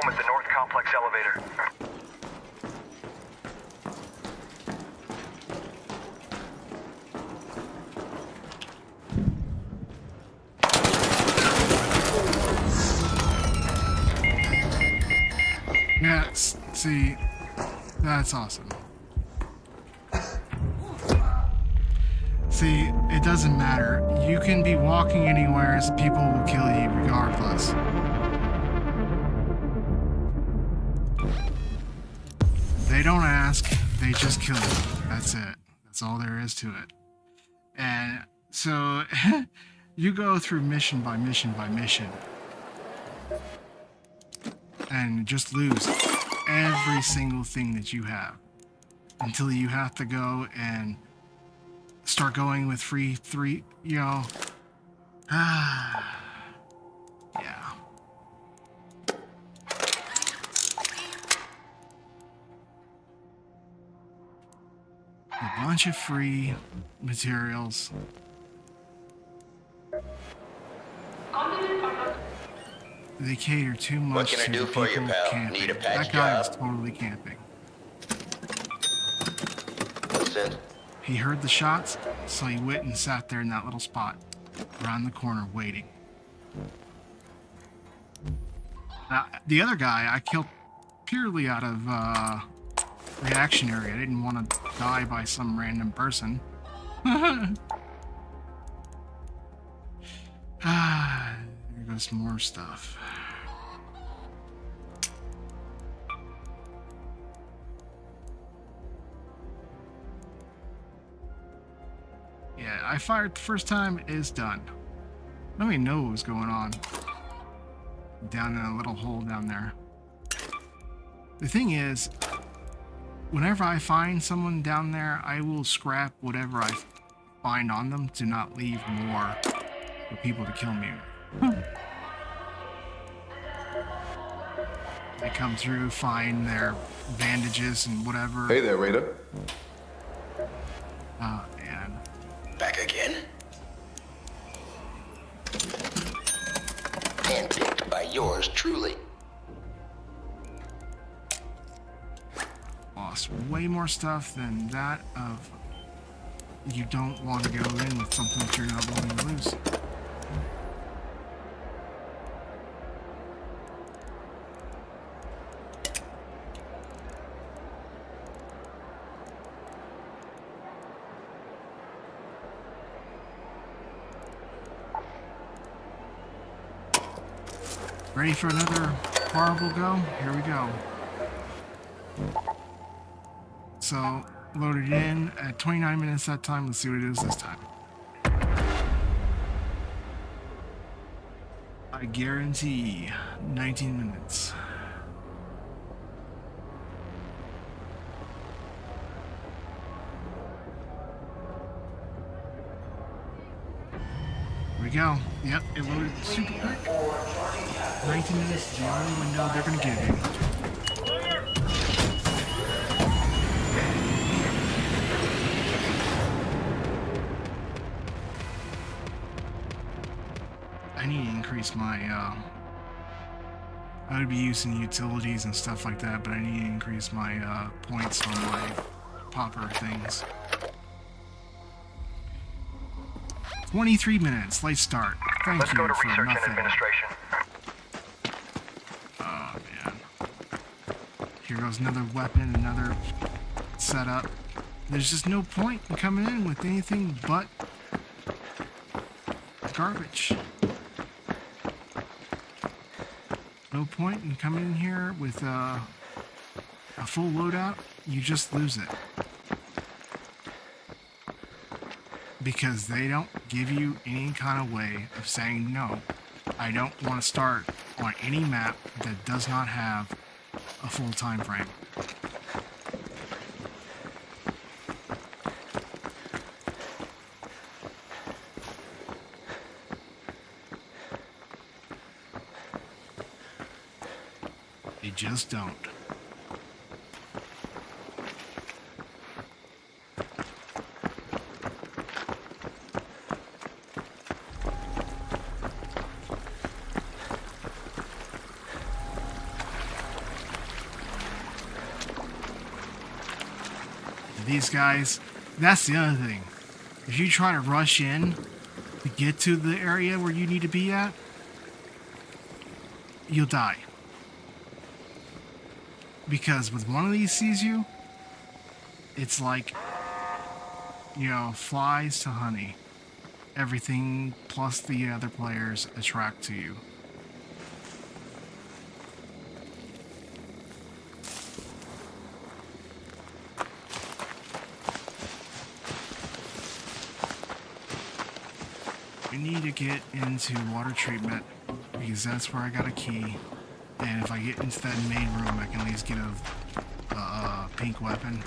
At the North Complex elevator. Yeah, see, that's awesome. See, it doesn't matter. You can be walking anywhere, as people will kill you regardless. They don't ask, they just kill you. That's it. That's all there is to it. And so, you go through mission by mission by mission. And just lose every single thing that you have. Until you have to go and start going with free three, you know. Yeah. A bunch of free materials. They cater too much What can I to do the for you, people pal? camping. Need a patch That guy is job? totally camping. What's this? He heard the shots, so he went and sat there in that little spot around the corner waiting. Now, the other guy I killed purely out of reactionary. I didn't want to die by some random person. There goes more stuff. Yeah, I fired the first time, it's done. I don't even know what was going on. Down in a little hole down there. The thing is, whenever I find someone down there, I will scrap whatever I find on them to not leave more for people to kill me. They come through, find their bandages and whatever. Hey there, Raider. And Back again? Handpicked by yours truly. lost way more stuff than that of you don't want to go in with something that you're not willing to lose. Ready for another horrible go? Here we go. So, loaded in at 29 minutes that time. Let's see what it is this time. I guarantee 19 minutes. Here we go. Yep, it loaded super quick. 19 minutes is the only window they're going to give you. I need to increase my, I would be using utilities and stuff like that, but I need to increase my, points on my popper things. 23 minutes, late start. Thank Let's you go to for research nothing. and administration. Oh, man. Here goes another weapon, another setup. There's just no point in coming in with anything but garbage. No point in coming in here with a full loadout. You just lose it. Because they don't give you any kind of way of saying, no, I don't want to start on any map that does not have a full time frame. They just don't. These guys, that's the other thing. If you try to rush in to get to the area where you need to be at, you'll die. Because with one of these sees you, it's like, you know, flies to honey. Everything plus the other players attract to you. We need to get into water treatment because that's where I got a key. And if I get into that main room, I can at least get a pink weapon.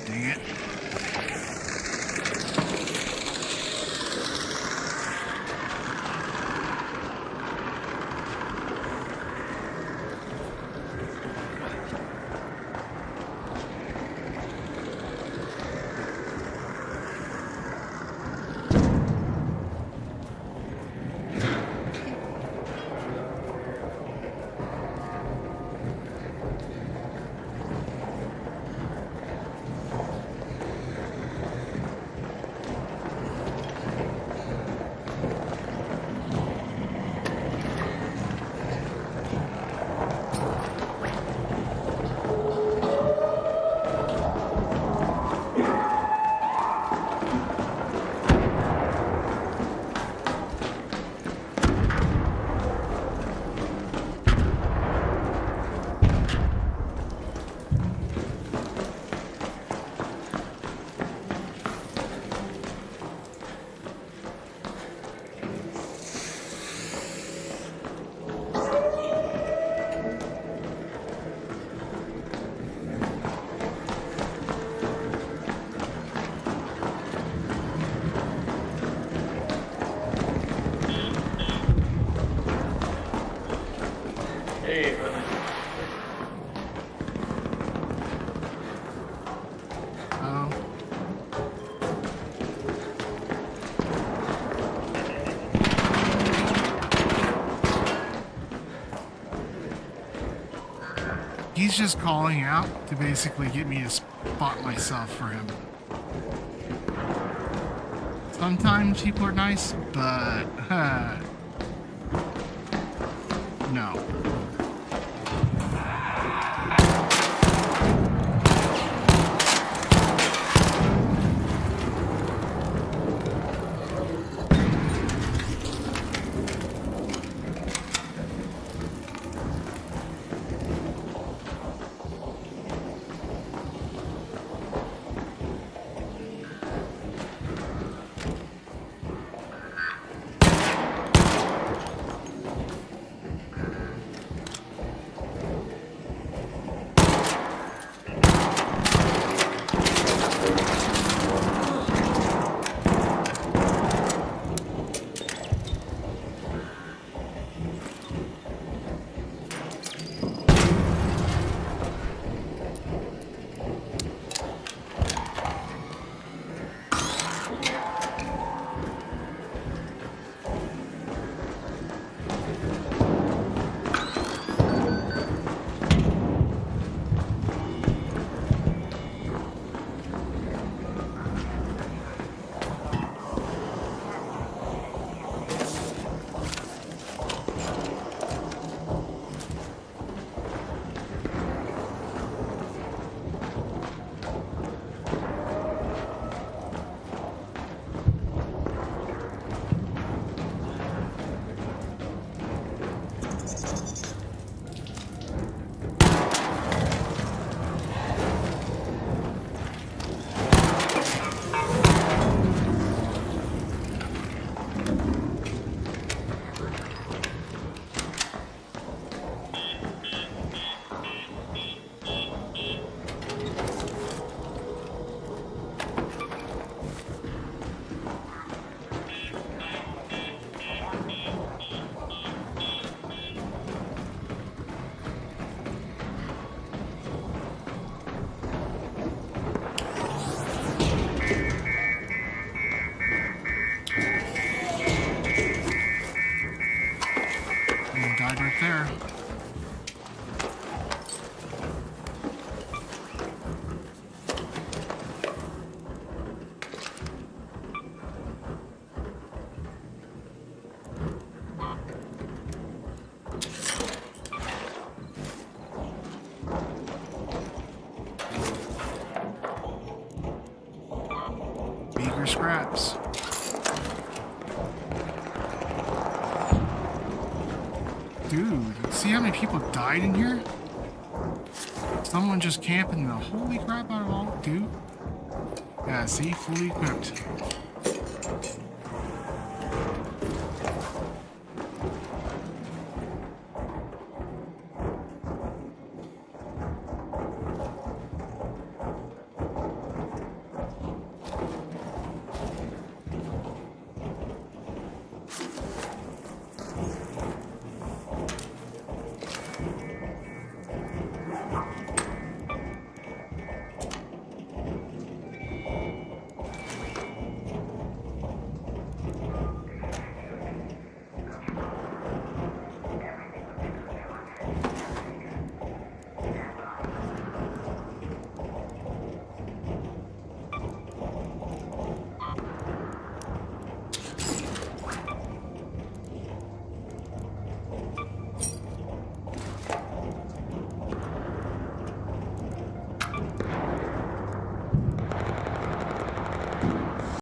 Dang it. he's just calling out to basically get me to spot myself for him. Sometimes people are nice, but no. There. Beaker scraps. Dude, see how many people died in here? Someone just camping the holy crap out of all, dude. Yeah, see, fully equipped.